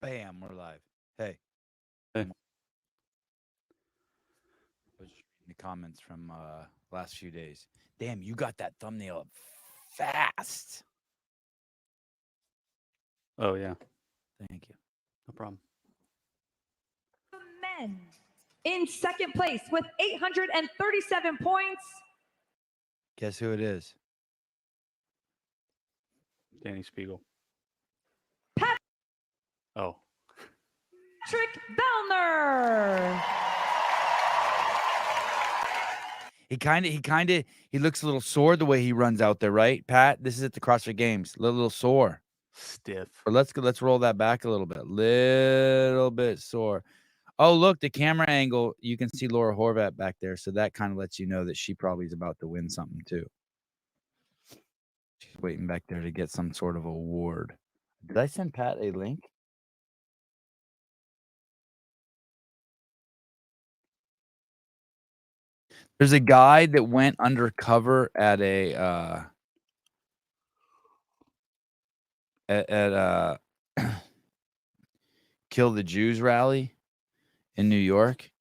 Bam, we're live. Hey, Hey. I was just reading the comments from last few days. Damn, you got that thumbnail up fast. Oh, yeah. Thank you. No problem. Men in second place with 837 points. Guess who it is? Danny Spiegel. Pat- Oh. Patrick Vellner. He looks a little sore the way he runs out there, right? Pat, this is at the CrossFit Games. A little sore. Stiff. Or let's roll that back a little bit. Little bit sore. Oh, look, the camera angle, you can see Laura Horvat back there. So that kind of lets you know that she probably is about to win something too. She's waiting back there to get some sort of award. Did I send Pat a link? There's a guy that went undercover at a Kill the Jews rally in New York,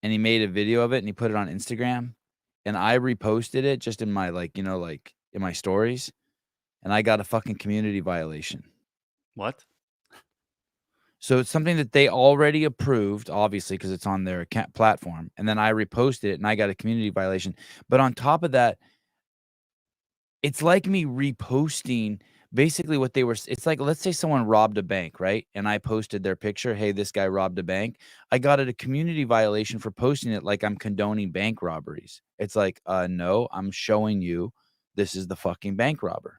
and he made a video of it and he put it on Instagram, and I reposted it just in my in my stories, and I got a fucking community violation. What? So it's something that they already approved, obviously, because it's on their platform. And then I reposted it and I got a community violation. But on top of that, it's like me reposting basically what they were. It's like, let's say someone robbed a bank, right? And I posted their picture. Hey, this guy robbed a bank. I got a community violation for posting it like I'm condoning bank robberies. It's like, no, I'm showing you this is the fucking bank robber.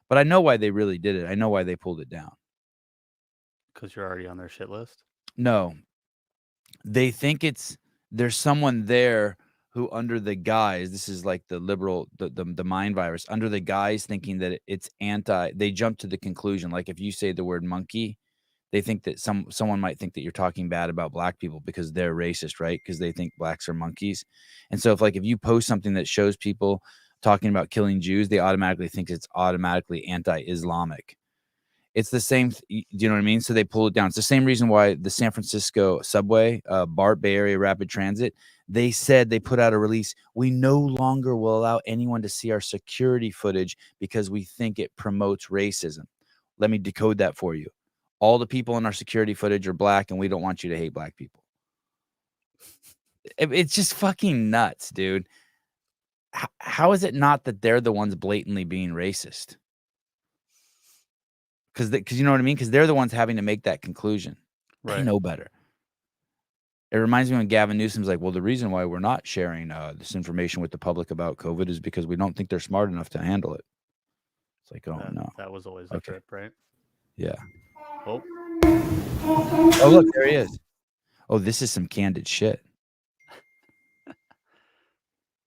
But I know why they really did it. I know why they pulled it down. Because you're already on their shit list? No. They think there's someone there who, under the guise, this is like the liberal, the mind virus, under the guise thinking that it's they jump to the conclusion, like if you say the word monkey, they think that someone might think that you're talking bad about black people because they're racist, right? Because they think blacks are monkeys. And so if you post something that shows people talking about killing Jews, they automatically think it's automatically anti-Islamic. It's the same. Do you know what I mean? So they pull it down. It's the same reason why the San Francisco subway, BART, Bay Area Rapid Transit, they said they put out a release. We no longer will allow anyone to see our security footage because we think it promotes racism. Let me decode that for you. All the people in our security footage are black, and we don't want you to hate black people. It's just fucking nuts, dude. How is it not that they're the ones blatantly being racist? Because you know what I mean? Because they're the ones having to make that conclusion. Right. They know better. It reminds me when Gavin Newsom's like, well, the reason why we're not sharing this information with the public about COVID is because we don't think they're smart enough to handle it. It's like, oh, no. That was always the trip, right? Yeah. Oh. Oh, look, there he is. Oh, this is some candid shit.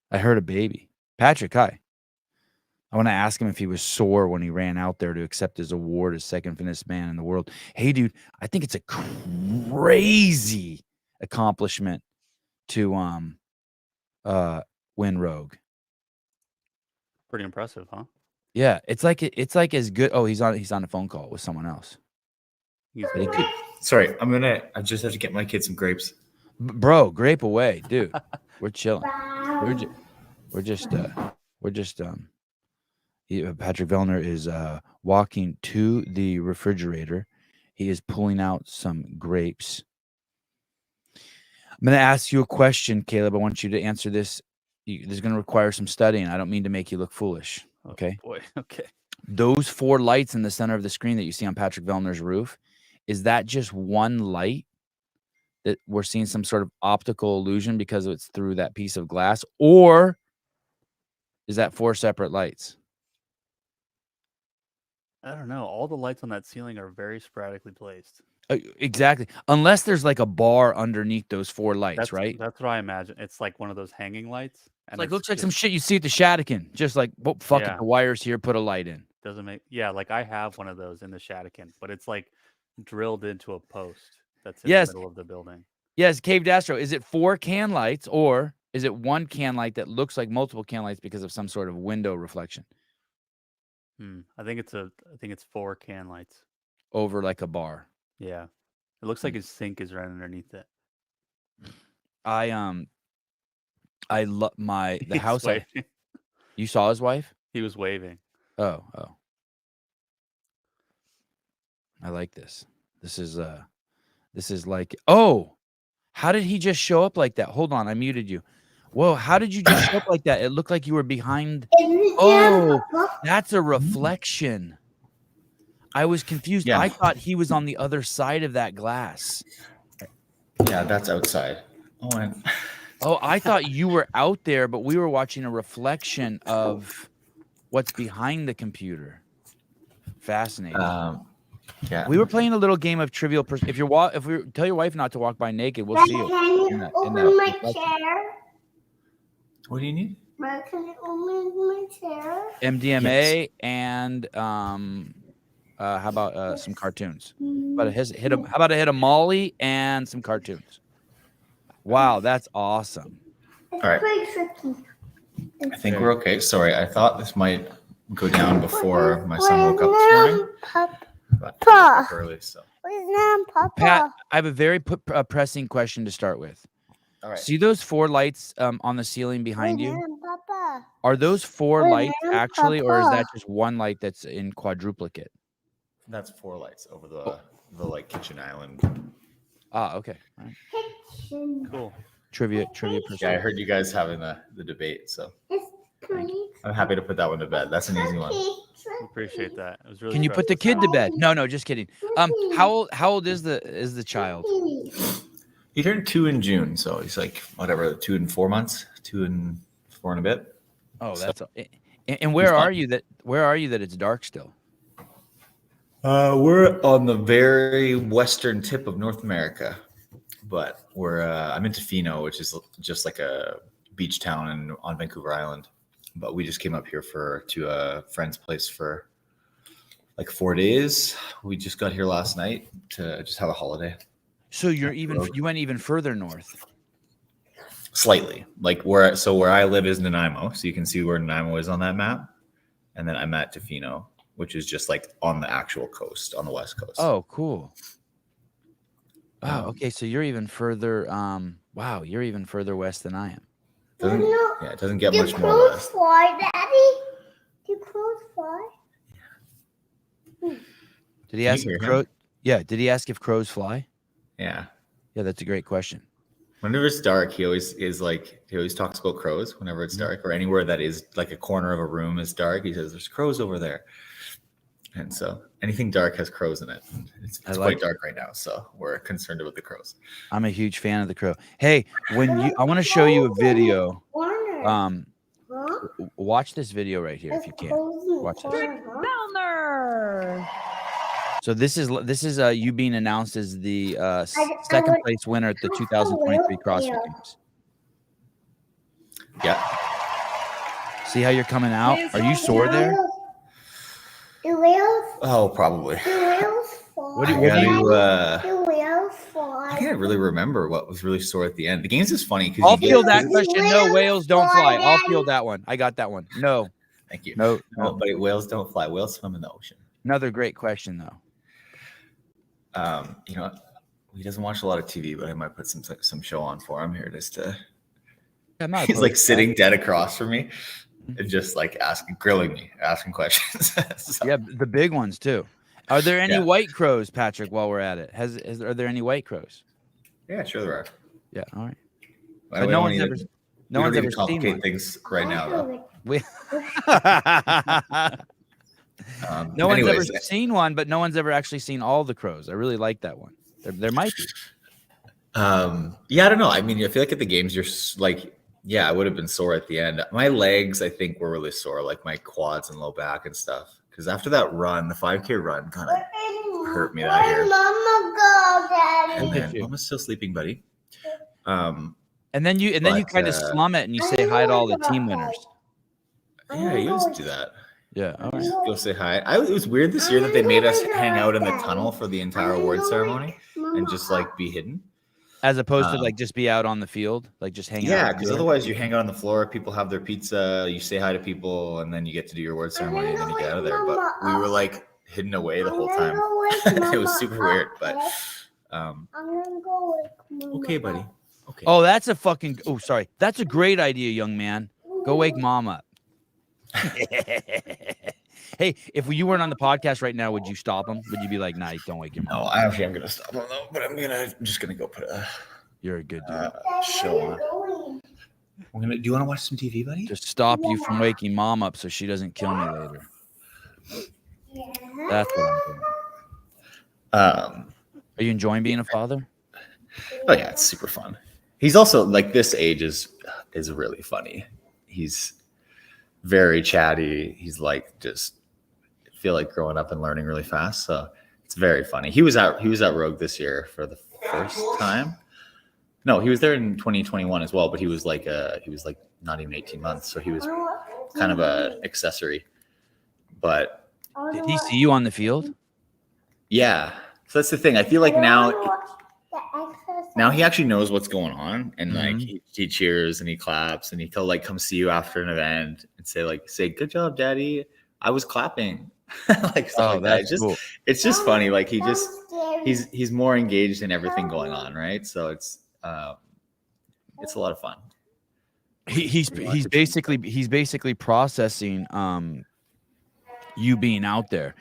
I heard a baby. Patrick, hi. I want to ask him if he was sore when he ran out there to accept his award as second fittest man in the world. Hey, dude, I think it's a crazy accomplishment to win Rogue. Pretty impressive, huh? Yeah, it's like as good. Oh, he's on a phone call with someone else. Sorry, I just have to get my kids some grapes. Bro, grape away, dude. We're chilling. We're just Patrick Vellner is walking to the refrigerator. He is pulling out some grapes. I'm going to ask you a question, Caleb. I want you to answer this. This is going to require some studying. I don't mean to make you look foolish. Okay. Oh, boy. Okay. Those 4 lights in the center of the screen that you see on Patrick Vellner's roof, is that just one light that we're seeing some sort of optical illusion because it's through that piece of glass? Or is that 4 separate lights? I don't know. All the lights on that ceiling are very sporadically placed. Exactly. Unless there's like a bar underneath those 4 lights, right? That's what I imagine. It's like one of those hanging lights. And it's looks like some shit you see at the Shadican. Just like, well, fuck it, the wire's here, put a light in. Doesn't make... Yeah, like I have one of those in the Shadican, but it's like drilled into a post that's in the middle of the building. Yes, Cave Dastro. Is it 4 can lights, or is it 1 can light that looks like multiple can lights because of some sort of window reflection? I think it's 4 can lights. over like a bar. Yeah. It looks like his sink is right underneath it. I love the He's house. waving. You saw his wife? He was waving. Oh. I like this. This is like, oh, how did he just show up like that? Hold on, I muted you. Whoa, how did you just show up like that? It looked like you were behind. Oh, that's a reflection. I was confused. Yeah. I thought he was on the other side of that glass. Yeah, that's outside. Oh, I thought you were out there, but we were watching a reflection of what's behind the computer. Fascinating. Yeah. We were playing a little game of trivial. If we tell your wife not to walk by naked, we'll see you. Can you open my chair? What do you need? Can you open my chair? MDMA and how about some cartoons? How about a hit of Molly and some cartoons? Wow, that's awesome. It's All right. pretty tricky. I think we're okay. Sorry, I thought this might go down before my son woke up this morning. But I woke up early, so. Papa? Pat, I have a very pressing question to start with. All right. See those 4 lights on the ceiling behind you? Papa? Are those 4 Wait, lights man, actually, or is that Papa. just one light that's in quadruplicate? That's 4 lights over the like kitchen island. Ah, okay. All right. Kitchen. Cool. Trivia. Yeah, I heard you guys having the debate, so It's pretty. I'm happy to put that one to bed. That's an easy one. We appreciate that. It was really Can you put the stressful. kid to bed? No, just kidding. How old is the child? He turned 2 in June, so he's like whatever, 2 and 4 months, 2 and 4 and a bit. Oh, So- that's and where are you that it's dark still? We're on the very western tip of North America, but I'm in Tofino, which is just like a beach town on Vancouver Island. But we just came up here to a friend's place for like 4 days. We just got here last night to just have a holiday. So you went even further north. Slightly, like where I live is Nanaimo, so you can see where Nanaimo is on that map, and then I'm at Tofino, which is just like on the actual coast, on the west coast. Oh, cool. Wow. Okay, so you're even further. Wow, you're even further west than I am. It doesn't get Do much more crows west. fly, Daddy? Do crows fly? Did he ask hear if him? crows? Yeah. Did he ask if crows fly? Yeah. Yeah, that's a great question. Whenever it's dark, he always talks about crows whenever it's dark, or anywhere that is like a corner of a room is dark. He says, "There's crows over there," and so anything dark has crows in it. It's I like quite it. dark right now, so we're concerned about the crows. I'm a huge fan of the crow. Hey, I want to show you a video. Warner. Huh? Watch this video right here if you can. Watch this. Vellner. So this is you being announced as the second place winner at the 2023 CrossFit Games. Yeah. See how you're coming out? Are you sore there? Do whales? Oh, probably. Do whales fly? What do I Do whales fly? can't really remember what was really sore at the end. The games is funny I'll because field that question. No, Whales whales don't fly, fly. I'll Daddy. field that one. I got that one. No, Thank you. no. But whales don't fly. Whales swim in the ocean. Another great question though. He doesn't watch a lot of TV, but I might put some show on for him here just to. I'm not He's opposed like to sitting dead across from me, and just like grilling me, asking questions. that. So, Yeah, the big ones too. Are there any Yeah. white crows, Patrick? While we're at it, are there any white crows? yeah, sure there are. Yeah, all right. But But we no don't one's need ever, to- no we one's don't ever need to seen complicate one. things right now, though. We- Um, no one's anyways, ever seen one, but no one's ever actually seen all the crows. I really like that one. There might be. Yeah, I don't know. I mean, I feel like at the games, you're like, yeah, I would have been sore at the end. My legs, I think, were really sore, like my quads and low back and stuff. Because after that run, the 5K run kind of hurt me that Where year. Mama go, Daddy? Look at And you. Mama's still sleeping, buddy. And then you But, kind of slum it and you say hi to all the team winners. Yeah, you used to do that. Yeah. All right. Just go say hi. It was weird this year that they made us hang out in the tunnel for the entire award ceremony and just like be hidden. As opposed to like just be out on the field, like just hanging out. Yeah, on the because field. otherwise you hang out on the floor, people have their pizza, you say hi to people, and then you get to do your award ceremony and then you get out of there. But we were like hidden away the I'm whole gonna time. go wake It was Mama super up, weird, but okay? um, I'm gonna go wake Mama okay, buddy. up. Okay. Oh, that's a fucking. Oh, sorry. That's a great idea, young man. Go wake mom up. Hey, if you weren't on the podcast right now, would you stop him? Would you be like, "Nah, don't wake your No, mom"? I actually am gonna stop him though, but I'm just gonna go put a You're a good dude. Dad, show where on. are you going? Do you want to watch some TV, buddy? To stop you from waking mom up so she doesn't kill me later. Yeah. That's what I'm doing. Um, Are you enjoying being a father? oh yeah, it's super fun. He's also like this age is really funny. He's very chatty. He's like just feel like growing up and learning really fast. So it's very funny. He was at Rogue this year for the first time. No, he was there in 2021 as well, but he was like not even 18 months, so he was kind of a accessory. But Did he see you on the field? yeah, so that's the thing. I feel like now he actually knows what's going on, and like he cheers and he claps and he'll like come see you after an event and say good job, daddy. I was clapping. Like stuff like that. That's cool. It's just funny. Like he's more engaged in everything going on, right? So it's a lot of fun. He's basically processing you being out there.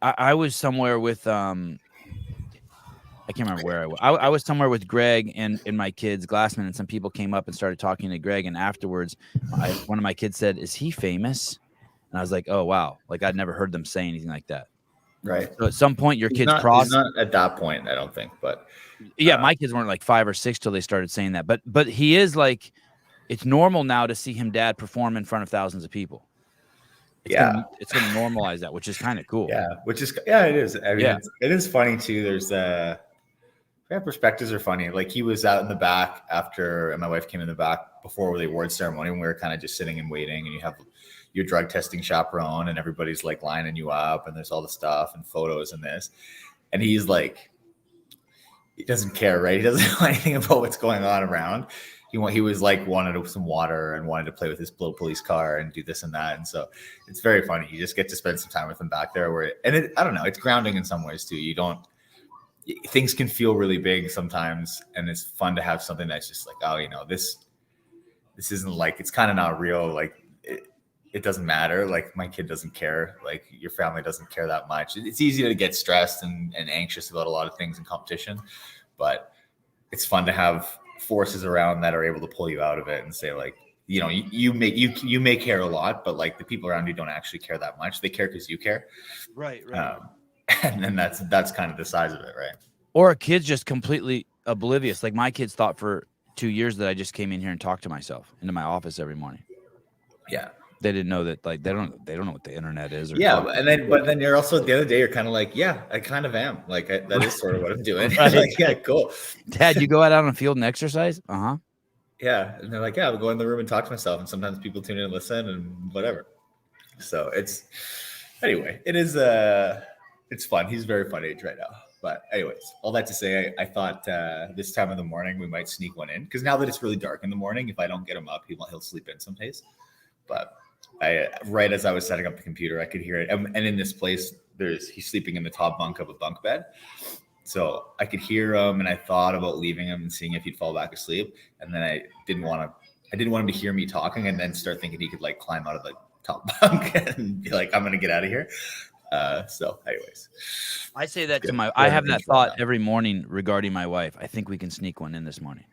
I was somewhere with I can't remember where I was. I was somewhere with Greg and my kids, Glassman, and some people came up and started talking to Greg. And afterwards, one of my kids said, "Is he famous?" And I was like, "Oh wow!" Like I'd never heard them say anything like that. Right. So at some point, your kids He's cross. not at that point, I don't think. But Yeah, my kids weren't like 5 or 6 till they started saying that. But he is like, it's normal now to see him dad perform in front of thousands of people. It's gonna normalize that, which is kind of cool. Yeah, it is. I mean, it is funny too. There's perspectives are funny. Like he was out in the back after, and my wife came in the back before the award ceremony, and we were kind of just sitting and waiting. And you have your drug testing chaperone, and everybody's like lining you up, and there's all the stuff and photos and this. And he's like, he doesn't care, right? He doesn't know anything about what's going on around. He was like wanted some water and wanted to play with his little police car and do this and that. And so it's very funny. You just get to spend some time with him back there I don't know, it's grounding in some ways too. Things can feel really big sometimes, and it's fun to have something that's just like, oh, this isn't like, it's kind of not real. Like it doesn't matter. Like my kid doesn't care. Like your family doesn't care that much. It's easy to get stressed and anxious about a lot of things in competition, but it's fun to have forces around that are able to pull you out of it and say like, you may care a lot, but like the people around you don't actually care that much. They care because you care. Right. And then that's kind of the size of it, right? Or a kid's just completely oblivious. Like my kids thought for 2 years that I just came in here and talked to myself into my office every morning. Yeah. They didn't know that, like they don't know what the internet is. Or but then you're also the other day you're kind of like, yeah, I kind of am. Like that is sort of what I'm doing. Right. Like, yeah, cool. Dad, you go out on the field and exercise? Yeah, and they're like, yeah, I'll go in the room and talk to myself. And sometimes people tune in and listen and whatever. So it is it's fun. He's very fun age right now. But anyways, all that to say, I thought this time of the morning we might sneak one in, because now that it's really dark in the morning, if I don't get him up, he'll sleep in some days. But right as I was setting up the computer, I could hear it. And in this place, he's sleeping in the top bunk of a bunk bed. So I could hear him, and I thought about leaving him and seeing if he'd fall back asleep. And then I didn't want him to hear me talking and then start thinking he could like climb out of the top bunk and be like, I'm going to get out of here. So anyways, I say that to I have that thought every morning regarding my wife. I think we can sneak one in this morning.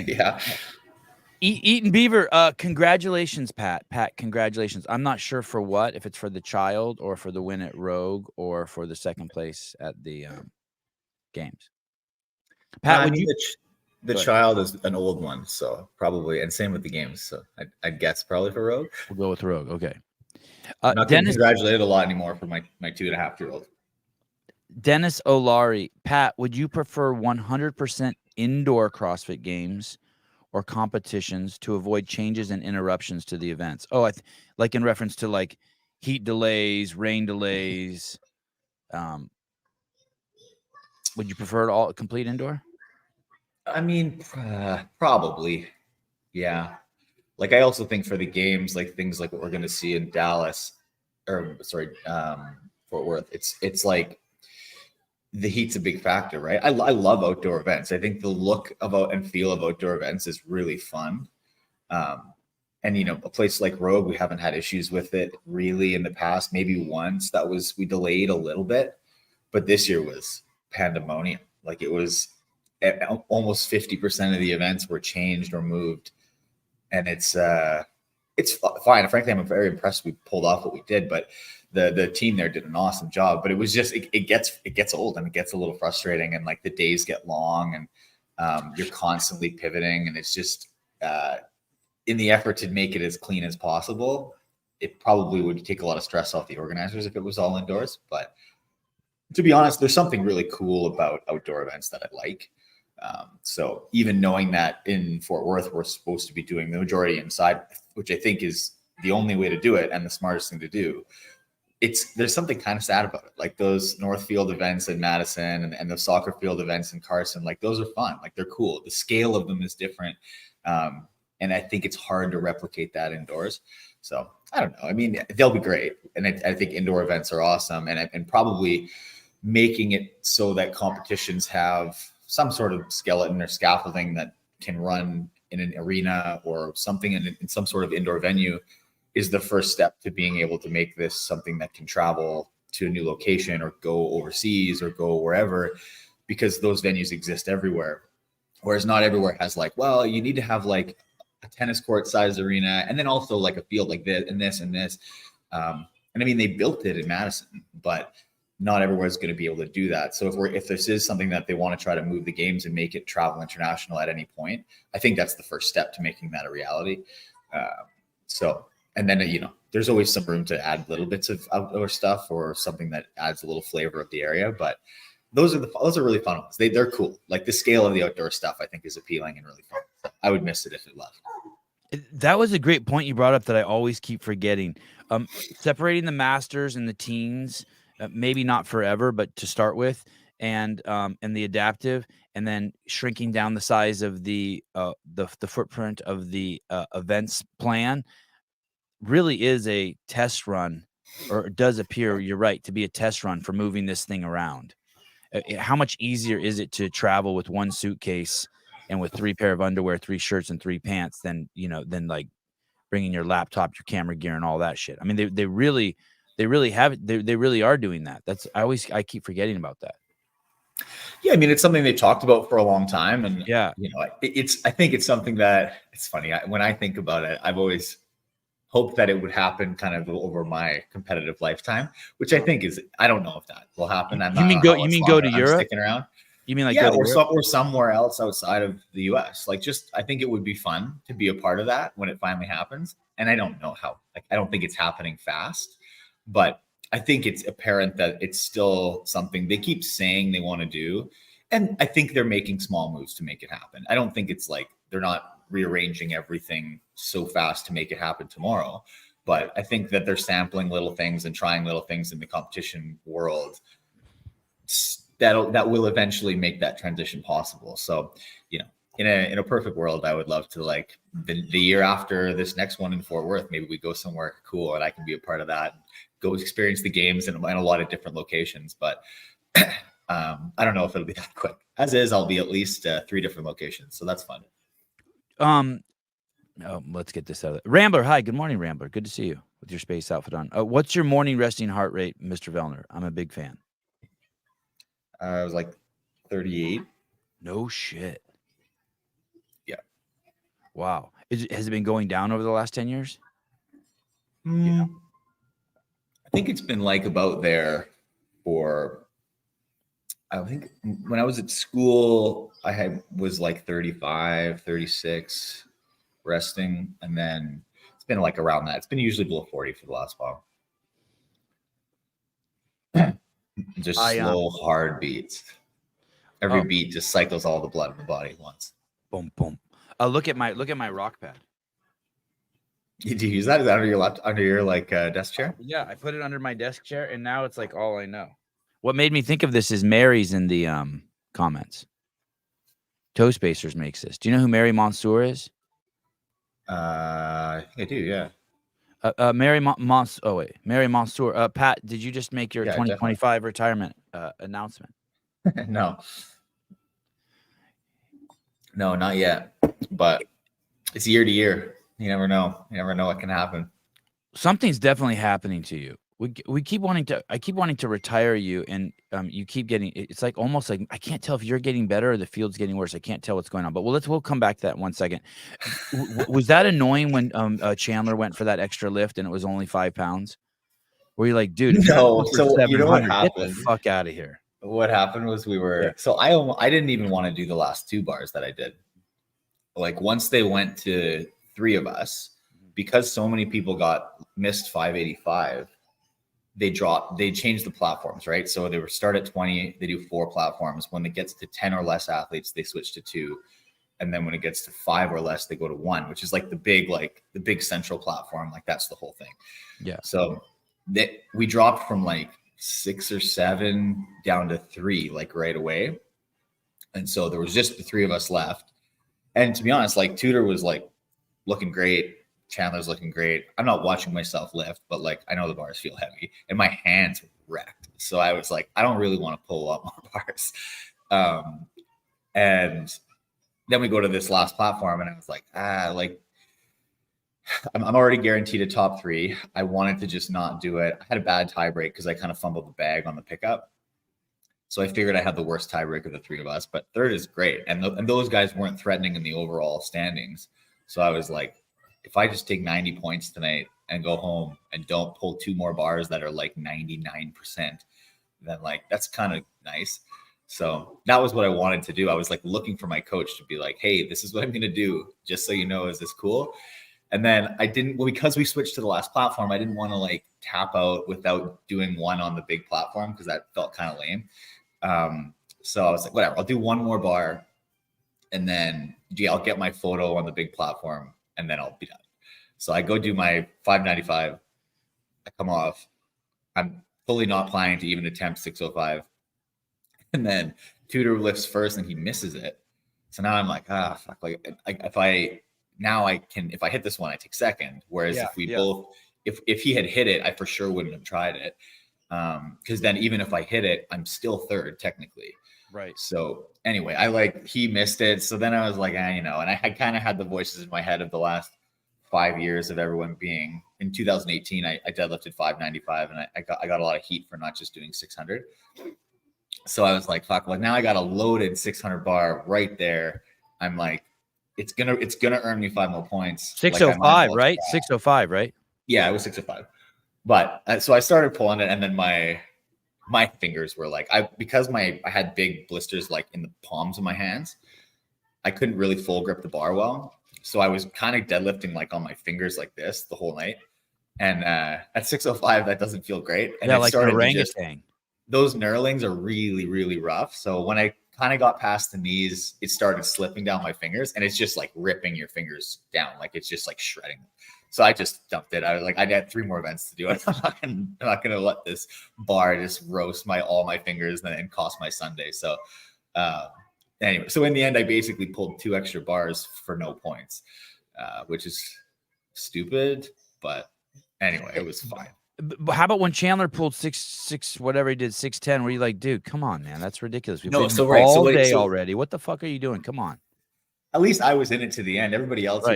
Yeah. Eaton Beaver, congratulations, Pat. Pat, congratulations. I'm not sure for what, if it's for the child or for the win at Rogue or for the second place at the games. Pat, the child is an old one, so probably, and same with the games. So I'd guess probably for Rogue. We'll go with Rogue. Okay. I'm not getting congratulated a lot anymore for my 2.5-year-old. Dennis Olari, Pat, would you prefer 100% indoor CrossFit games or competitions to avoid changes and interruptions to the events? Oh, like in reference to like heat delays, rain delays. Would you prefer it all complete indoor? I mean, probably. Yeah. Like I also think for the games, like things like what we're going to see in Dallas, Fort Worth. It's like the heat's a big factor, right? I love outdoor events. I think the look about and feel of outdoor events is really fun. And you know, a place like Rogue, we haven't had issues with it really in the past. Maybe once we delayed a little bit, but this year was pandemonium. Like it was almost 50% of the events were changed or moved, and it's fine. Frankly, I'm very impressed we pulled off what we did, but the team there did an awesome job. But it was just it gets old and it gets a little frustrating, and like the days get long, and you're constantly pivoting, and it's just in the effort to make it as clean as possible, it probably would take a lot of stress off the organizers if it was all indoors. But to be honest, there's something really cool about outdoor events that I like. So even knowing that in Fort Worth, we're supposed to be doing the majority inside, which I think is the only way to do it and the smartest thing to do. There's something kind of sad about it. Like those Northfield events in Madison and the soccer field events in Carson, like those are fun. Like they're cool. The scale of them is different. And I think it's hard to replicate that indoors. So I don't know. I mean, they'll be great. And I think indoor events are awesome, and probably making it so that competitions have some sort of skeleton or scaffolding that can run in an arena or something in some sort of indoor venue is the first step to being able to make this something that can travel to a new location or go overseas or go wherever, because those venues exist everywhere. Whereas not everywhere has like, well, you need to have like a tennis court sized arena and then also like a field like this and this and this. And I mean, they built it in Madison, but not everywhere is going to be able to do that. So if this is something that they want to try to move the games and make it travel international at any point, I think that's the first step to making that a reality. And then, you know, there's always some room to add little bits of outdoor stuff or something that adds a little flavor of the area. But those are really fun ones. They're cool. Like the scale of the outdoor stuff, I think is appealing and really fun. So I would miss it if it left. That was a great point you brought up that I always keep forgetting. Separating the masters and the teens, maybe not forever, but to start with, and the adaptive, and then shrinking down the size of the footprint of the events plan really is a test run, or it does appear, you're right, to be a test run for moving this thing around. How much easier is it to travel with one suitcase and with 3 pair of underwear, 3 shirts, and 3 pants than like bringing your laptop, your camera gear, and all that shit? I mean, they really have it. They really are doing that. I keep forgetting about that. Yeah, I mean, it's something they talked about for a long time, and yeah, you know, I think it's something that it's funny. When I think about it, I've always hoped that it would happen kind of over my competitive lifetime, which I think I don't know if that will happen. You mean go to Europe? Sticking around. You mean like or somewhere else outside of the US? Like, just I think it would be fun to be a part of that when it finally happens. And I don't know how. Like, I don't think it's happening fast, but I think it's apparent that it's still something they keep saying they want to do. And I think they're making small moves to make it happen. I don't think it's like they're not rearranging everything so fast to make it happen tomorrow. But I think that they're sampling little things and trying little things in the competition world that will eventually make that transition possible. So, you know, in a perfect world, I would love to, like, the year after this next one in Fort Worth, maybe we go somewhere cool and I can be a part of that, go experience the games in a lot of different locations. But I don't know if it'll be that quick. As is, I'll be at least 3 different locations. So that's fun. Let's get this out of it. Rambler, hi, good morning, Rambler. Good to see you with your space outfit on. What's your morning resting heart rate, Mr. Vellner? I'm a big fan. I was like 38. No shit. Yeah. Wow. Has it been going down over the last 10 years? Yeah. I think it's been like about there for, I think when I was at school, was like 35, 36 resting. And then it's been like around that. It's been usually below 40 for the last while. Just slow, hard beats. Every beat just cycles all the blood in the body at once. Boom, boom. Look at my rock pad. Do you use that? Is that under your like desk chair? Yeah, I put it under my desk chair, and now it's like all I know. What made me think of this is Mary's in the comments. Toe Spacers makes this. Do you know who Mary Mansour is? I think I do, yeah. Mary Mansour. Pat, did you just make your Yeah, 2025 retirement announcement? No, not yet. But it's year to year. You never know. You never know what can happen. Something's definitely happening to you. We keep wanting to. I keep wanting to retire you, and you keep getting. It's like almost like I can't tell if you're getting better or the field's getting worse. I can't tell what's going on. But we'll come back to that in 1 second. Was that annoying when Chandler went for that extra lift and it was only 5 pounds? Were you like, dude? No. So you know what 700, get happened? the fuck out of here. What happened was I didn't even want to do the last 2 bars that I did. Like once they went to 3 of us, because so many people missed 585, they changed the platforms, right? So they start at 20, they do 4 platforms. When it gets to 10 or less athletes, they switch to 2. And then when it gets to 5 or less, they go to 1, which is like the big central platform. Like that's the whole thing. Yeah. So we dropped from like 6 or 7 down to 3, like right away. And so there was just the 3 of us left. And to be honest, like Tudor was like looking great. Chandler's looking great. I'm not watching myself lift, but like I know the bars feel heavy and my hands were wrecked. So I was like, I don't really want to pull up more bars. And then we go to this last platform and I was like, I'm already guaranteed a top 3. I wanted to just not do it. I had a bad tie break because I kind of fumbled the bag on the pickup. So I figured I had the worst tiebreak of the 3 of us, but third is great. And those guys weren't threatening in the overall standings. So I was like, if I just take 90 points tonight and go home and don't pull 2 more bars that are like 99%, then like, that's kind of nice. So that was what I wanted to do. I was like looking for my coach to be like, hey, this is what I'm going to do. Just so you know, is this cool? And then because we switched to the last platform, I didn't want to like tap out without doing 1 on the big platform because that felt kind of lame. So I was like, whatever, I'll do 1 more bar and then I'll get my photo on the big platform and then I'll be done. So I go do my 595. I come off. I'm fully not planning to even attempt 605. And then Tudor lifts first and he misses it. So now I'm like, fuck. Like if I hit this one, I take second. Whereas if he had hit it, I for sure wouldn't have tried it. Because then even if I hit it, I'm still third technically. Right. So anyway, he missed it. So then I was like, and I kind of had the voices in my head of the last 5 years of everyone being in 2018. I deadlifted 595 and I got a lot of heat for not just doing 600. So I was like, fuck, well now I got a loaded 600 bar right there. I'm like, it's gonna earn me 5 more points. 605, right? 605, right? Yeah, it was 605. But so I started pulling it, and then my fingers were like, because I had big blisters like in the palms of my hands, I couldn't really full grip the bar well. So I was kind of deadlifting like on my fingers like this the whole night. And at 605, that doesn't feel great. And like an orangutan. Those knurlings are really, really rough. So when I kind of got past the knees, it started slipping down my fingers, and it's just like ripping your fingers down. Like it's just like shredding them. So I just dumped it. I was like, I had 3 more events to do it. I'm not going to let this bar just roast all my fingers and cost my Sunday. So anyway, so in the end, I basically pulled 2 extra bars for no points, which is stupid. But anyway, it was fine. But how about when Chandler pulled 6 whatever he did, 610? Were you like, dude, come on, man, that's ridiculous. We've been all day already. What the fuck are you doing? Come on. At least I was in it to the end. Everybody else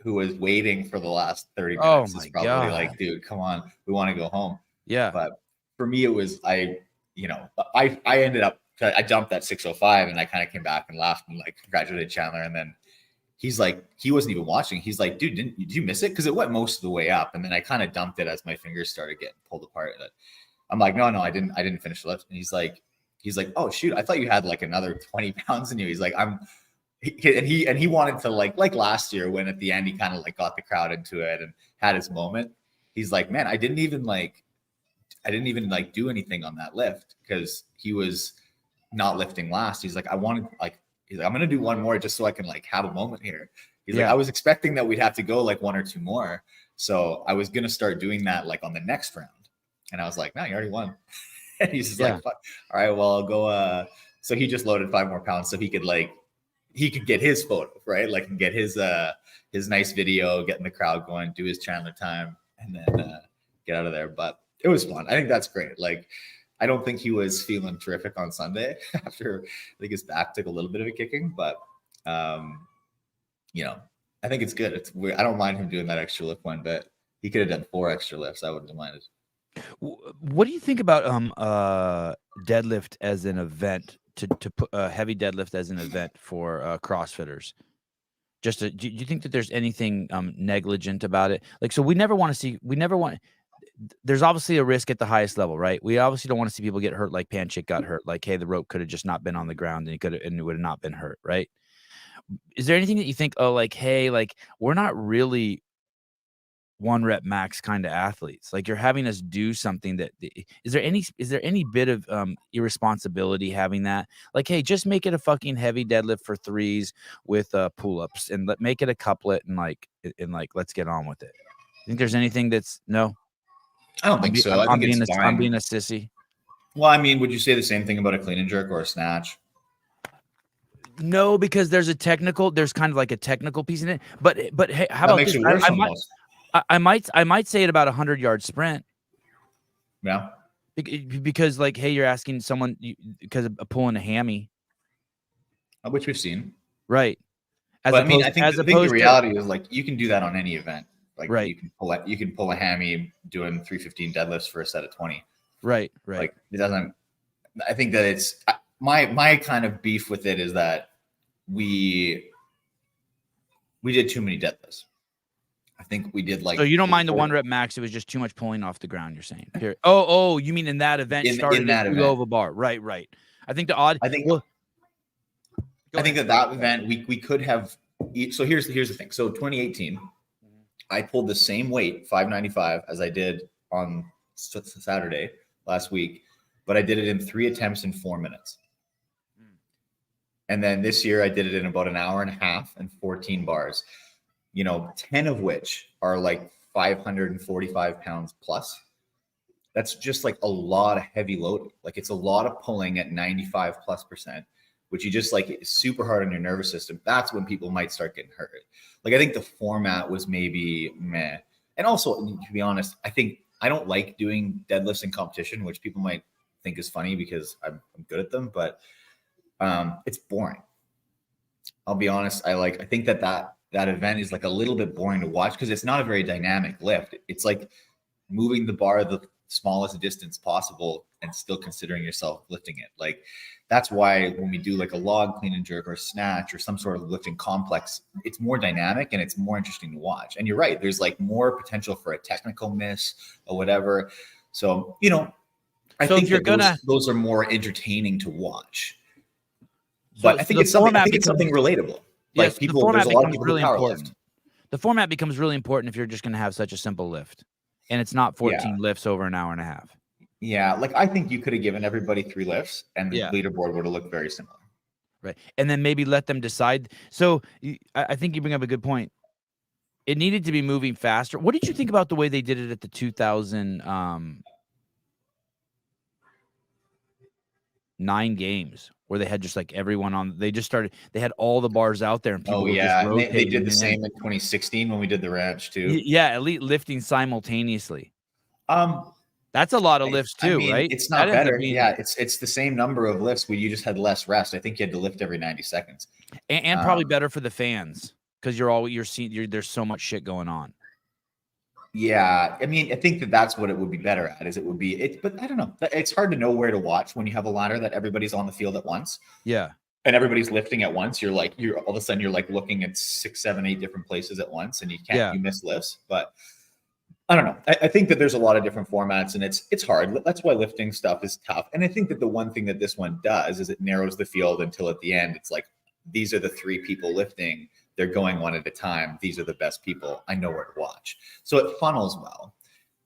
who was waiting for the last 30 minutes is probably like, dude, come on, we want to go home. Yeah. But for me, it was I ended up, I jumped that 605 and I kind of came back and laughed and like congratulated Chandler. And then he's like, he wasn't even watching. He's like, dude, did you miss it? Because it went most of the way up. And then I kind of dumped it as my fingers started getting pulled apart. I'm like, no, I didn't finish the lift. And he's like, oh shoot, I thought you had like another 20 pounds in you. He's like, he wanted to like last year when at the end he kind of like got the crowd into it and had his moment. He's like, man, I didn't even do anything on that lift because he was not lifting last. He's like, I'm gonna do 1 more just so I can like have a moment here. He's like, I was expecting that we'd have to go like 1 or 2 more, so I was gonna start doing that like on the next round. And I was like, no, you already won. And he's just like, fuck. All right, well, I'll go. So he just loaded 5 more pounds so he could get his photo, right? Like, and get his nice video, getting the crowd going, do his Chandler time. and then get out of there. But it was fun. I think that's great. Like, I don't think he was feeling terrific on Sunday after I think his back took a little bit of a kicking, but you know, I think it's good. It's weird. I don't mind him doing that extra lift one bit. He could have done 4 extra lifts. I wouldn't have minded. What do you think about deadlift as an event, to put heavy deadlift as an event for CrossFitters? Do you think that there's anything negligent about it? Like, so we never want. There's obviously a risk at the highest level, right? We obviously don't want to see people get hurt like Panchik got hurt. Like, hey, the rope could have just not been on the ground and it would have not been hurt, right? Is there anything that you think, oh, like, hey, like, we're not really 1 rep max kind of athletes? Like, you're having us do something that is there any bit of irresponsibility having that? Like, hey, just make it a fucking heavy deadlift for 3s with pull-ups and make it a couplet and let's get on with it. You think there's anything that's no? I don't think so. I'm being a sissy. Well, I mean, would you say the same thing about a clean and jerk or a snatch? No, because there's kind of like a technical piece in it. But hey, how about makes this? it worse almost. I might say it about 100-yard sprint. Yeah. Because like, hey, you're asking someone because of pulling a hammy, which we've seen, right? I think the reality is, like, you can do that on any event. Like, right. You can pull a hammy doing 315 deadlifts for a set of 20. Right. Like, it doesn't. I think that it's my kind of beef with it is that we did too many deadlifts. I think we did like. So you don't mind the 1 rep max? It was just too much pulling off the ground. You're saying here. Oh, you mean in that event? In that event, over bar. Right. I think that event we could have. So here's the thing. So 2018, I pulled the same weight, 595, as I did on Saturday last week, but I did it in 3 attempts in 4 minutes. And then this year I did it in about an hour and a half and 14 bars. 10 of which are like 545 pounds plus. That's just like a lot of heavy loading. Like, it's a lot of pulling at 95+%, which you just like is super hard on your nervous system. That's when people might start getting hurt. Like, I think the format was maybe meh. And also, to be honest, I don't like doing deadlifts in competition, which people might think is funny because I'm good at them, but it's boring. I'll be honest. I think that event is like a little bit boring to watch because it's not a very dynamic lift. It's like moving the bar the smallest distance possible and still considering yourself lifting it. Like, that's why when we do like a log clean and jerk or snatch or some sort of lifting complex, it's more dynamic and it's more interesting to watch. And you're right, there's like more potential for a technical miss or whatever. So, I think those are more entertaining to watch. But I think it's something relatable. Like, yes, people, there's a lot of people really who power important. lift. The format becomes really important if you're just going to have such a simple lift, and it's not 14 lifts over an hour and a half. Yeah, like, I think you could have given everybody 3 lifts, and the leaderboard would have looked very similar. Right, and then maybe let them decide. So I think you bring up a good point. It needed to be moving faster. What did you think about the way they did it at the 2009 games, where they had just like everyone on? They had all the bars out there, and people. They did the same in 2016 when we did the ranch too. Yeah, elite lifting simultaneously. That's a lot of lifts too, right? It's not better. It's the same number of lifts, but you just had less rest. I think you had to lift every 90 seconds, and probably better for the fans because you're seeing there's so much shit going on. Yeah, I mean, I think that's what it would be better at. But I don't know. It's hard to know where to watch when you have a ladder that everybody's on the field at once. Yeah, and everybody's lifting at once. You're all of a sudden you're like looking at 6, 7, 8 different places at once, and you miss lifts. But I don't know. I think that there's a lot of different formats, and it's hard. That's why lifting stuff is tough. And I think that the one thing that this one does is it narrows the field until at the end, it's like, these are the 3 people lifting. They're going one at a time. These are the best people. I know where to watch. So it funnels well.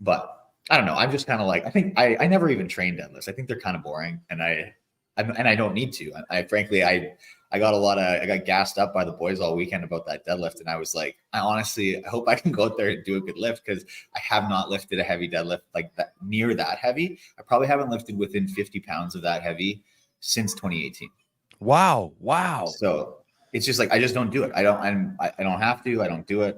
But I don't know. I'm just kind of like, I think I never even trained deadlifts. I think they're kind of boring, and I don't need to. I frankly got gassed up by the boys all weekend about that deadlift, and I was like, I hope I can go out there and do a good lift, because I have not lifted a heavy deadlift like that, near that heavy. I probably haven't lifted within 50 pounds of that heavy since 2018. Wow. So it's just like, I just don't do it. I don't have to. I don't do it.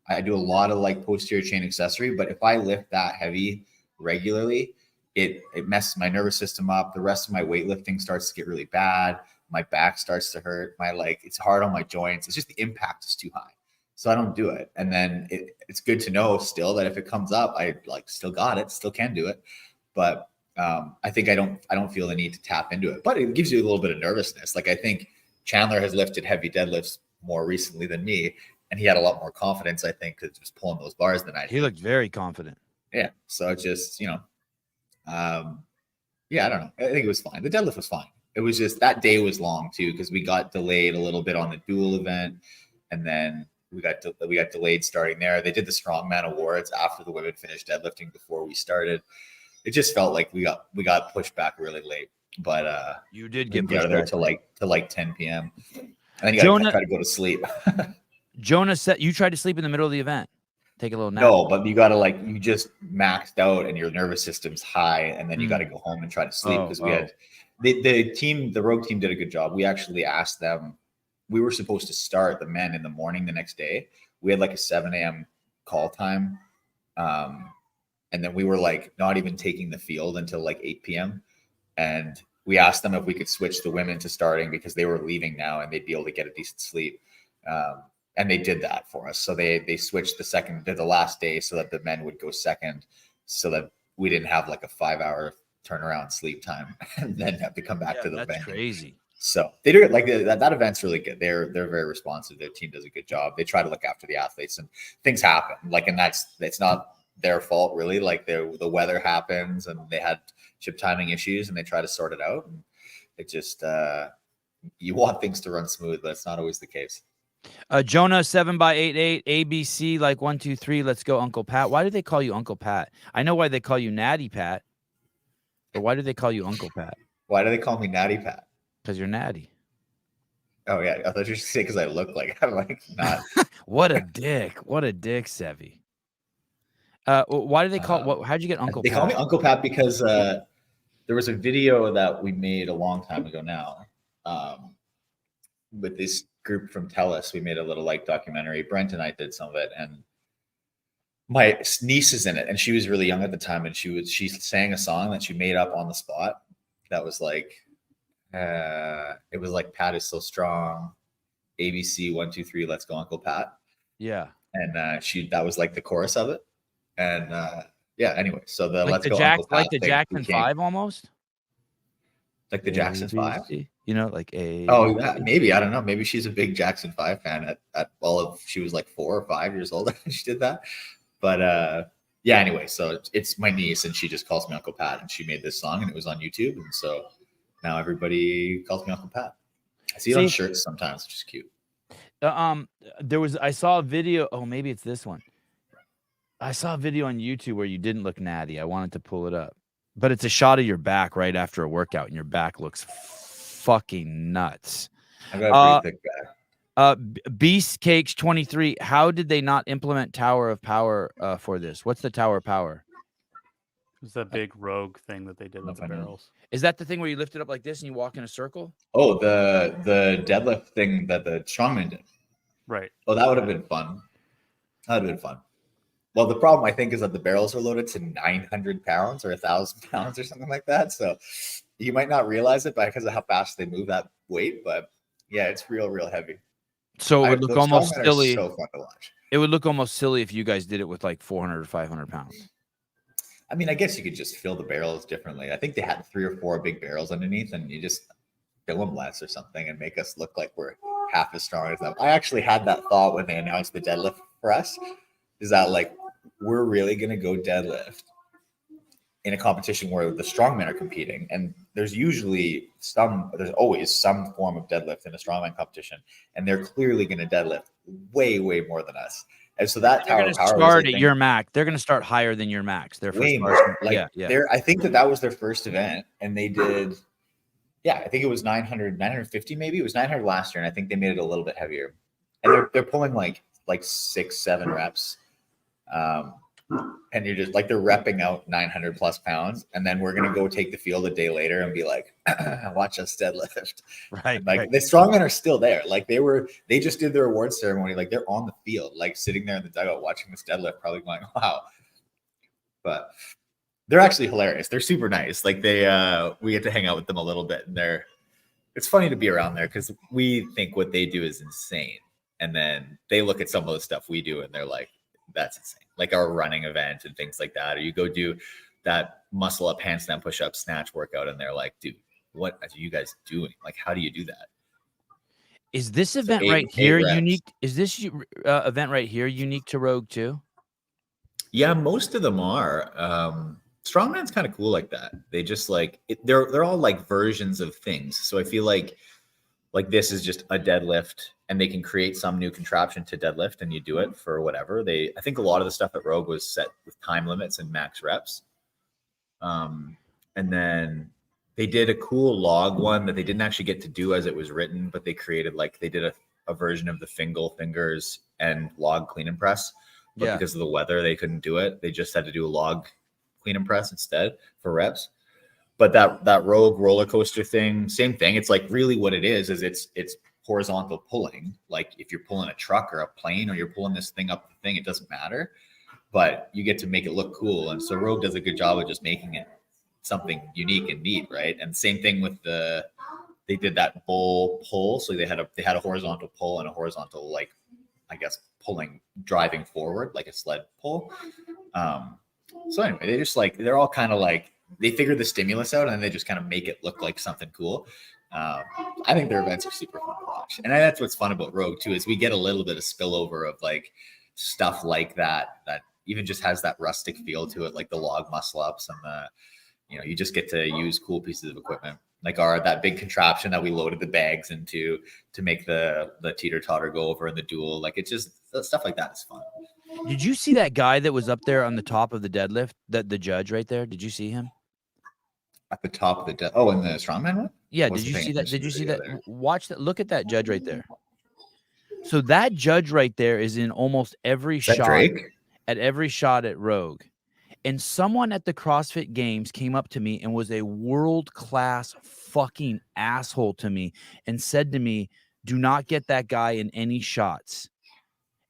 I do a lot of like posterior chain accessory, but if I lift that heavy regularly, it messes my nervous system up. The rest of my weightlifting starts to get really bad. My back starts to hurt. It's hard on my joints. It's just the impact is too high. So I don't do it. And then it's good to know still that if it comes up, I like still got it, still can do it. But I think I don't feel the need to tap into it, but it gives you a little bit of nervousness. Like I think Chandler has lifted heavy deadlifts more recently than me, and he had a lot more confidence, I think, because just pulling those bars than I did. He looked very confident. Yeah. So it's just, yeah, I don't know. I think it was fine. The deadlift was fine. It was just that day was long too, because we got delayed a little bit on the dual event, and then we got delayed starting there. They did the strongman awards after the women finished deadlifting before we started. It just felt like we got pushed back really late. But you did get pushed out of there back to like 10 p.m. And then you got to try to go to sleep. Jonah said you tried to sleep in the middle of the event. Take a little nap. No, but you got to you just maxed out and your nervous system's high, and then you got to go home and try to sleep because we had the rogue team did a good job. We actually asked them. We were supposed to start the men in the morning the next day. We had like a 7 a.m. call time. And then we were like not even taking the field until like 8 p.m. And we asked them if we could switch the women to starting because they were leaving now and they'd be able to get a decent sleep. And they did that for us. So they switched the last day so that the men would go second, so that we didn't have like a 5-hour turnaround sleep time and then have to come back to the venue. That's crazy. So they do it like that event's really good. They're very responsive. Their team does a good job. They try to look after the athletes, and things happen. And it's not their fault really. Like the weather happens and they had chip timing issues and they try to sort it out. And it just you want things to run smooth, but it's not always the case. Jonah 7x88 ABC like 1 2 3. Let's go, Uncle Pat. Why do they call you Uncle Pat? I know why they call you Natty Pat, but why do they call you Uncle Pat? Why do they call me Natty Pat? Because you're natty. Oh yeah, I thought you were say because I look like I'm like not. What a dick! What a dick, Sevy. Why do they call? How'd you get Uncle? They call me Uncle Pat because there was a video that we made a long time ago now, with this group from Telus. We made a little like documentary. Brent and I did some of it, and my niece is in it, and she was really young at the time, and she sang a song that she made up on the spot. That was like. It was like Pat is so strong, ABC 1 2 3, let's go Uncle Pat. Yeah, and that was like the chorus of it, and yeah. Anyway, so the like let's the go Uncle Pat like the Jackson 5 almost, like the Jackson 5. You know, like a maybe I don't know. Maybe she's a big Jackson 5 fan. She was like 4 or 5 years old when she did that. But yeah. Anyway, so it's my niece, and she just calls me Uncle Pat, and she made this song, and it was on YouTube, and so. Now everybody calls me Uncle Pat. I see it on shirts sometimes, which is cute. I saw a video. Oh, maybe it's this one. I saw a video on YouTube where you didn't look natty. I wanted to pull it up, but it's a shot of your back right after a workout, and your back looks fucking nuts. I got a pretty thick back. Beast Cakes 23. How did they not implement Tower of Power for this? What's the Tower of Power? It was that big rogue thing that they did with the barrels. Is that the thing where you lift it up like this and you walk in a circle? Oh, the deadlift thing that the strongman did. Right. Oh, that would have been fun. That would have been fun. Well, the problem I think is that the barrels are loaded to 900 pounds or 1,000 pounds or something like that. So you might not realize it because of how fast they move that weight. But yeah, it's real heavy. So it would look almost silly. So fun to watch. It would look almost silly if you guys did it with like 400 or 500 pounds. I mean, I guess you could just fill the barrels differently. I think they had 3 or 4 big barrels underneath, and you just fill them less or something and make us look like we're half as strong as them. I actually had that thought when they announced the deadlift for us, is that like, we're really going to go deadlift in a competition where the strongmen are competing. And there's always some form of deadlift in a strongman competition. And they're clearly going to deadlift way, way more than us. And so that they're going to start at your max. They're going to start higher than your max. Their way more. Like, yeah. I think that was their first event, and they did. Yeah, I think it was 900, 950 maybe. It was 900 last year, and I think they made it a little bit heavier. And they're pulling like 6, 7 reps. and you're just like, they're repping out 900 plus pounds, and then we're gonna go take the field a day later and be like, watch us deadlift. Right. And like right. the strongmen are still there. Like they just did their awards ceremony. Like they're on the field, like sitting there in the dugout watching this deadlift, probably going, wow. But they're actually hilarious. They're super nice. Like we get to hang out with them a little bit, and it's funny to be around there because we think what they do is insane. And then they look at some of the stuff we do and they're like, that's insane. Like our running event and things like that. Or you go do that muscle up, handstand, push up, snatch workout. And they're like, dude, what are you guys doing? Like, how do you do that? Is this event right here unique? Is this event right here unique to Rogue too? Yeah, most of them are. Strongman's kind of cool like that. They just like they're all like versions of things. So I feel like this is just a deadlift, and they can create some new contraption to deadlift, and you do it for whatever. I think a lot of the stuff at Rogue was set with time limits and max reps. And then they did a cool log one that they didn't actually get to do as it was written, but they created they did a version of the fingers and log clean and press. But because of the weather, they couldn't do it. They just had to do a log clean and press instead for reps. But that Rogue roller coaster thing, same thing. It's like really what it is it's horizontal pulling. Like if you're pulling a truck or a plane, or you're pulling this thing up the thing, it doesn't matter. But you get to make it look cool. And so Rogue does a good job of just making it something unique and neat, right? And same thing with they did that bull pull. So they had a horizontal pull and a horizontal, like, I guess, driving forward, like a sled pull. So anyway, they just they're all kind of like, they figure the stimulus out and then they just kind of make it look like something cool. I think their events are super fun to watch. And that's what's fun about Rogue too, is we get a little bit of spillover of like stuff like that even just has that rustic feel to it, like the log muscle ups and you just get to use cool pieces of equipment. Like that big contraption that we loaded the bags into to make the teeter totter go over in the duel. Like it's just stuff like that is fun. Did you see that guy that was up there on the top of the deadlift? The judge right there. Did you see him? At the top of the in the strongman one? Yeah. Did you see that? Did you see that? Watch that. Look at that judge right there. So that judge right there is in almost every shot. Drake? At every shot at Rogue. And someone at the CrossFit Games came up to me and was a world-class fucking asshole to me and said to me, do not get that guy in any shots.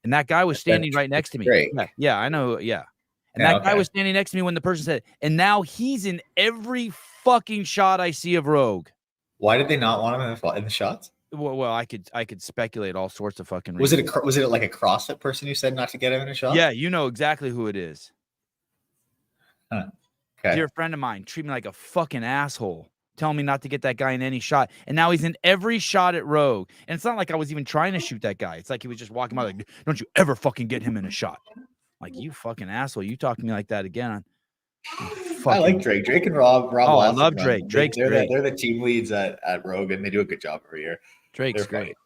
And that guy was standing right next to me. Yeah, I know. Yeah. And that guy was standing next to me when the person said, and now he's in every fucking shot I see of Rogue. Why did they not want him in the shots? Well, I could speculate all sorts of fucking reasons. Was it like a CrossFit person who said not to get him in a shot? Yeah, you know exactly who it is. Huh. Okay. Dear friend of mine, treat me like a fucking asshole, telling me not to get that guy in any shot. And now he's in every shot at Rogue. And it's not like I was even trying to shoot that guy. It's like he was just walking by like, don't you ever fucking get him in a shot. Like, you fucking asshole. You talk to me like that again. I like Drake. Drake and Rob. Oh, I love Drake. Drake's great. They're the team leads at Rogue, and they do a good job every year. Drake's great.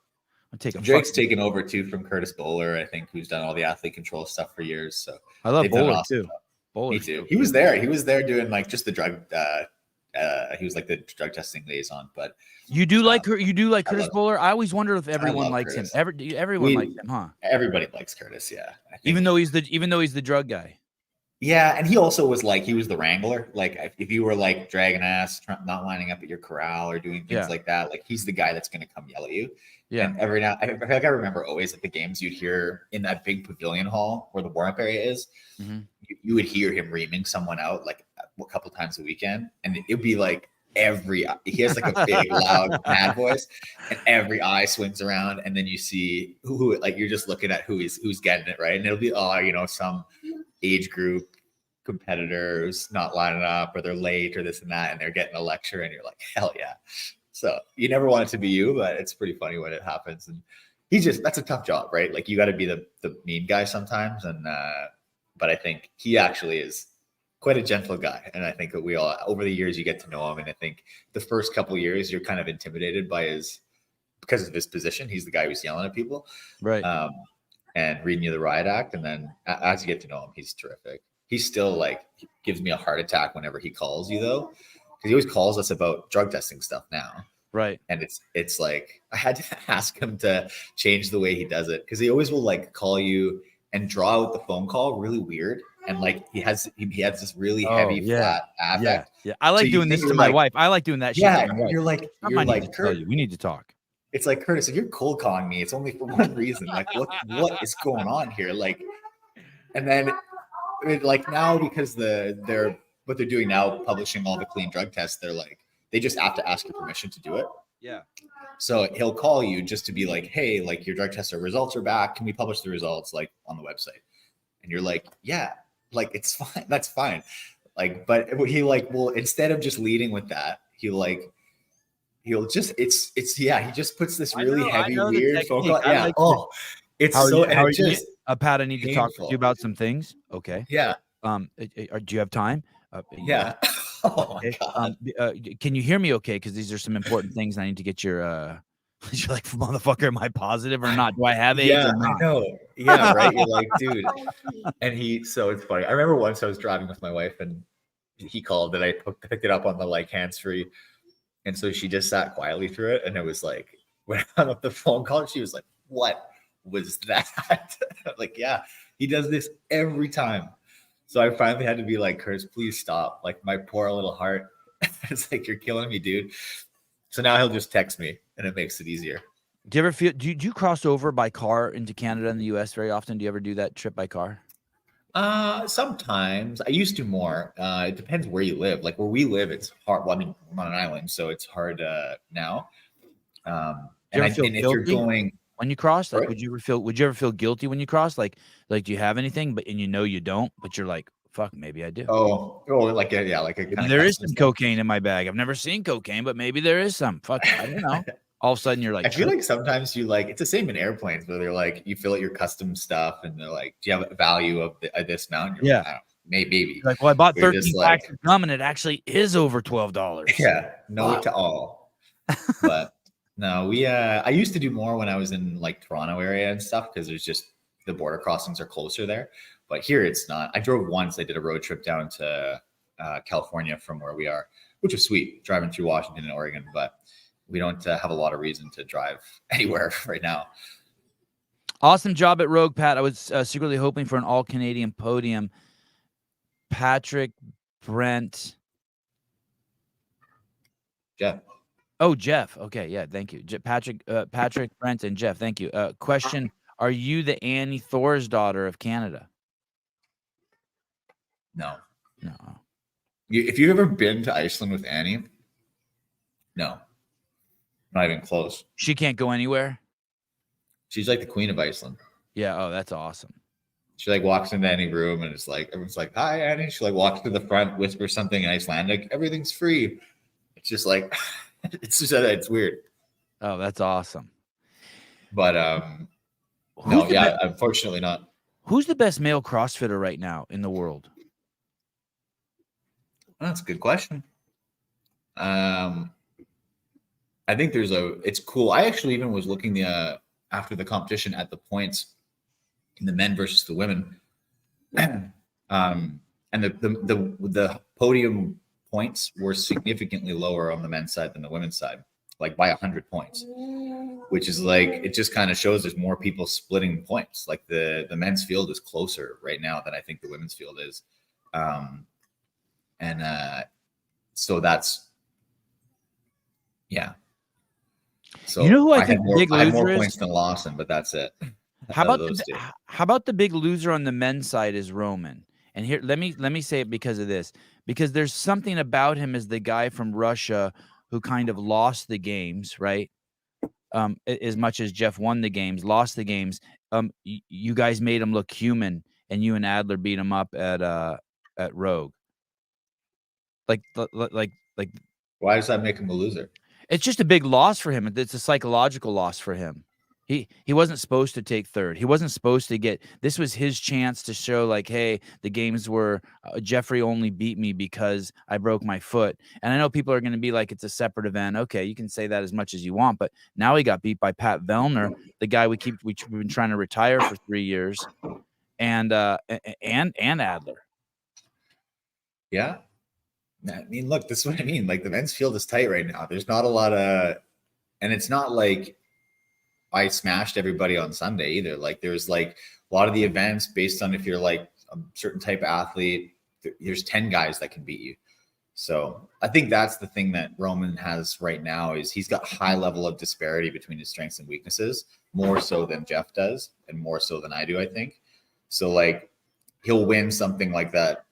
Drake's taken over too from Curtis Bowler, I think, who's done all the athlete control stuff for years. So I love Bowler too. Me too. He was there doing like just the drug. He was like the drug testing liaison. But you do like Curtis Bowler. I always wonder if everyone likes him. Everyone likes him, huh? Everybody likes Curtis. Yeah. Even though he's the drug guy. Yeah, and he also was he was the wrangler. Like if you were like dragging ass, not lining up at your corral or doing things like that, like he's the guy that's going to come yell at you. Yeah. And every now, I remember always at the games, you'd hear in that big pavilion hall where the warm-up area is, you would hear him reaming someone out like a couple times a weekend, and it'd be like he has like a big loud mad voice, and every eye swings around, and then you see who like you're just looking at who's getting it right, and it'll be some age group competitor who's not lining up or they're late or this and that, and they're getting a lecture, and you're like, hell yeah. So you never want it to be you, but it's pretty funny when it happens. And that's a tough job, right? Like you got to be the mean guy sometimes. And, but I think he actually is quite a gentle guy. And I think that we all, over the years, you get to know him. And I think the first couple of years, you're kind of intimidated by because of his position. He's the guy who's yelling at people. Right. And reading you the riot act. And then as you get to know him, he's terrific. He's still he gives me a heart attack whenever he calls you though. Because he always calls us about drug testing stuff now. Right. And it's like, I had to ask him to change the way he does it. Because he always will call you and draw out the phone call really weird. and like he has this really Oh, heavy yeah. flat affect. Yeah. I like you doing think this to you're my like- wife. I like doing that shit Yeah, to my wife. you're like I might need to tell Kurt, you. We need to talk. it's like, Curtis, if you're cold calling me, it's only for one reason. Like, what is going on here? Like, and then like now, because they're what they're doing now, publishing all the clean drug tests, they're like, they just have to ask your permission to do it. Yeah. So he'll call you just to be like, hey, like your drug test results are back. Can we publish the results like on the website? And you're like, yeah, like it's fine. That's fine. Like, but he like, well, instead of just leading with that, he'll just, he just puts this really heavy, weird phone call. Yeah. Like it's how so, are you, how and are it you? just, Pat, I need to talk to painful. you about some things. Okay. yeah. Do you have time? Yeah. Oh my Okay. God. Can you hear me okay? Because these are some important things. I need to get your you're like, motherfucker, am I positive or not? Do I have AIDS Yeah, or not? I know. Yeah, right. You're like, dude. And so it's funny. I remember once I was driving with my wife and he called and I picked it up on the like hands-free. And so she just sat quietly through it. And it was like, when I hung up the phone call, she was like, what was that? Like, yeah, he does this every time. So I finally had to be like, Curtis, please stop. Like my poor little heart. It's like, you're killing me, dude. So now he'll just text me and it makes it easier. Do you ever feel, do you cross over by car into Canada and the US very often? Do you ever do that trip by car? Sometimes. I used to more. It depends where you live. Like where we live, it's hard. Well, I mean, I'm on an island, so it's hard now. And if you're guilty going when you cross, like, Sorry? would you ever feel guilty when you cross? Like, do you have anything, but, and you know, you don't, but you're like, fuck, maybe I do. like a Maybe there is some cocaine in my bag. I've never seen cocaine, but maybe there is some. Fuck, I don't know. All of a sudden you're like, I feel like sometimes you like, it's the same in airplanes where they're like, you fill out your custom stuff and they're like, do you have a value of this amount? You're Yeah. like, I don't, maybe. you're like, well, I bought You're 13 just packs like- of gum and it actually is over $12. Yeah, no to all. But no, I used to do more when I was in like Toronto area and stuff because there's just the border crossings are closer there. But here it's not. I drove once. I did a road trip down to California from where we are, which was sweet, driving through Washington and Oregon. But we don't have a lot of reason to drive anywhere right now. Awesome job at Rogue, Pat. I was secretly hoping for an all-Canadian podium. Patrick, Brent. Jeff. Oh, Jeff. Okay, yeah, thank you. Patrick, Brent, and Jeff. Thank you. Question: are you the Annie Thor's daughter of Canada? No. No. If you've ever been to Iceland with Annie, no. Not even close. She can't go anywhere? She's like the queen of Iceland. Yeah. Oh, that's awesome. She like walks into any room and it's like, everyone's like, hi, Annie. She like walks to the front, whispers something in Icelandic. Everything's free. It's just like, it's weird. Oh, that's awesome. But unfortunately not. Who's the best male CrossFitter right now in the world? That's a good question. I think it's cool. I actually even was looking after the competition at the points in the men versus the women. And the podium points were significantly lower on the men's side than the women's side, like by 100 points, which is like, it just kind of shows there's more people splitting points. Like the men's field is closer right now than I think the women's field is. So that's, yeah. So you know who I think had big I had more loser is? points than Lawson, but that's it. How Out of about those two. how about the big loser on the men's side is Roman? And here, let me say it because of this, because there's something about him as the guy from Russia who kind of lost the games, right? As much as Jeff won the games, lost the games. You guys made him look human, and you and Adler beat him up at Rogue. Like Why does that make him a loser? it's just a big loss for him. It's a psychological loss for him. He wasn't supposed to take third. He wasn't supposed to get. This was his chance to show, like, hey, the games were Jeffrey only beat me because I broke my foot. And I know people are going to be like, it's a separate event. Okay, you can say that as much as you want, but now he got beat by Pat Vellner, the guy we've been trying to retire for 3 years, and Adler. Yeah. I mean, look, this is what I mean. Like the men's field is tight right now. There's not a lot of, and it's not like I smashed everybody on Sunday either. Like there's like a lot of the events based on if you're like a certain type of athlete, there's 10 guys that can beat you. So I think that's the thing that Roman has right now is he's got high level of disparity between his strengths and weaknesses, more so than Jeff does and more so than I do, I think. So like he'll win something like that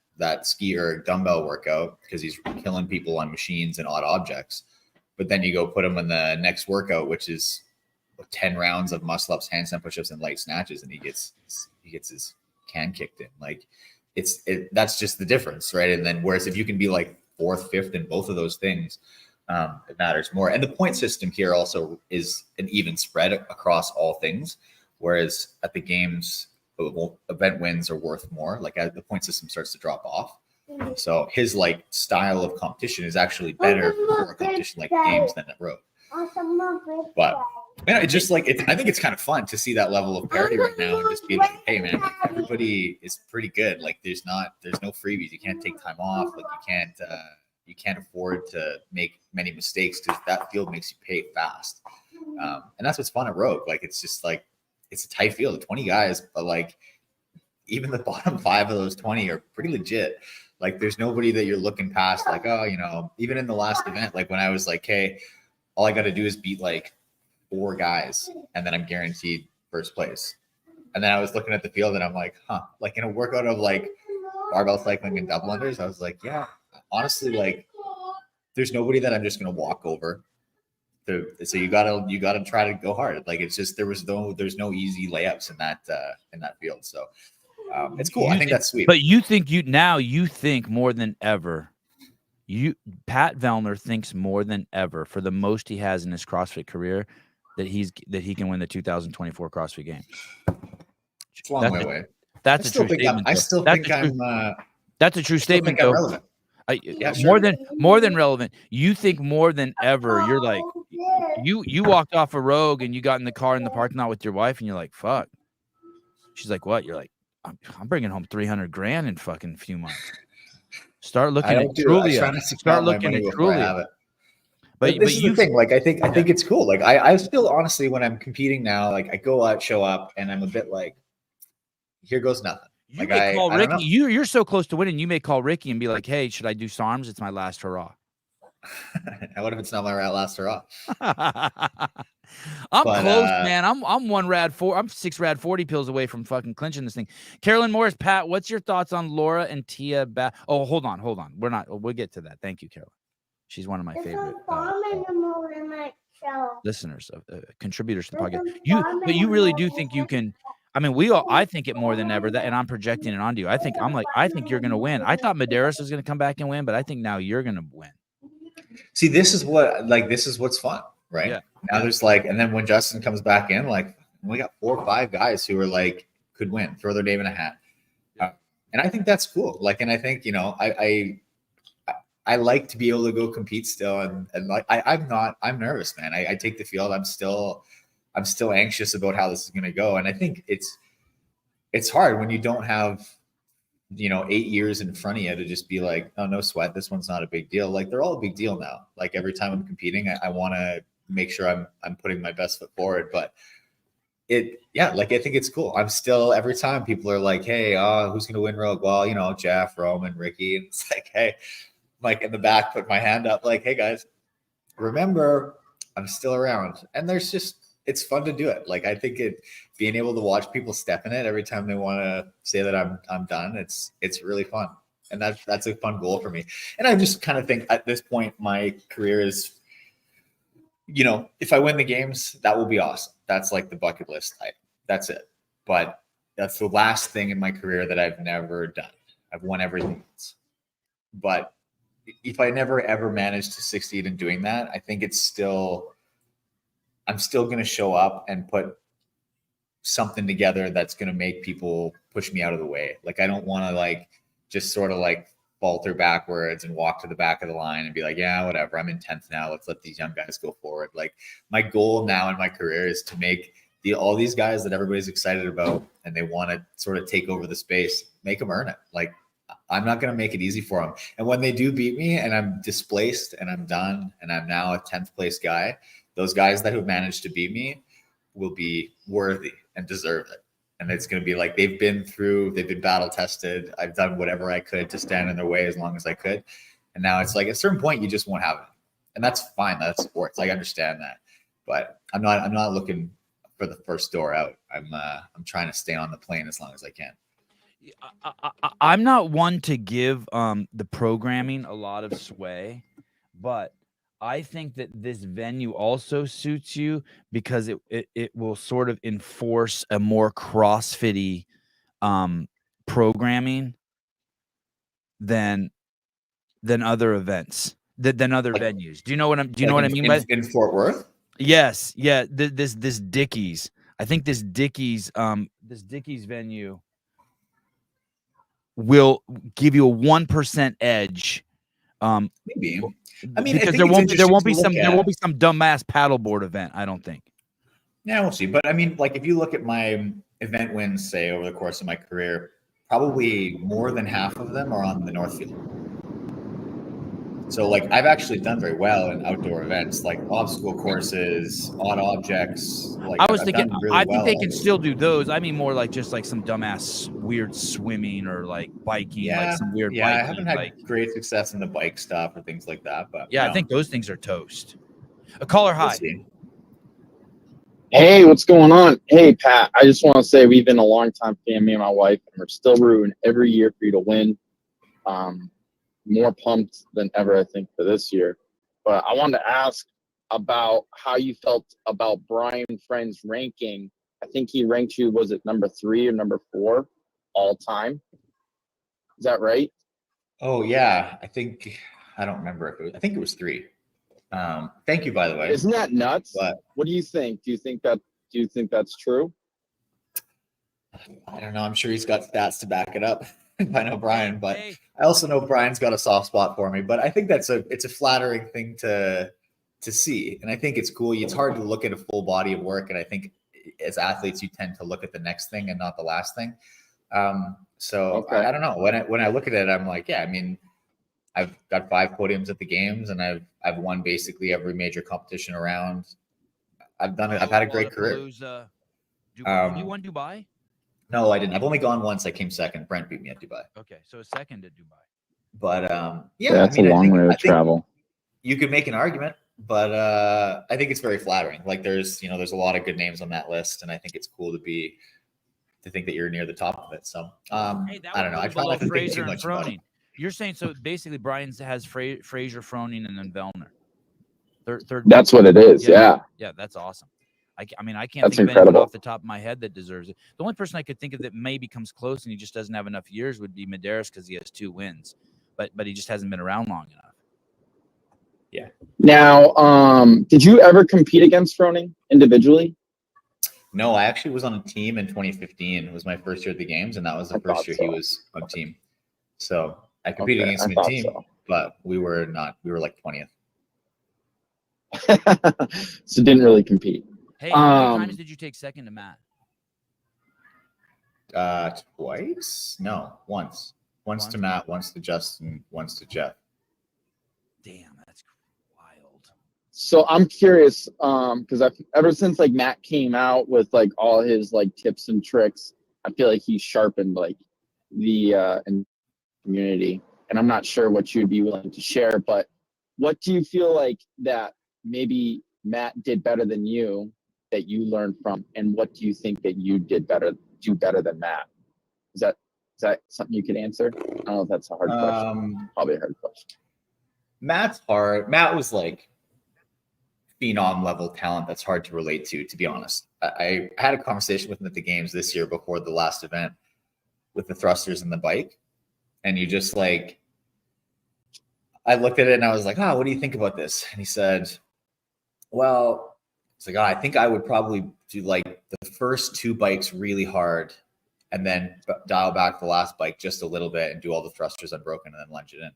ski or dumbbell workout because he's killing people on machines and odd objects. But then you go put him in the next workout, which is 10 rounds of muscle ups, handstand push-ups, and light snatches, and he gets his can kicked in. Like that's just the difference, right? And then whereas if you can be like 4th, 5th in both of those things, it matters more. And the point system here also is an even spread across all things, whereas at the games, event wins are worth more. Like as the point system starts to drop off. So his like style of competition is actually better for a competition like games than at road. But man, it's just like I think it's kind of fun to see that level of parity right now and just be like, hey man, everybody is pretty good. Like there's no freebies. You can't take time off. Like you can't afford to make many mistakes because that field makes you pay fast. And that's what's fun at Rogue. Like it's just like it's a tight field, 20 guys, but like even the bottom 5 of those 20 are pretty legit. Like there's nobody that you're looking past. Like, oh, you know, even in the last event, like when I was like, hey, all I got to do is beat like 4 guys and then I'm guaranteed first place. And then I was looking at the field and I'm like, like in a workout of like barbell cycling and double unders, I was like, yeah, honestly, like there's nobody that I'm just going to walk over. So you gotta try to go hard. Like it's just there's no easy layups in that field. So it's cool. I think that's sweet. But you think more than ever. Pat Vellner thinks more than ever for the most he has in his CrossFit career that he can win the 2024 CrossFit Games. It's a long way away. That's a true statement. That's a true statement, though. Relevant. Yeah, sure. More than relevant. You think more than ever. You're like you walked off a Rogue and you got in the car in the parking lot with your wife and you're like, fuck. She's like, what? You're like, I'm bringing home $300,000 in fucking few months. Start looking at Trulia. Start looking at Trulia. But this is the thing. Like I think it's cool. Like I still honestly, when I'm competing now, like I go out, show up, and I'm a bit like, here goes nothing. You may call Ricky. You're so close to winning. You may call Ricky and be like, hey, should I do SARMs? It's my last hurrah. What if it's not my last hurrah? I'm close, man. I'm 6 rad 40 pills away from fucking clinching this thing. Carolyn Morris, Pat, what's your thoughts on Laura and Tia? Oh, hold on. We'll get to that. Thank you, Carolyn. She's one of my favorite listeners, contributors to the podcast. But you really do think you can. I mean, I think it more than ever, and I'm projecting it onto you. I think you're going to win. I thought Medeiros was going to come back and win, but I think now you're going to win. See, this is what's fun, right? Yeah. Now there's like, and then when Justin comes back in, like we got 4 or 5 guys who are like, could win, throw their name in a hat. And I think that's cool. Like, and I think, you know, I like to be able to go compete still. And like, I'm nervous, man. I take the field. I'm still anxious about how this is going to go. And I think it's hard when you don't have, you know, 8 years in front of you to just be like, oh, no sweat. This one's not a big deal. Like they're all a big deal now. Like every time I'm competing, I want to make sure I'm putting my best foot forward. But like, I think it's cool. I'm still, every time people are like, hey, who's going to win Rogue? Well, you know, Jeff, Roman, Ricky. And it's like, hey, like in the back, put my hand up like, hey guys, remember I'm still around. And it's fun to do it. Like, I think being able to watch people step in it every time they want to say that I'm done. It's really fun. And that's a fun goal for me. And I just kind of think at this point, my career is, you know, if I win the games, that will be awesome. That's like the bucket list type. That's it. But that's the last thing in my career that I've never done. I've won everything else. But if I never ever managed to succeed in doing that, I think I'm still going to show up and put something together that's going to make people push me out of the way. Like, I don't want to like just sort of like falter backwards and walk to the back of the line and be like, yeah, whatever. I'm in 10th now. Let's let these young guys go forward. Like, my goal now in my career is to make all these guys that everybody's excited about and they want to sort of take over the space, make them earn it. Like, I'm not going to make it easy for them. And when they do beat me and I'm displaced and I'm done and I'm now a 10th place guy, those guys that have managed to beat me will be worthy and deserve it. And it's going to be like, they've been battle tested. I've done whatever I could to stand in their way as long as I could. And now it's like at a certain point, you just won't have it. And that's fine. That's sports. I understand that. But I'm not looking for the first door out. I'm trying to stay on the plane as long as I can. I'm not one to give the programming a lot of sway, but I think that this venue also suits you because it will sort of enforce a more CrossFit-y programming than other events, than other venues. Do you know what I mean by in Fort Worth? Yes, yeah. This Dickies. I think this Dickies venue will give you a 1% edge. Maybe. I mean, because there won't be some dumbass paddleboard event. I don't think. Yeah, we'll see. But I mean, like if you look at my event wins, say over the course of my career, probably more than half of them are on the Northfield. So like I've actually done very well in outdoor events, like obstacle courses, odd objects. Like I was thinking, really I think they can still do those. I mean, more like just like some dumbass weird swimming or like biking, like some weird. Yeah, biking, I haven't had great success in the bike stuff or things like that, but yeah, I think those things are toast. A caller high. Hey, what's going on? Hey, Pat, I just want to say we've been a long time fan, me and my wife, and we're still rooting every year for you to win. More pumped than ever, I think, for this year. But I wanted to ask about how you felt about Brian Friend's ranking. I think he ranked you, was it number 3 or number 4 all time? Is that right? Oh, yeah. I don't remember. I think it was 3. Thank you, by the way. Isn't that nuts? But what do you think? Do you think that's true? I don't know. I'm sure he's got stats to back it up. I know Brian, but I also know Brian's got a soft spot for me. But I think it's a flattering thing to see, and I think it's cool. It's hard to look at a full body of work, and I think as athletes, you tend to look at the next thing and not the last thing. So okay. I don't know. When I look at it, I'm like, yeah. I mean, I've got 5 podiums at the games, and I've won basically every major competition around. I've had a great career. You won Dubai? No, I didn't. I've only gone once. I came second. Brent beat me at Dubai. Okay, so a second at Dubai. But yeah, that's a long way to travel. You could make an argument, but I think it's very flattering. Like there's a lot of good names on that list, and I think it's cool to think that you're near the top of it. So I don't know. I try not to think too much about it. You're saying so basically Brian has Fraser, Froning, and then Vellner. Third. That's what it is. Yeah. Yeah, that's awesome. I mean, I can't That's think incredible. of anyone off the top of my head that deserves it. The only person I could think of that maybe comes close and he just doesn't have enough years would be Medeiros because he has 2 wins, but he just hasn't been around long enough. Yeah. Now, did you ever compete against Froning individually? No, I actually was on a team in 2015. It was my first year at the games, and that was the first year he was on team. So I competed against him in team, but we were not. We were like 20th. So didn't really compete. Hey, how many times did you take second to Matt? Twice? No, once. Once to Matt, once to Justin, once to Jeff. Damn, that's wild. So I'm curious, because ever since like Matt came out with like all his like tips and tricks, I feel like he's sharpened like the community. And I'm not sure what you'd be willing to share, but what do you feel like that maybe Matt did better than you that you learned from, and what do you think that you do better than Matt? Is that something you could answer? I don't know if that's a hard question. Probably a hard question. Matt's hard. Matt was like phenom level talent that's hard to relate to be honest. I had a conversation with him at the games this year before the last event with the thrusters and the bike, and you just like, I looked at it and I was like, what do you think about this? And he said, well, it's like, I think I would probably do like the first 2 bikes really hard and then dial back the last bike just a little bit and do all the thrusters unbroken and then lunge it in.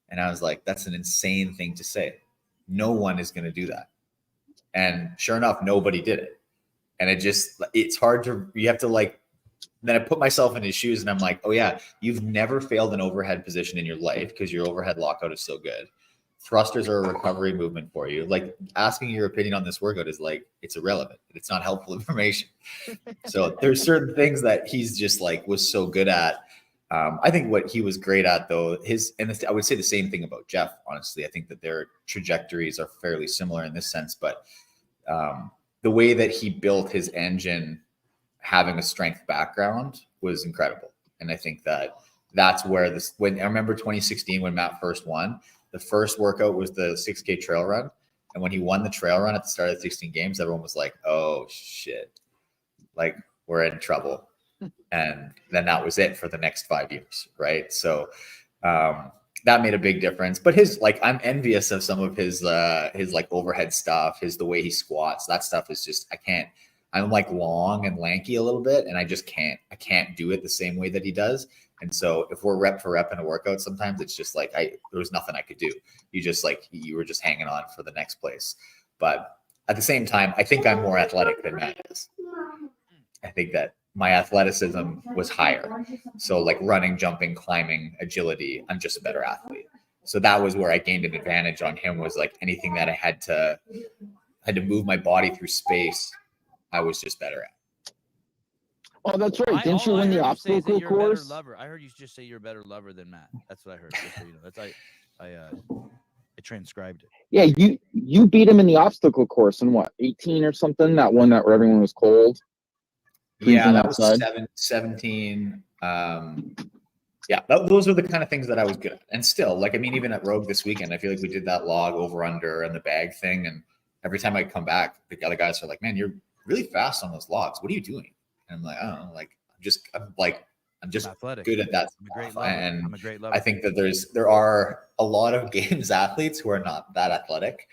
And I was like, that's an insane thing to say. No one is going to do that. And sure enough, nobody did it. And it's hard you have to like, then I put myself in his shoes and I'm like, oh yeah, you've never failed an overhead position in your life because your overhead lockout is so good. thrusters are a recovery movement for you. Like asking your opinion on this workout is like, it's irrelevant. It's not helpful information. So there's certain things that he's just like was so good at. I think what he was great at though, I would say the same thing about Jeff, honestly. I think that their trajectories are fairly similar in this sense, but the way that he built his engine, having a strength background, was incredible. And I think that's where when I remember 2016 when Matt first won, the first workout was the 6K trail run. And when he won the trail run at the start of the 16 games, everyone was like, oh shit, like we're in trouble. And then that was it for the next 5 years. Right. So that made a big difference. But I'm envious of some of his like overhead stuff, the way he squats. That stuff is just, I'm like long and lanky a little bit, and I can't do it the same way that he does. And so if we're rep for rep in a workout, sometimes it's just like there was nothing I could do. You were just hanging on for the next place. But at the same time, I think I'm more athletic than Matt is. I think that my athleticism was higher. So like running, jumping, climbing, agility, I'm just a better athlete. So that was where I gained an advantage on him, was like anything that I had to move my body through space, I was just better at. Oh, that's right. Didn't you win the obstacle course? I heard you just say you're a better lover than Matt. That's what I heard. Just so you know. That's I transcribed it. Yeah, you beat him in the obstacle course in what, 18 or something? That one where everyone was cold. Yeah, that was 17. Yeah, those are the kind of things that I was good at. And still, like, I mean, even at Rogue this weekend, I feel like we did that log over under and the bag thing. And every time I come back, the other guys are like, man, you're really fast on those logs. What are you doing? And I'm like, I don't know. Like, I'm just athletic. Good at that. I'm a great lover. And I'm a great lover. I think that there are a lot of games athletes who are not that athletic.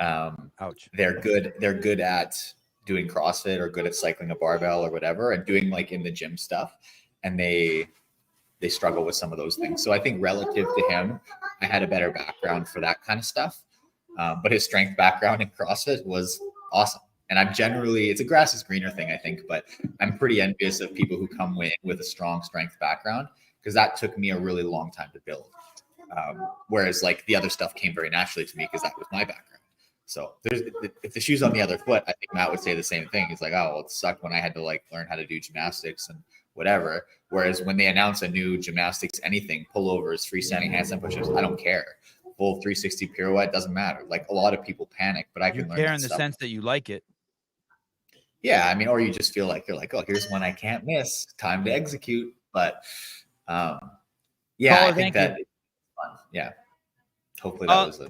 Ouch. They're good at doing CrossFit or good at cycling a barbell or whatever, and doing like in the gym stuff. And they struggle with some of those things. So I think relative to him, I had a better background for that kind of stuff. But his strength background in CrossFit was awesome. And it's a grass is greener thing, I think, but I'm pretty envious of people who come in with a strong strength background, because that took me a really long time to build. Whereas like the other stuff came very naturally to me because that was my background. So if the shoe's on the other foot, I think Matt would say the same thing. He's like, oh, well, it sucked when I had to like learn how to do gymnastics and whatever. Whereas when they announce a new gymnastics, anything, pullovers, freestanding handstand push-ups, I don't care. Full 360 pirouette, doesn't matter. Like a lot of people panic, but I can learn. You care in the sense that you like it. Yeah, I mean, or you just feel like you're like, oh, here's one I can't miss. Time to execute. But yeah, I think that it's fun. Yeah. Hopefully that was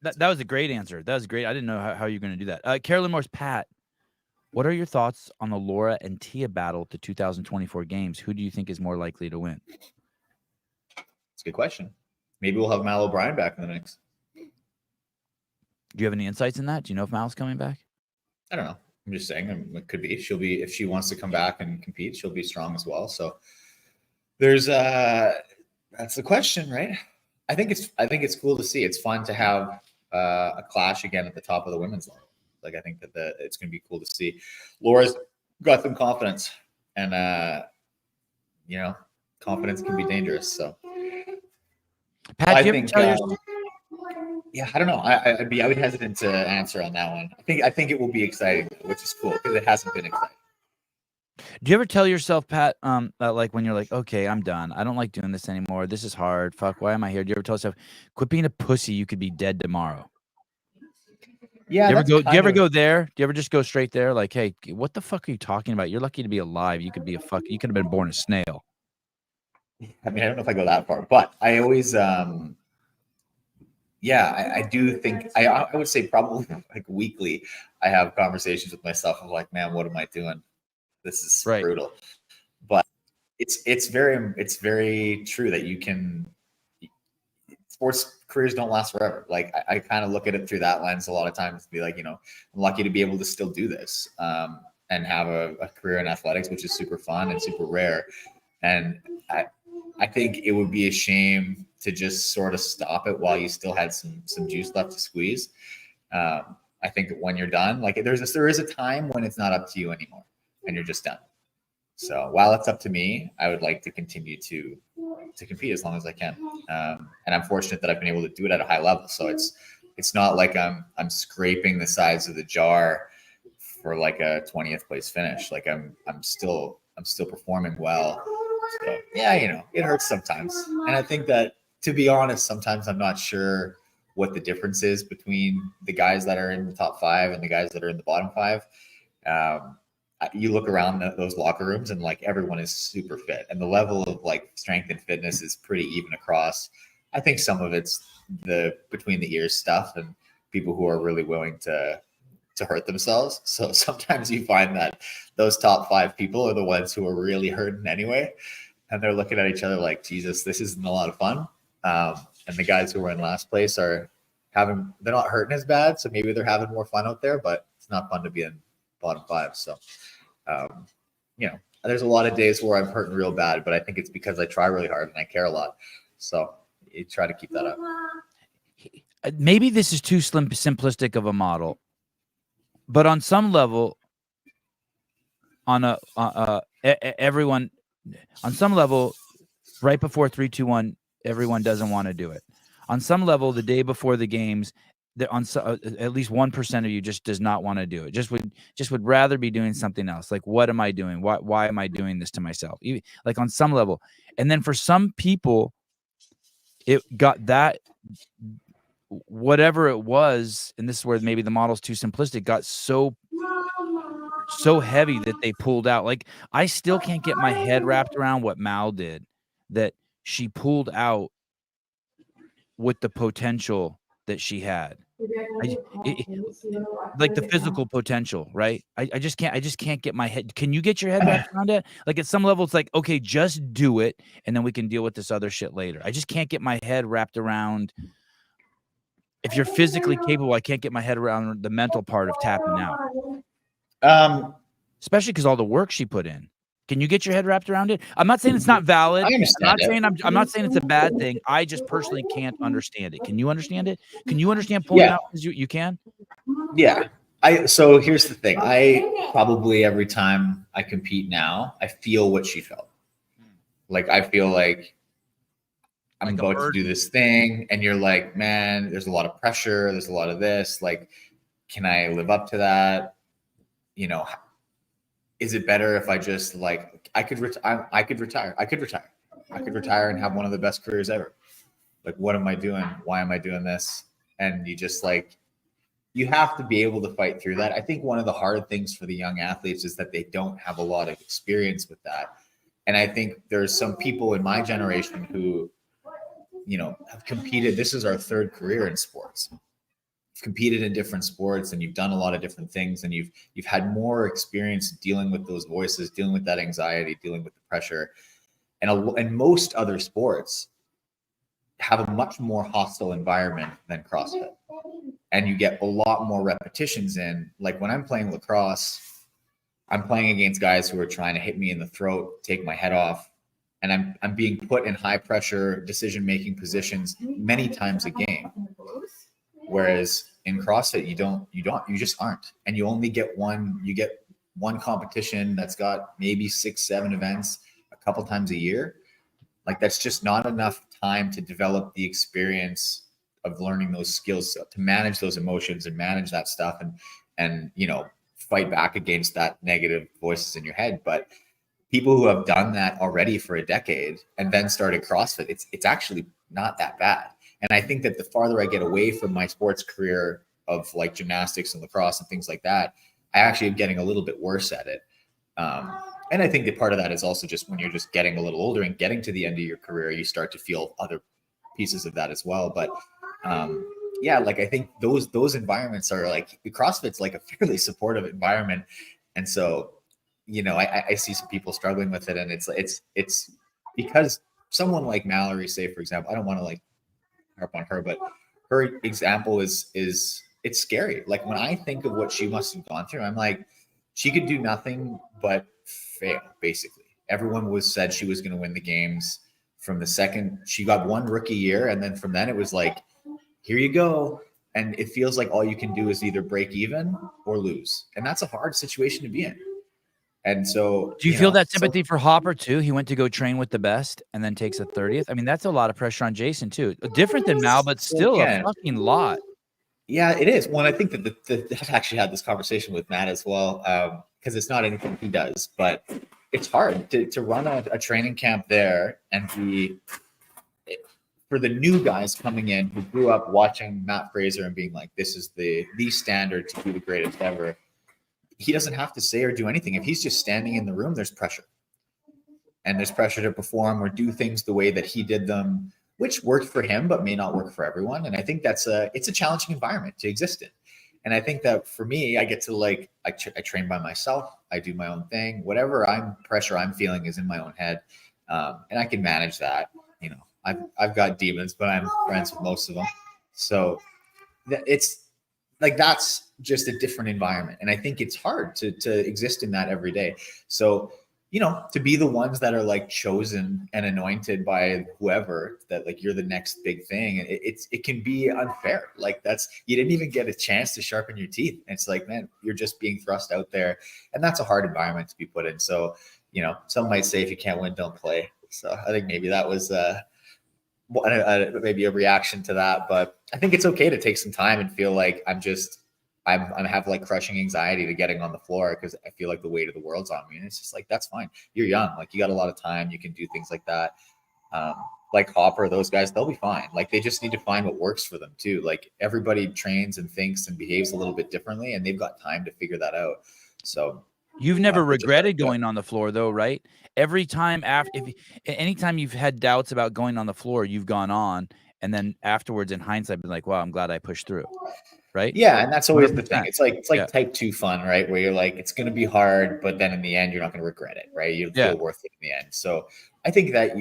that was a great answer. That was great. I didn't know how you're going to do that. Carolyn Moore's Pat, what are your thoughts on the Laura and Tia battle at the 2024 games? Who do you think is more likely to win? It's a good question. Maybe we'll have Mal O'Brien back in the mix. Do you have any insights in that? Do you know if Mal's coming back? I don't know. I'm just saying it could be. She'll be, if she wants to come back and compete, she'll be strong as well. So there's that's the question, right? I think it's cool to see. It's fun to have a clash again at the top of the women's level. Like I think that it's going to be cool to see. Laura's got some confidence, and confidence can be dangerous. So Pat, I think. Yeah, I don't know. I would hesitant to answer on that one. I think it will be exciting, which is cool because it hasn't been exciting. Do you ever tell yourself, Pat, like when you're like, okay, I'm done. I don't like doing this anymore. This is hard. Fuck, why am I here? Do you ever tell yourself, quit being a pussy? You could be dead tomorrow. Yeah. Do you ever go there? Do you ever just go straight there? Like, hey, what the fuck are you talking about? You're lucky to be alive. You could have been born a snail. I mean, I don't know if I go that far, but I always, I do think I would say probably like weekly, I have conversations with myself of like, man, what am I doing? This is brutal. But it's very true that sports careers don't last forever. Like I kind of look at it through that lens a lot of times to be like, I'm lucky to be able to still do this and have a career in athletics, which is super fun and super rare. And I think it would be a shame to just sort of stop it while you still had some juice left to squeeze. I think when you're done, like there is a time when it's not up to you anymore and you're just done. So while it's up to me, I would like to continue to compete as long as I can. And I'm fortunate that I've been able to do it at a high level. So it's not like I'm scraping the sides of the jar for like a 20th place finish. Like I'm still performing well. So yeah, it hurts sometimes. And I think that, to be honest, sometimes I'm not sure what the difference is between the guys that are in the top 5 and the guys that are in the bottom 5. You look around those locker rooms and like everyone is super fit, and the level of like strength and fitness is pretty even across. I think some of it's the between the ears stuff and people who are really willing to hurt themselves. So sometimes you find that those top 5 people are the ones who are really hurting anyway. And they're looking at each other like, Jesus, this isn't a lot of fun. And the guys who are in last place they're not hurting as bad. So maybe they're having more fun out there, but it's not fun to be in bottom 5. So, there's a lot of days where I'm hurting real bad, but I think it's because I try really hard and I care a lot. So you try to keep that up. Maybe this is too simplistic of a model, but on some level, everyone, on some level, right before 3, 2, 1, everyone doesn't want to do it. On some level, the day before the games, at least 1% of you just does not want to do it. Just would rather be doing something else. Like, what am I doing? Why am I doing this to myself? Like on some level. And then for some people, it got that, whatever it was, and this is where maybe the model's too simplistic, got so heavy that they pulled out. Like, I still can't get my head wrapped around what Mal did, that she pulled out with the potential that she had. Like the physical potential, right? I just can't get my head. Can you get your head wrapped around it? Like at some level, it's like, okay, just do it, and then we can deal with this other shit later. I just can't get my head wrapped around. If you're physically capable, I can't get my head around the mental part of tapping out. Especially because all the work she put in. Can you get your head wrapped around it? I'm not saying it's not valid. I'm not saying it's a bad thing. I just personally can't understand it. Can you understand it? Can you understand pulling out? Because you can? Yeah. So here's the thing. I probably every time I compete now, I feel what she felt. Like I feel like I'm about to do this thing, and you're like, man, there's a lot of pressure. There's a lot of this. Like, can I live up to that? Is it better if I just like I could retire and have one of the best careers ever? Like, what am I doing? Why am I doing this? And you just like, you have to be able to fight through that. I think one of the hard things for the young athletes is that they don't have a lot of experience with that. And I think there's some people in my generation who, have competed. This is our 3rd career in sports. Competed in different sports, and you've done a lot of different things, and you've had more experience dealing with those voices, dealing with that anxiety, dealing with the pressure, and most other sports have a much more hostile environment than CrossFit, and you get a lot more repetitions in. Like when I'm playing lacrosse, I'm playing against guys who are trying to hit me in the throat, take my head off, and I'm being put in high pressure decision-making positions many times a game. Whereas in CrossFit, you just aren't. And you only get one competition that's got maybe 6, 7 events a couple times a year. Like that's just not enough time to develop the experience of learning those skills to manage those emotions and manage that stuff and fight back against that negative voices in your head. But people who have done that already for a decade and then started CrossFit, it's actually not that bad. And I think that the farther I get away from my sports career of like gymnastics and lacrosse and things like that, I actually am getting a little bit worse at it. And I think that part of that is also just when you're just getting a little older and getting to the end of your career, you start to feel other pieces of that as well. But like I think those environments are like, CrossFit's like a fairly supportive environment. And so, I see some people struggling with it, and it's because someone like Mallory, say, for example, I don't want to like harp on her, but her example is it's scary. Like when I think of what she must have gone through, I'm like, she could do nothing but fail. Basically, everyone said she was going to win the games from the second she got one rookie year, and then from then it was like, here you go. And it feels like all you can do is either break even or lose, and that's a hard situation to be in. And so, Do you feel know, that so- sympathy for Hopper too? He went to go train with the best and then takes a 30th. I mean, that's a lot of pressure on Jason too. Different than Mal, but still a fucking lot. Yeah, it is. Well, I think that I've actually had this conversation with Matt as well, because it's not anything he does, but it's hard to run a training camp there and be for the new guys coming in who grew up watching Matt Fraser and being like, this is the standard to be the greatest ever. He doesn't have to say or do anything. If he's just standing in the room, there's pressure. And there's pressure to perform or do things the way that he did them, which worked for him, but may not work for everyone. And I think it's a challenging environment to exist in. And I think that for me, I get to I train by myself. I do my own thing. Whatever pressure I'm feeling is in my own head. And I can manage that. You know, I've got demons, but I'm friends with most of them. So it's like, that's just a different environment. And I think it's hard to exist in that every day. So, you know, to be the ones that are like chosen and anointed by whoever, that like you're the next big thing. It can be unfair. Like you didn't even get a chance to sharpen your teeth. And it's like, man, you're just being thrust out there. And that's a hard environment to be put in. So, you know, some might say if you can't win, don't play. So I think maybe that was maybe a reaction to that, but I think it's okay to take some time and feel like I have like crushing anxiety to getting on the floor because I feel like the weight of the world's on me. And it's just like, that's fine. You're young. Like you got a lot of time. You can do things like that. Like Hopper, those guys, they'll be fine. Like they just need to find what works for them too. Like everybody trains and thinks and behaves a little bit differently and they've got time to figure that out. So you've never regretted going on the floor though, right? Every time anytime you've had doubts about going on the floor, you've gone on. And then afterwards in hindsight, been like, wow, I'm glad I pushed through. Right. Yeah. And that's always 100%. The thing. It's like yeah. type 2 fun, right? Where you're like, it's going to be hard, but then in the end, you're not going to regret it. Right. You'll feel worth it in the end. So I think that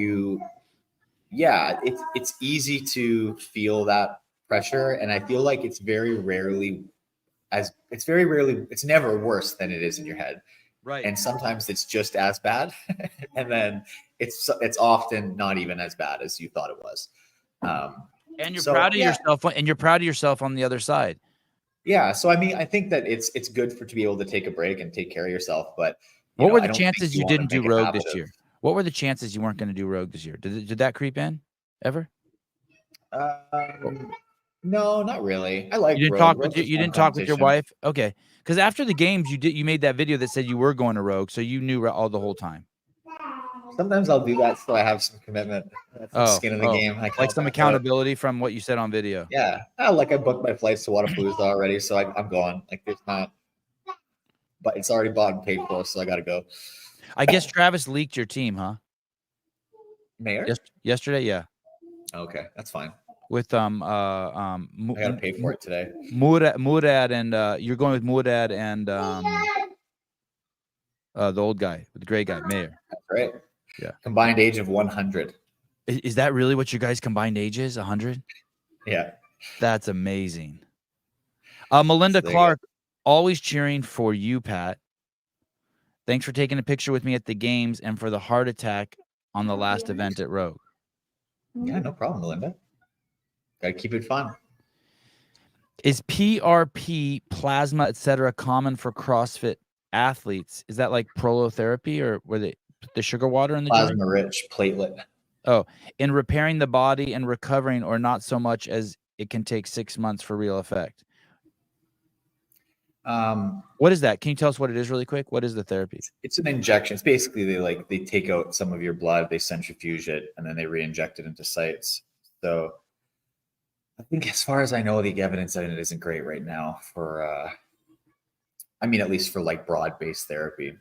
it's easy to feel that pressure. And I feel like it's never worse than it is in your head. Right. And sometimes it's just as bad. And then it's often not even as bad as you thought it was. And you're proud of yourself, and you're proud of yourself on the other side. Yeah. So I mean, I think that it's good to be able to take a break and take care of yourself. But what were the chances you didn't do Rogue this year? What were the chances you weren't going to do Rogue this year? Did that creep in ever? No, not really. I like. You didn't talk with your wife, okay? Because after the games, you made that video that said you were going to Rogue, so you knew all the whole time. Sometimes I'll do that so I have some commitment. That's the skin of the game. Like some accountability from what you said on video. Yeah. I booked my flights to Wadapalooza already, so I'm going. Like there's not, but it's already bought and paid for, so I got to go. I guess Travis leaked your team, huh? Mayor? Yesterday, yeah. Okay, that's fine. With I gotta pay for it today. Murad and you're going with Murad and the old guy, the gray guy, Mayor. That's right. Yeah. Combined age of 100. Is that really what your guys' combined age is? 100? Yeah. That's amazing. Melinda Clark, always cheering for you, Pat. Thanks for taking a picture with me at the games and for the heart attack on the last event at Rogue. Yeah, no problem, Melinda. Gotta keep it fun. Is PRP, plasma, etc., common for CrossFit athletes? Is that like prolotherapy or were they the sugar water in the plasma rich platelet? Oh, in repairing the body and recovering, or not so much as it can take 6 months for real effect? What is that? Can you tell us what it is really quick? What is the therapy? It's an injection. It's basically they take out some of your blood, they centrifuge it, and then they re-inject it into sites. So I think as far as I know, the evidence in it isn't great right now for, at least for like broad-based therapy.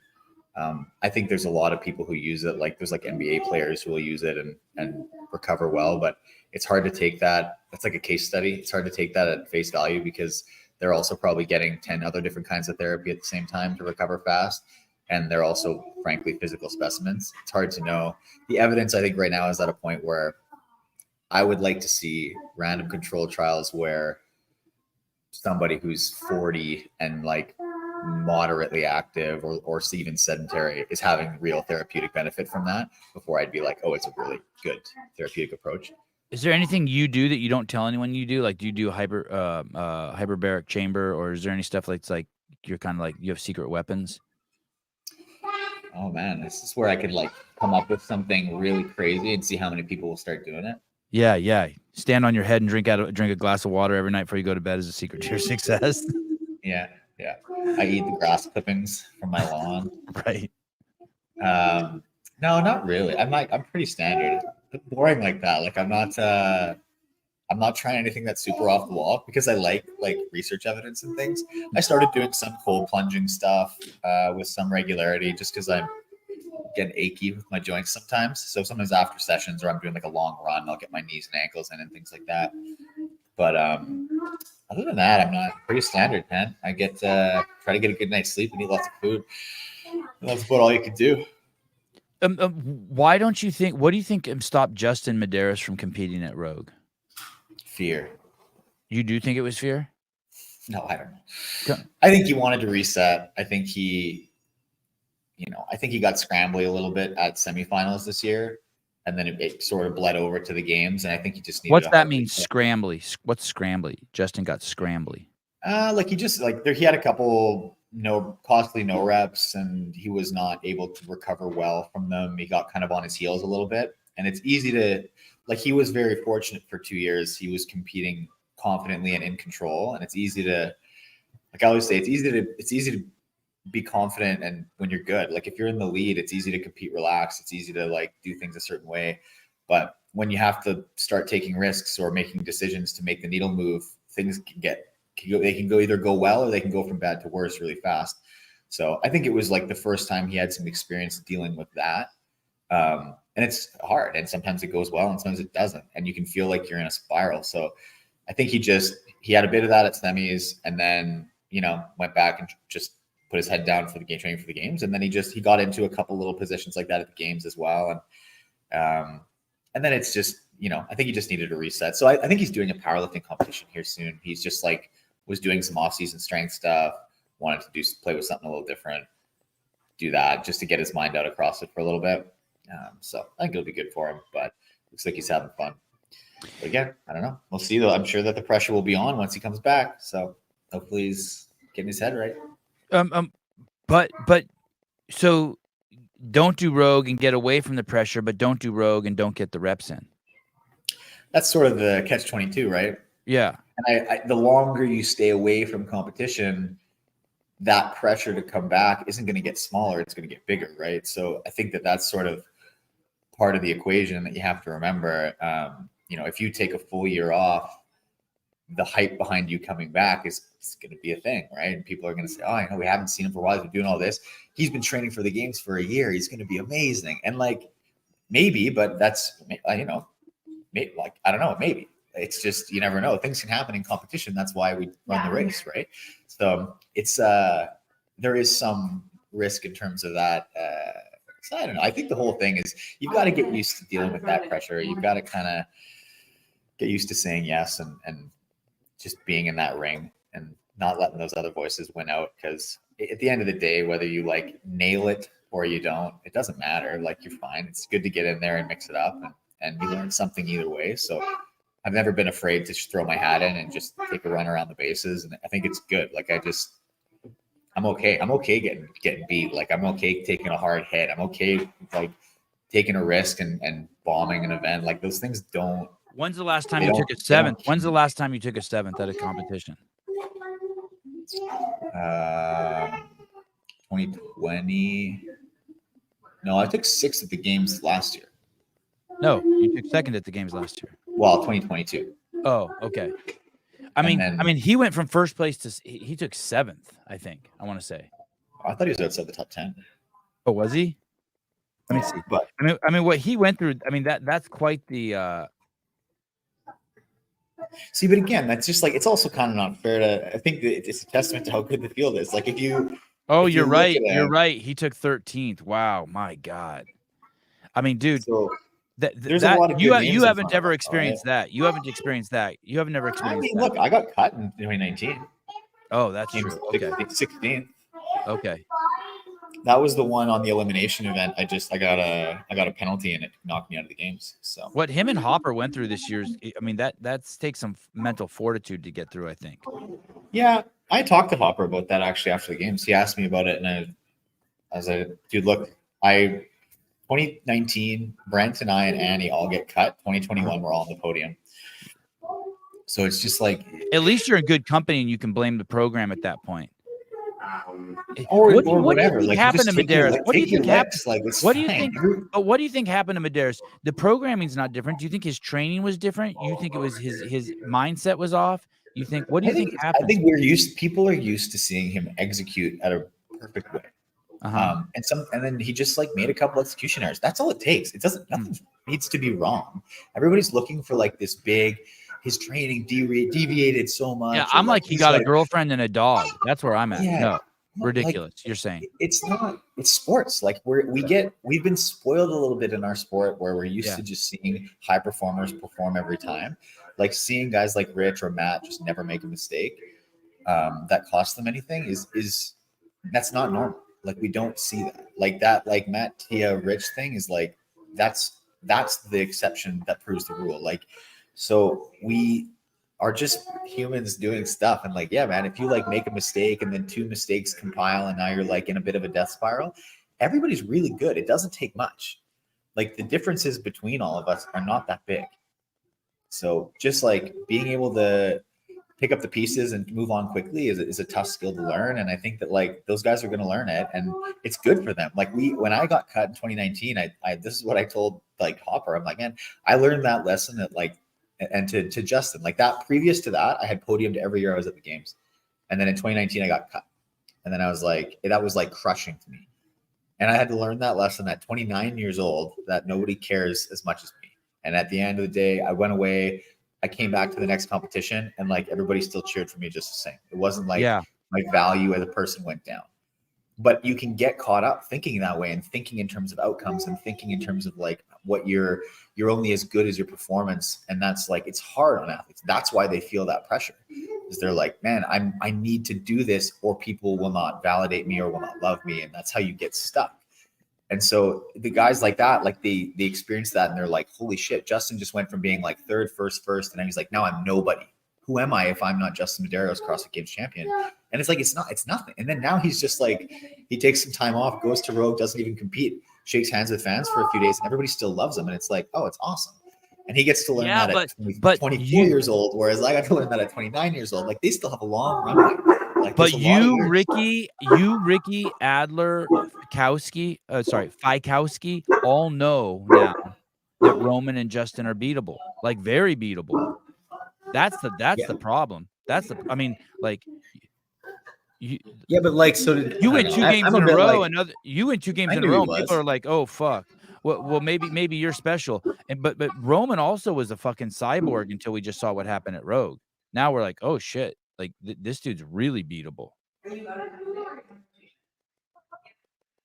I think there's a lot of people who use it. Like there's like NBA players who will use it and recover well, but it's hard to take that. It's like a case study. It's hard to take that at face value because they're also probably getting 10 other different kinds of therapy at the same time to recover fast. And they're also, frankly, physical specimens. It's hard to know. The evidence, I think, right now is at a point where I would like to see random controlled trials where somebody who's 40 and like moderately active or even sedentary is having real therapeutic benefit from that before I'd be like, oh, it's a really good therapeutic approach. Is there anything you do that you don't tell anyone you do? Like, do you do hyperbaric chamber, or is there any stuff like you're kind of like you have secret weapons? oh man, this is where I could like come up with something really crazy and see how many people will start doing it. Yeah, yeah. Stand on your head and drink a glass of water every night before you go to bed is a secret to your success. Yeah, yeah. I eat the grass clippings from my lawn. Right. No, not really. I'm pretty standard. It's boring like that. Like I'm not trying anything that's super off the wall because I like research evidence and things. I started doing some cold plunging stuff with some regularity just because I'm getting achy with my joints sometimes. So sometimes after sessions or I'm doing like a long run, I'll get my knees and ankles in and things like that. But other than that, I'm not pretty standard, man. I get try to get a good night's sleep and eat lots of food. And that's about all you can do. Why don't you think? What do you think stopped Justin Medeiros from competing at Rogue? Fear. You do think it was fear? No, I don't know. I think he wanted to reset. I think he got scrambly a little bit at semifinals this year, and then it sort of bled over to the games. And I think he just needed. What's that mean? Scrambly? What's scrambly? Justin got scrambly. Like he just he had a couple costly no reps, and he was not able to recover well from them. He got kind of on his heels a little bit, and it's easy to he was very fortunate for 2 years. He was competing confidently and in control, and it's easy to I always say it's easy to be confident, and when you're good, if you're in the lead, it's easy to compete relaxed. It's easy to do things a certain way, but when you have to start taking risks or making decisions to make the needle move, things can go either go well or they can go from bad to worse really fast. So I think it was the first time he had some experience dealing with that. And it's hard, and sometimes it goes well and sometimes it doesn't, and you can feel like you're in a spiral. So I think he had a bit of that at semis, and then went back and just put his head down for the game, training for the games, and then he got into a couple little positions like that at the games as well, and then it's just I think he just needed a reset. So I think he's doing a powerlifting competition here soon. He's just was doing some off-season strength stuff, wanted to play with something a little different, do that just to get his mind out of CrossFit for a little bit. So I think it'll be good for him, but looks like he's having fun. But again, I don't know. We'll see though. I'm sure that the pressure will be on once he comes back. So hopefully he's getting his head right. But so don't do Rogue and get away from the pressure, but don't do Rogue and don't get the reps in. That's sort of the catch-22, right? Yeah. And the longer you stay away from competition, that pressure to come back isn't going to get smaller. It's going to get bigger, right? So I think that's sort of part of the equation that you have to remember. If you take a full year off, the hype behind you coming back is going to be a thing, right? And people are going to say, oh, I know we haven't seen him for a while. He's been doing all this. He's been training for the games for a year. He's going to be amazing. And maybe, but that's, I don't know, maybe. It's just, you never know. Things can happen in competition. That's why we run the race, right? So it's, there is some risk in terms of that. So I don't know. I think the whole thing is you've got to get used to dealing with that pressure. You've got to kind of get used to saying yes and just being in that ring and not letting those other voices win out. Because at the end of the day, whether you nail it or you don't, it doesn't matter. You're fine. It's good to get in there and mix it up, and you learn something either way. So I've never been afraid to just throw my hat in and just take a run around the bases. And I think it's good. I'm okay. I'm okay getting beat. I'm okay taking a hard hit. I'm okay taking a risk and bombing an event. Those things don't. When's the last time you took a seventh? When's the last time you took a seventh at a competition? 2020. No, I took sixth at the games last year. No, you took second at the games last year. Well, 2022. Oh, okay. I mean, he went from first place to he took seventh. I think I want to say. I thought he was outside the top 10. Oh, was he? Let me see. But I mean, what he went through. I mean, that's quite the. See, but again, that's just it's also kind of not fair to. I think that it's a testament to how good the field is. If you. Oh, you're right. You're right. He took 13th. Wow, my God. I mean, dude. So, there's a lot of you haven't ever experienced that. You haven't experienced that. You haven't never experienced that. Look, I got cut in 2019. Oh, that's true. Okay. 16th. Okay. That was the one on the elimination event. I got a penalty and it knocked me out of the games. So what him and Hopper went through this year, I mean, that takes some mental fortitude to get through, I think. Yeah, I talked to Hopper about that actually after the games. He asked me about it, and I was like, dude, look, I 2019, Brent and I and Annie all get cut. 2021, we're all on the podium. So it's just like, At least you're in good company and you can blame the program at that point. or What do whatever. you think Like, happened to Medeiros? What do you think happened? Like, it's What do you fine. think? But what do you think happened to Medeiros? The programming's not different. Do you think his training was different? You think it was his mindset was off? You think what do you think happened? I think people are used to seeing him execute at a perfect way. And then he just like made a couple execution errors. That's all it takes. Nothing needs to be wrong. Everybody's looking for like this big. His training deviated so much. Yeah, I'm like he got a girlfriend and a dog. That's where I'm at. Yeah, No, ridiculous. Like, you're saying it's not. It's sports. Like we've been spoiled a little bit in our sport where we're used to just seeing high performers perform every time. Like seeing guys like Rich or Matt just never make a mistake that costs them anything is that's not normal. Like we don't see that. Like Matt Tia Rich thing is like that's the exception that proves the rule. Like, so we are just humans doing stuff. And like, yeah, man, if you like make a mistake and then 2 mistakes compile and now you're like in a bit of a death spiral, everybody's really good. It doesn't take much. Like the differences between all of us are not that big. So just like being able to pick up the pieces and move on quickly is a tough skill to learn. And I think that like those guys are going to learn it and it's good for them. Like when I got cut in 2019, I this is what I told like Hopper. I'm like, man, I learned that lesson at like, and to Justin, like that previous to that, I had podiumed every year I was at the games. And then in 2019, I got cut. And then I was like, that was like crushing to me. And I had to learn that lesson at 29 years old, that nobody cares as much as me. And at the end of the day, I went away, I came back to the next competition and like everybody still cheered for me just the same. It wasn't like my value as a person went down. But you can get caught up thinking that way and thinking in terms of outcomes and thinking in terms of like what you're only as good as your performance. And that's like, it's hard on athletes. That's why they feel that pressure, is they're like, man, I need to do this or people will not validate me or will not love me. And that's how you get stuck. And so the guys like that, like they experience that and they're like, holy shit, Justin just went from being like third, first, and then he's like, now I'm nobody. Who am I if I'm not Justin Medeiros, CrossFit Games champion? And it's like, it's nothing. And then now he's just like, he takes some time off, goes to Rogue, doesn't even compete, shakes hands with fans for a few days and everybody still loves him. And it's like, oh, it's awesome. And he gets to learn that at 24 years old. Whereas I got to learn that at 29 years old. Like they still have a long runway. Like, but Ricky Adler, Fikowski all know now that Roman and Justin are beatable, like very beatable. That's the problem. I mean, like but like, so did you win 2 games in a row, like, you win 2 games in a row. People are like, oh fuck. Well, maybe you're special. And but Roman also was a fucking cyborg until we just saw what happened at Rogue. Now we're like, oh shit, like this dude's really beatable.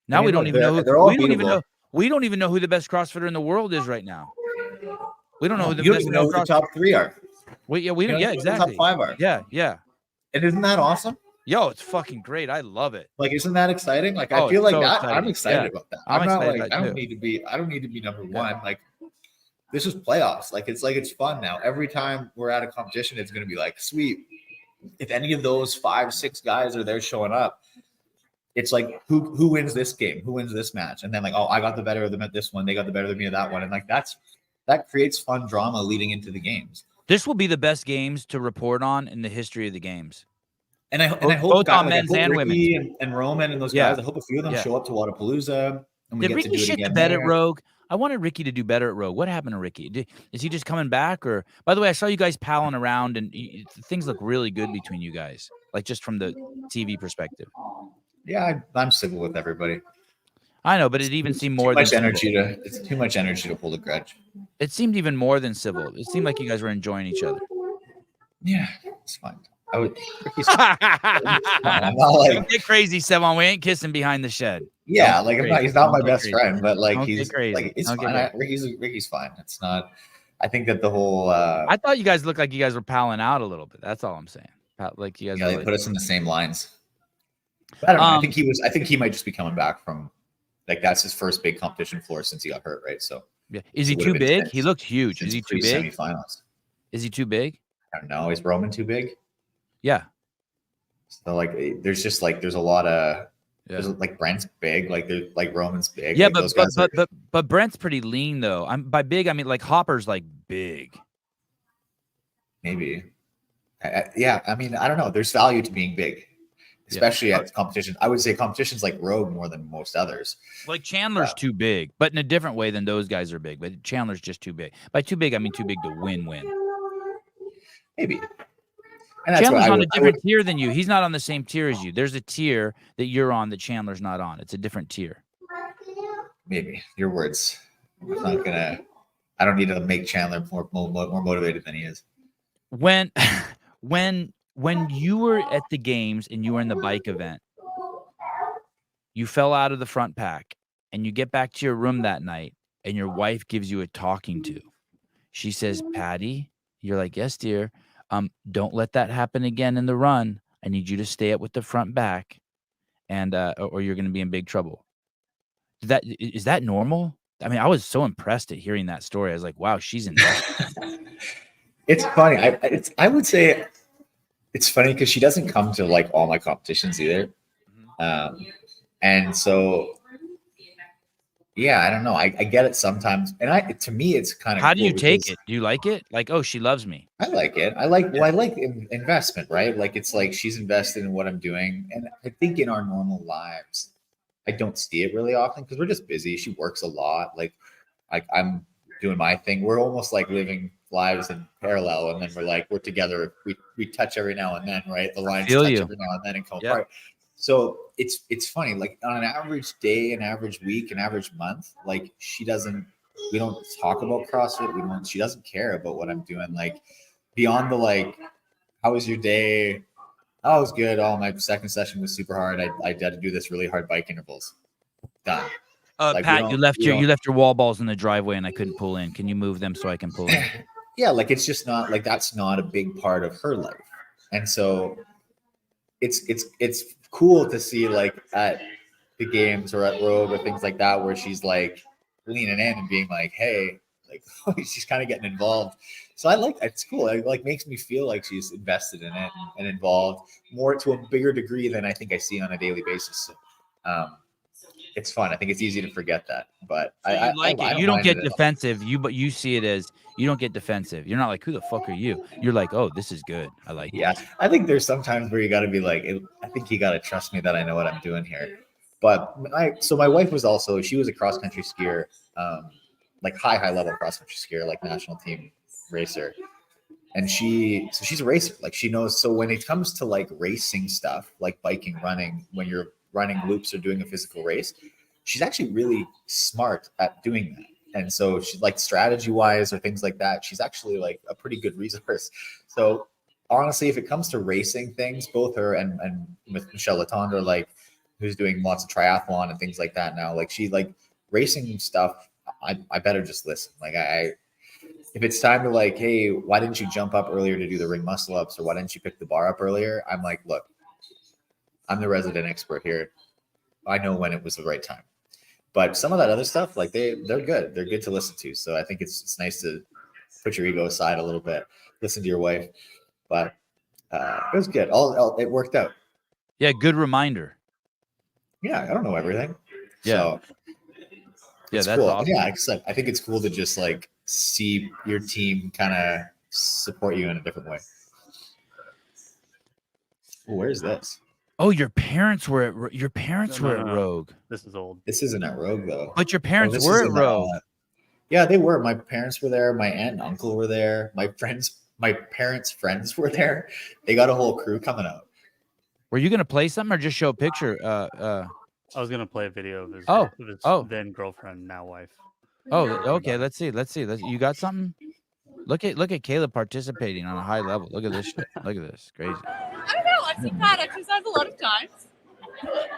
Now we don't even know we don't even know who the best CrossFitter in the world is right now. We don't know who the best who the top 3 are. We don't. Yeah, exactly. The top 5 are. Yeah. And isn't that awesome? Yo, it's fucking great. I love it. Like, isn't that exciting? Like, I feel like that. Exciting. I'm excited about that. I'm not like, I don't need to be number 1. Like, this is playoffs. Like, it's fun now. Every time we're at a competition, it's going to be like, sweet. If any of those 5, 6 guys are there showing up, it's like, who wins this game? Who wins this match? And then like, oh, I got the better of them at this one. They got the better of me at that one. And like, that creates fun drama leading into the games. This will be the best games to report on in the history of the games. And I hope both on men's and Ricky women's and Roman and those guys, I hope a few of them show up to Wadapalooza. And we Did Ricky shit the bed at Rogue? I wanted Ricky to do better at Rogue. What happened to Ricky? Is he just coming back? Or, by the way, I saw you guys palling around and things look really good between you guys, like just from the TV perspective. Yeah, I'm civil with everybody. I know, but it even seemed more it's too much energy to hold a grudge. It seemed even more than civil. It seemed like you guys were enjoying each other. Yeah, it's fine. I'm not like, get crazy, Sevan. We ain't kissing behind the shed. Yeah, like he's not my best friend, but like he's crazy. Like it's fine. Ricky's fine. It's not. I think that the whole. I thought you guys looked like you guys were palling out a little bit. That's all I'm saying. Like you guys. Yeah, they put us in the same lines. But I don't know. I think he might just be coming back from. Like that's his first big competition floor since he got hurt, right? So yeah, is he too big? He looked huge. Is he too big? Semifinals. Is he too big? I don't know. Is Roman too big? Yeah. So like, there's a lot of Yeah. There's, like Brent's big, like they're like Roman's big. Yeah, like, those guys are- but Brent's pretty lean though. By big, I mean like Hopper's like big. maybe. Yeah, I mean, I don't know. There's value to being big, especially at competition. I would say competitions like Rogue more than most others. Like Chandler's too big, but in a different way than those guys are big. But Chandler's just too big. By too big, I mean too big to win. Maybe. And that's Chandler's what on a different tier than you. He's not on the same tier as you. There's a tier that you're on that Chandler's not on. It's a different tier. Maybe your words. I'm not gonna. I don't need to make Chandler more motivated than he is. When you were at the games and you were in the bike event, you fell out of the front pack and you get back to your room that night and your wife gives you a talking to. She says, Patty, you're like, yes, dear. Don't let that happen again in the run. I need you to stay up with the front back and or you're going to be in big trouble. Is that normal? I mean, I was so impressed at hearing that story. I was like, wow, she's invested. It's funny. I would say it's funny because she doesn't come to like all my competitions either. And so, yeah, I don't know. I get it sometimes. And to me, it's kind of, how do you take it? Do you like it? Like, oh, she loves me. I like it. I like investment, right? Like, it's like she's invested in what I'm doing. And I think in our normal lives, I don't see it really often because we're just busy. She works a lot. Like I'm doing my thing. We're almost like living lives in parallel, and then we're together. We touch every now and then, right? The lines touch every now and then and come apart. So it's funny. Like on an average day, an average week, an average month, like we don't talk about CrossFit. She doesn't care about what I'm doing. Like beyond the like, how was your day? Oh, it was good. Oh, my second session was super hard. I had to do this really hard bike intervals. Done. Like, Pat, you left your wall balls in the driveway and I couldn't pull in. Can you move them so I can pull in? Yeah, like it's just not like that's not a big part of her life. And so it's cool to see like at the games or at Rogue or things like that where she's like leaning in and being like, hey, like she's kind of getting involved. So I like it's cool. It like makes me feel like she's invested in it and involved more to a bigger degree than I think I see on a daily basis. So, it's fun. I think it's easy to forget that, but so I like it. You don't get defensive. But you see it as you don't get defensive. You're not like, who the fuck are you? You're like, oh, this is good. I like it. Yeah, I think there's sometimes where you got to be like, I think you got to trust me that I know what I'm doing here. But my wife was she was a cross country skier, like high level cross country skier, like national team racer. And she's a racer. Like she knows. So when it comes to like racing stuff, like biking, running, when you're running loops or doing a physical race, she's actually really smart at doing that. And so she's like strategy wise or things like that, she's actually like a pretty good resource. So honestly, if it comes to racing things, both her and with Michelle Latondre, like who's doing lots of triathlon and things like that now, like she like racing stuff, I better just listen. Like if it's time to like, hey, why didn't you jump up earlier to do the ring muscle ups, or why didn't you pick the bar up earlier? I'm like, look, I'm the resident expert here. I know when it was the right time. But some of that other stuff, like they're good. They're good to listen to. So I think it's nice to put your ego aside a little bit, listen to your wife. But it was good. It worked out. Yeah, good reminder. Yeah, I don't know everything. Yeah. So yeah, that's cool. awesome. Yeah, I think it's cool to just like see your team kind of support you in a different way. Where's this? Oh, your parents were at Rogue. This is old. This isn't at Rogue though. But your parents this were is at in, Rogue. Yeah, they were. My parents were there. My aunt and uncle were there. My parents' friends were there. They got a whole crew coming out. Were you gonna play something or just show a picture? I was gonna play a video of his then girlfriend, now wife. Oh, okay. Let's see. You got something? Look at Caleb participating on a high level. Look at this shit. Look at this. Crazy. I don't know. I've seen Pat exercise a lot of times.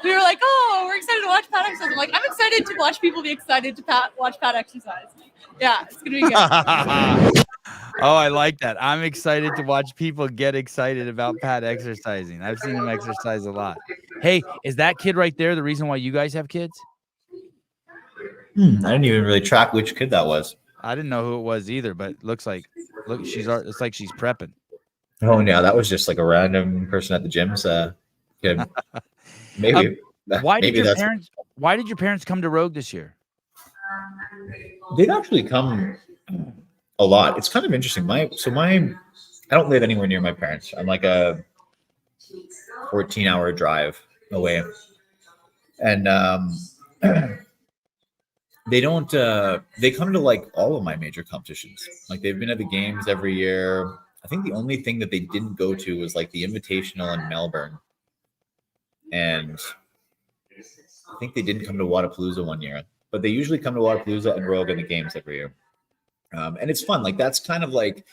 We were like, oh, we're excited to watch Pat exercise. I'm like, I'm excited to watch people be excited to watch Pat exercise. Yeah, it's going to be good. Oh, I like that. I'm excited to watch people get excited about Pat exercising. I've seen him exercise a lot. Hey, is that kid right there the reason why you guys have kids? I didn't even really track which kid that was. I didn't know who it was either, but it's like she's prepping. Oh yeah, that was just like a random person at the gym. Kid. Maybe. Why did maybe your that's parents? Why did your parents come to Rogue this year? they've actually come a lot. It's kind of interesting. I don't live anywhere near my parents. I'm like a 14-hour drive away, and they don't. They come to like all of my major competitions. Like they've been at the games every year. I think the only thing that they didn't go to was like the Invitational in Melbourne, and I think they didn't come to Wadapalooza one year. But they usually come to Wadapalooza and Rogue in the games every year, and it's fun. Like that's kind of like,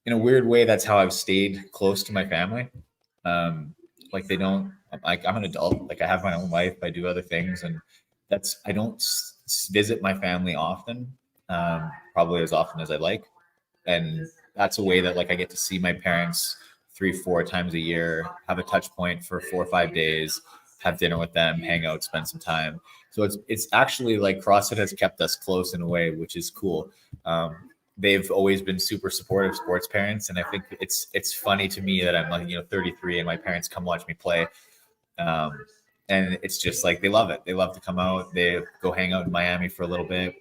in a weird way, that's how I've stayed close to my family. Like they don't. Like I'm an adult. Like I have my own life. I do other things, and I don't visit my family often, probably as often as I like. And that's a way that like I get to see my parents 3-4 times a year, have a touch point for 4 or 5 days, have dinner with them, hang out, spend some time. So it's actually like CrossFit has kept us close in a way, which is cool. They've always been super supportive sports parents. And I think it's funny to me that I'm like, 33 and my parents come watch me play. And it's just like, they love it. They love to come out. They go hang out in Miami for a little bit,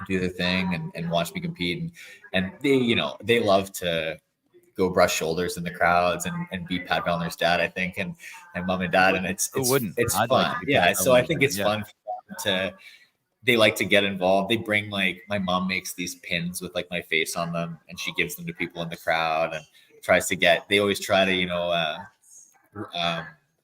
do their thing and watch me compete. And they love to go brush shoulders in the crowds and be Pat Vellner's dad, I think, and mom and dad. And it's fun. Like yeah. So I think it's fun for them they like to get involved. They bring like, my mom makes these pins with like my face on them and she gives them to people in the crowd and they always try to,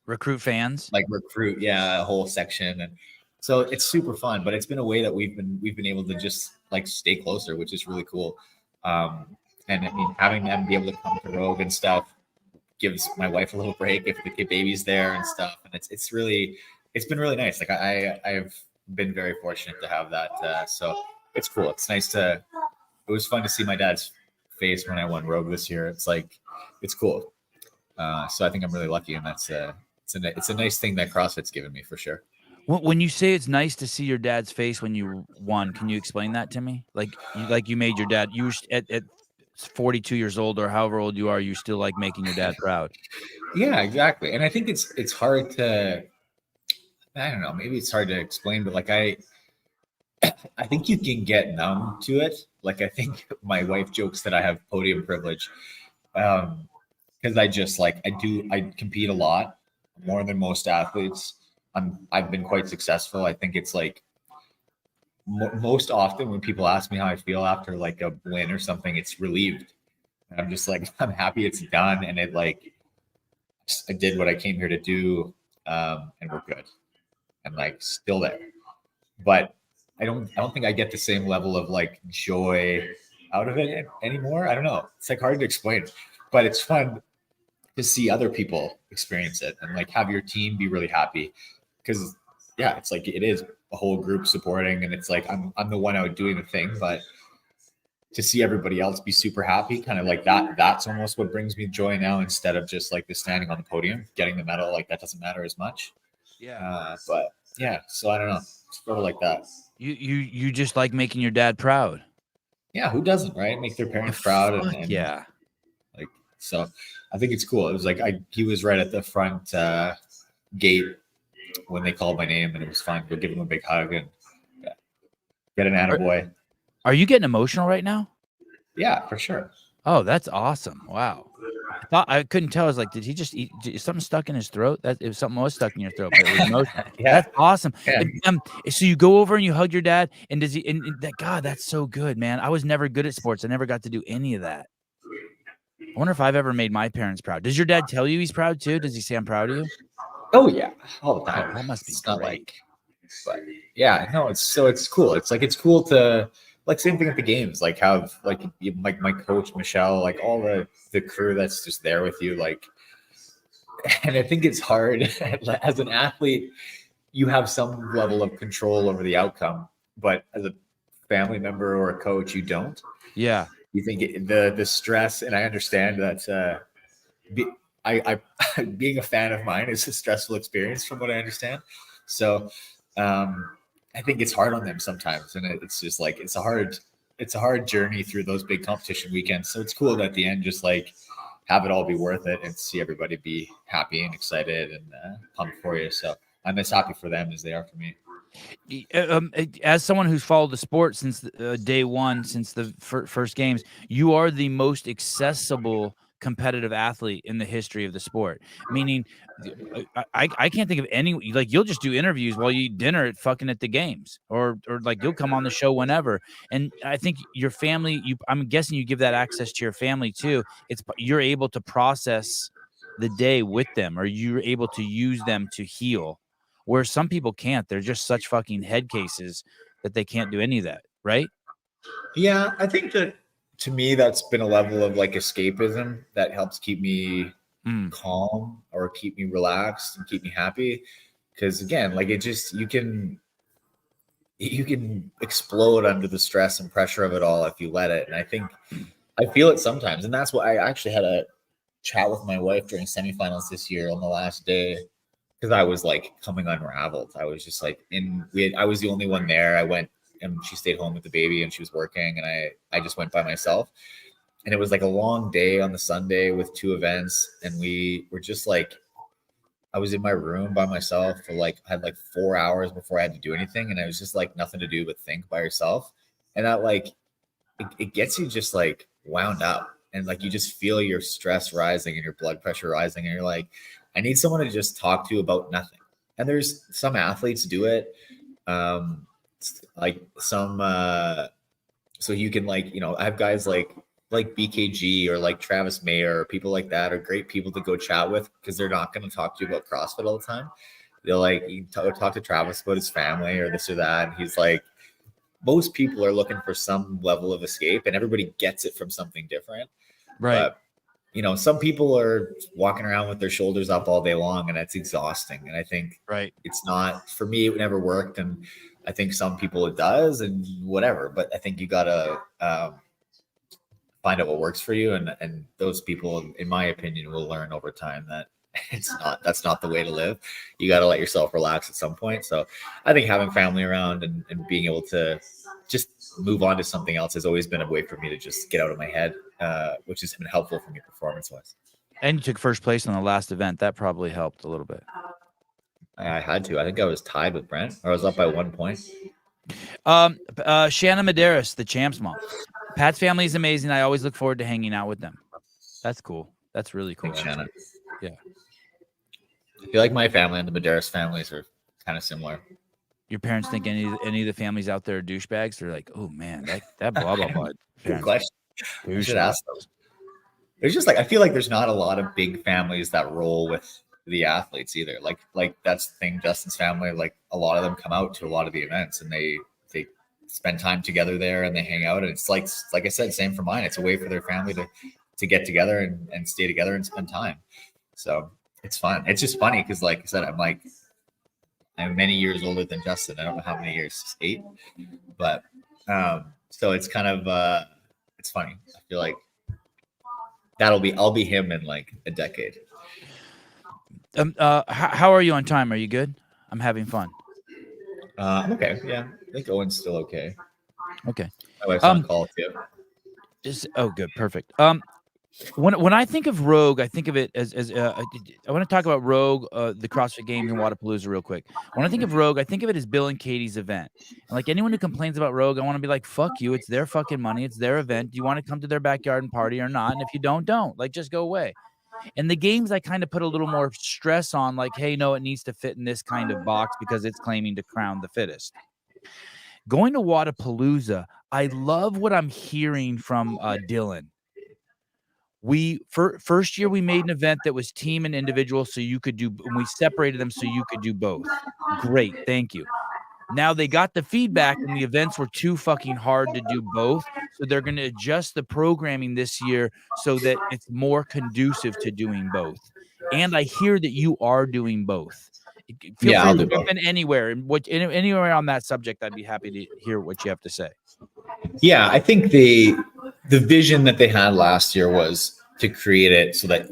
Recruit fans, a whole section. And so it's super fun, but it's been a way that we've been able to just like stay closer, which is really cool. And I mean, having them be able to come to Rogue and stuff gives my wife a little break if the baby's there and stuff. And it's been really nice. Like I've been very fortunate to have that. So it's cool. It's nice it was fun to see my dad's face when I won Rogue this year. It's like, it's cool. So I think I'm really lucky, and it's a nice thing that CrossFit's given me for sure. When you say it's nice to see your dad's face when you won, can you explain that to me? Like you made your dad, you were at 42 years old or however old you are, you still like making your dad proud. Yeah, exactly. And I think it's hard to, I don't know, maybe it's hard to explain, but like I think you can get numb to it. Like I think my wife jokes that I have podium privilege. Because I compete a lot more than most athletes. I've been quite successful. I think it's like most often when people ask me how I feel after like a win or something, it's relieved. And I'm just like, I'm happy it's done. And I did what I came here to do. And we're good. And like still there. But I don't think I get the same level of like joy out of it anymore. I don't know. It's like hard to explain, but it's fun to see other people experience it and like have your team be really happy. Cause yeah, it's like, it is a whole group supporting and it's like, I'm the one out doing the thing, but to see everybody else be super happy, kind of like that's almost what brings me joy now, instead of just like the standing on the podium, getting the medal. Like that doesn't matter as much. Yeah. But yeah, so I don't know. It's sort of like that. You just like making your dad proud. Yeah. Who doesn't, right? Make their parents proud. And yeah. Like, so I think it's cool. It was like, he was right at the front gate when they called my name, and it was fun. Go give him a big hug and get an attaboy. Are you getting emotional right now? Yeah, for sure. Oh, that's awesome. Wow. I couldn't tell. I was like, did he just eat? Is something stuck in his throat? If something was stuck in your throat, but it was emotional. Yeah. That's awesome. Yeah. So you go over and you hug your dad, and does he? And that, God, that's so good, man. I was never good at sports. I never got to do any of that. I wonder if I've ever made my parents proud. Does your dad tell you he's proud too? Does he say I'm proud of you? Oh yeah, all the time. Oh, that must be it's great. Not like, but yeah, no, it's cool. It's cool to like, same thing at the games, like have like my coach Michelle, like all the crew that's just there with you, like. And I think it's hard as an athlete, you have some level of control over the outcome, but as a family member or a coach, you don't. Yeah. You think the stress, and I understand that being a fan of mine is a stressful experience from what I understand. So I think it's hard on them sometimes. And it's just like, it's a hard journey through those big competition weekends. So it's cool that at the end, just like have it all be worth it and see everybody be happy and excited and pumped for you. So I'm as happy for them as they are for me. As someone who's followed the sport since day one, since the first games, you are the most accessible competitive athlete in the history of the sport. Meaning, I can't think of any, like, you'll just do interviews while you eat dinner at the games, or like you'll come on the show whenever. And I think your family, I'm guessing you give that access to your family too. You're able to process the day with them, or you're able to use them to heal. Where some people can't. They're just such fucking head cases that they can't do any of that, right? Yeah, I think that to me, that's been a level of like escapism that helps keep me calm or keep me relaxed and keep me happy. Because again, like you can explode under the stress and pressure of it all if you let it. And I think I feel it sometimes. And that's why I actually had a chat with my wife during semifinals this year on the last day. Because I was like coming unraveled. I was just like I was the only one there. I went and she stayed home with the baby and she was working, and I just went by myself. And it was like a long day on the Sunday with 2 events. And we were just like, I was in my room by myself for I had 4 hours before I had to do anything. And it was just like nothing to do but think by yourself. And that it gets you just like wound up, and like you just feel your stress rising and your blood pressure rising. And you're like, I need someone to just talk to about nothing. And there's some athletes do it. So you can I have guys like BKG or like Travis Mayer or people like that are great people to go chat with, because they're not going to talk to you about CrossFit all the time. They'll you can talk to Travis about his family or this or that. And he's like, most people are looking for some level of escape, and everybody gets it from something different. Right. But, some people are walking around with their shoulders up all day long, and that's exhausting. And I think it's not, for me, it never worked. And I think some people it does, and whatever, but I think you got to find out what works for you. And those people, in my opinion, will learn over time that that's not the way to live. You got to let yourself relax at some point. So I think having family around and being able to just move on to something else has always been a way for me to just get out of my head, which has been helpful for me performance-wise. And you took first place on the last event. That probably helped a little bit. I had to. I think I was tied with Brent, or I was up by 1 point. Shanna Medeiros, the champ's mom. Pat's family is amazing. I always look forward to hanging out with them. That's cool. That's really cool. Thanks, Shanna. Yeah. I feel like my family and the Medeiros families are kind of similar. Your parents think any of the families out there are douchebags? They're like, oh man, that blah blah blah. Good question. You should ask them. There's just I feel like there's not a lot of big families that roll with the athletes either. Like that's the thing. Justin's family, like a lot of them come out to a lot of the events, and they spend time together there, and they hang out. And it's like I said, same for mine. It's a way for their family to get together and stay together and spend time. So it's fun. It's just funny because, like I said, I'm many years older than Justin. I don't know how many years, 8, but so it's kind of it's funny. I feel like I'll be him in like a decade. How are you on time? Are you good? I'm having fun. I'm okay. Yeah, I think Owen's still okay. Okay. My wife's on call too. Good, perfect. When I think of Rogue, I think of it as I want to talk about Rogue, the CrossFit Games in Wadapalooza real quick. When I think of Rogue, I think of it as Bill and Katie's event. And like anyone who complains about Rogue, I want to be like, fuck you. It's their fucking money. It's their event. Do you want to come to their backyard and party or not? And if you don't. Like, just go away. And the games, I kind of put a little more stress on, like, hey, no, it needs to fit in this kind of box because it's claiming to crown the fittest. Going to Wadapalooza, I love what I'm hearing from Dylan. First year we made an event that was team and individual, so you could do, and we separated them so you could do both. Great, thank you. Now they got the feedback and the events were too fucking hard to do both, so they're going to adjust the programming this year so that it's more conducive to doing both. And I hear that you are doing both. Feel free to jump in anywhere, anywhere on that subject. I'd be happy to hear what you have to say. Yeah, I think the vision that they had last year was to create it so that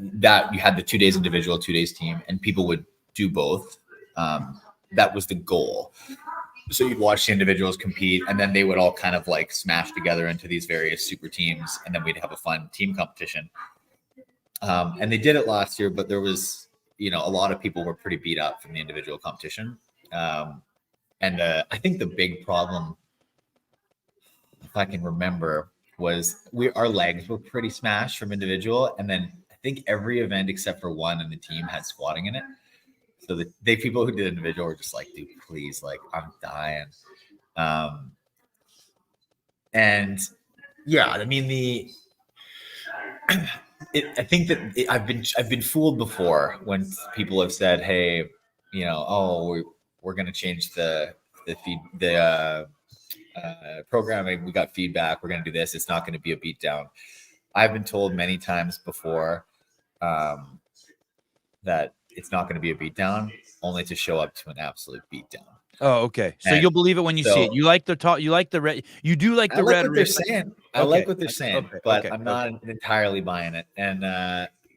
you had the 2 days individual, 2 days team, and people would do both. That was the goal. So you'd watch the individuals compete, and then they would all kind of like smash together into these various super teams, and then we'd have a fun team competition. And they did it last year, but there was, a lot of people were pretty beat up from the individual competition. And I think the big problem, if I can remember, was our legs were pretty smashed from individual. And then I think every event except for one in the team had squatting in it. So the people who did individual were just like, dude, please, like, I'm dying. And yeah, I mean, I think that I've been fooled before when people have said, hey, we're going to change the programming. We got feedback. We're going to do this. It's not going to be a beatdown. I've been told many times before that it's not going to be a beatdown, only to show up to an absolute beatdown. Oh, okay. So you'll believe it when you see it. You like the talk. You like the red. You do like the red. What they're saying. I like what they're saying, but I'm not entirely buying it. And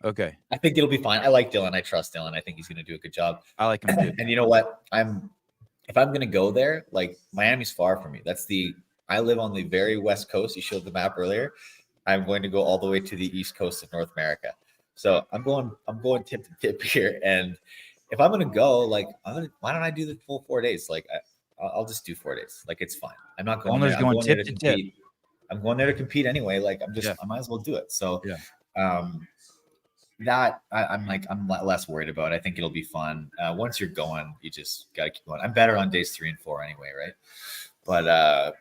okay, I think it'll be fine. I like Dylan. I trust Dylan. I think he's going to do a good job. I like him too. And you know what? If I'm going to go there, like, Miami's far from me. I live on the very West Coast. You showed the map earlier. I'm going to go all the way to the East Coast of North America. So I'm going tip to tip here. And if I'm going to go, like, why don't I do the full 4 days? Like, I'll just do 4 days. Like, it's fine. I'm not going there. I'm going there to compete. I'm going there to compete anyway. Like, I might as well do it. So, that I'm less worried about. I think it'll be fun. Once you're going, you just got to keep going. I'm better on days 3 and 4 anyway, right? But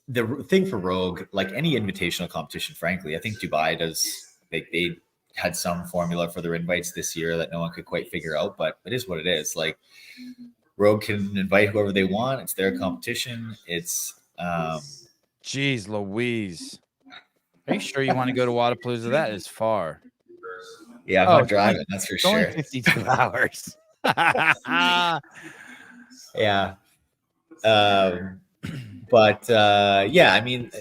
the thing for Rogue, like any invitational competition, frankly, I think Dubai does. They had some formula for their invites this year that no one could quite figure out, but it is what it is. Like, Rogue can invite whoever they want. It's their competition. It's Jeez Louise. Are you sure you want to go to Wadapalooza? That is far. Yeah, I'm not driving. That's for sure. Only 52 hours. Yeah. But I mean,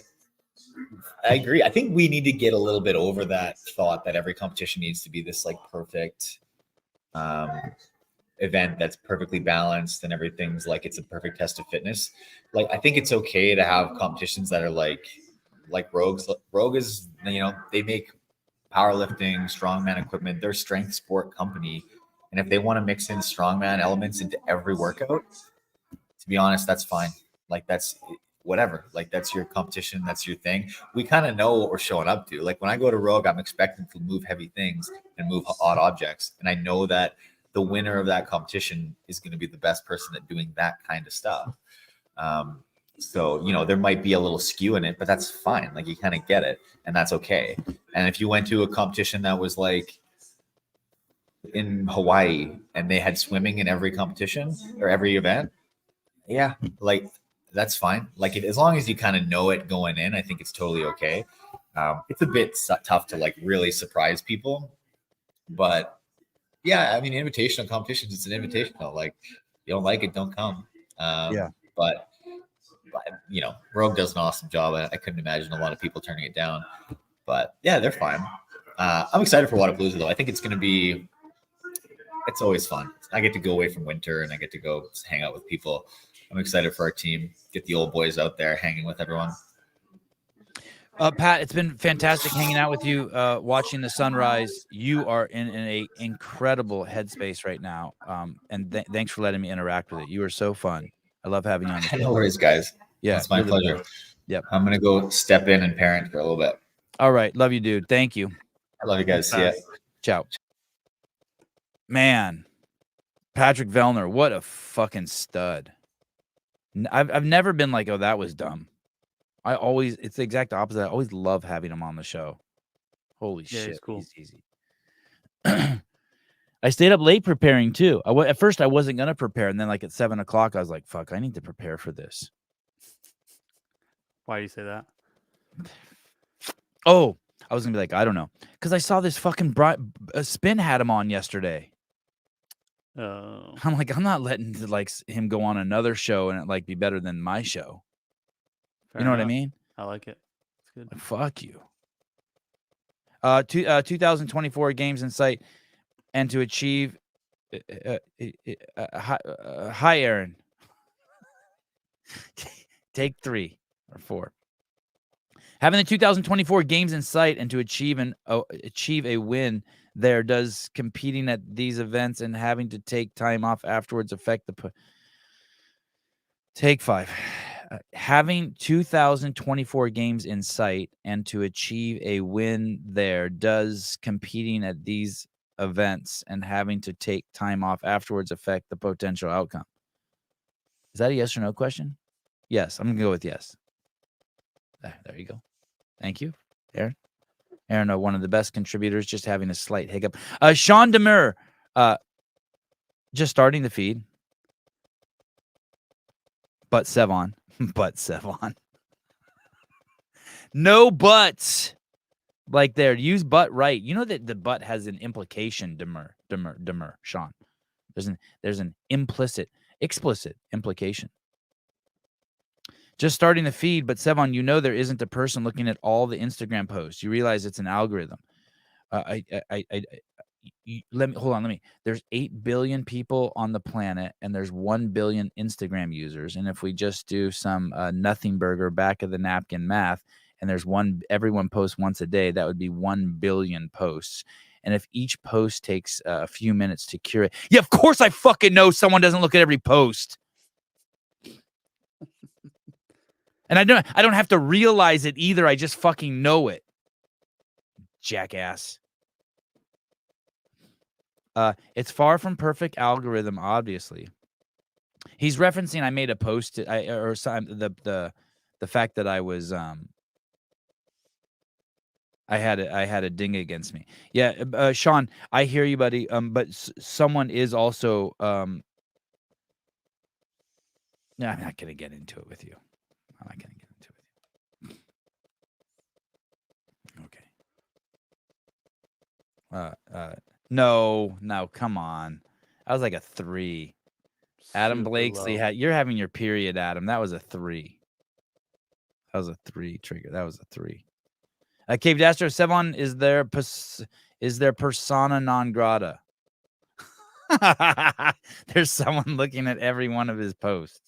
I agree. I think we need to get a little bit over that thought that every competition needs to be this like perfect event that's perfectly balanced and everything's like it's a perfect test of fitness. Like, I think it's okay to have competitions that are like Rogue's. Rogue is, they make powerlifting, strongman equipment. They're a strength sport company. And if they want to mix in strongman elements into every workout, to be honest, that's fine. Like, that's whatever. Like, that's your competition. That's your thing. We kind of know what we're showing up to. Like, when I go to Rogue, I'm expecting to move heavy things and move odd objects. And I know that the winner of that competition is going to be the best person at doing that kind of stuff. So, there might be a little skew in it, but that's fine. Like, you kind of get it, and that's okay. And if you went to a competition that was like in Hawaii and they had swimming in every competition or every event, yeah, like, that's fine. Like, as long as you kind of know it going in, I think it's totally okay. It's a bit tough to like really surprise people, but yeah, I mean, invitational competitions, it's an invitational. Like, you don't like it, don't come. But Rogue does an awesome job. I couldn't imagine a lot of people turning it down. But yeah, they're fine. I'm excited for Wadapalooza, though. I think it's always fun. I get to go away from winter and I get to go hang out with people. I'm excited for our team. Get the old boys out there hanging with everyone. Pat, it's been fantastic hanging out with you, watching the sunrise. You are in a incredible headspace right now. And thanks for letting me interact with it. You are so fun. I love having you on the show. No worries, guys. Yeah, it's my pleasure. Yep. I'm going to go step in and parent for a little bit. All right. Love you, dude. Thank you. I love you guys. See ya. Ciao. Man, Patrick Vellner, what a fucking stud. I've never been like, oh, that was dumb. It's the exact opposite. I always love having him on the show. Holy shit. It's cool. He's easy. I stayed up late preparing too. At first I wasn't going to prepare. And then like at 7 o'clock, I was like, fuck, I need to prepare for this. Why do you say that? Oh, I was going to be like, I don't know. Because I saw this fucking Spin had him on yesterday. Oh. I'm like, I'm not letting him go on another show and it like be better than my show. Fair You know enough. what I mean? I like it. It's good. Like, fuck you. 2024 games in sight, and to achieve. Hi, Aaron. Take 3 or 4. Having the 2024 games in sight and to achieve a win there, does competing at these events and having to take time off afterwards affect the Take 5. Having 2024 games in sight and to achieve a win there, does competing at these events and having to take time off afterwards affect the potential outcome? Is that a yes or no question? Yes, I'm going to go with yes. There you go. Thank you, Aaron. Aaron, one of the best contributors, just having a slight hiccup. Sean Demure, just starting the feed. But Sevan. No buts. Like there. Use but right. You know that the but has an implication, Demure, Sean. There's an explicit implication. Just starting the feed, but Sevan, you know there isn't a person looking at all the Instagram posts. You realize it's an algorithm. Let me. There's 8 billion people on the planet, and there's 1 billion Instagram users. And if we just do some nothing burger back of the napkin math, and everyone posts once a day, that would be 1 billion posts. And if each post takes a few minutes to curate, yeah, of course I fucking know someone doesn't look at every post. And I don't have to realize it either. I just fucking know it. Jackass. It's far from perfect algorithm, obviously. He's referencing I made a post the fact that I was I had a ding against me. Yeah, Sean, I hear you, buddy. But someone is also no, I'm not gonna get into it with you. I'm not gonna get into it with you. Okay. No, come on. I was like a 3. Adam Super Blakesley low. you're having your period, Adam. That was a 3. That was a 3 trigger. That was a 3. Cave Dastro, Sevan is their persona non grata. There's someone looking at every one of his posts.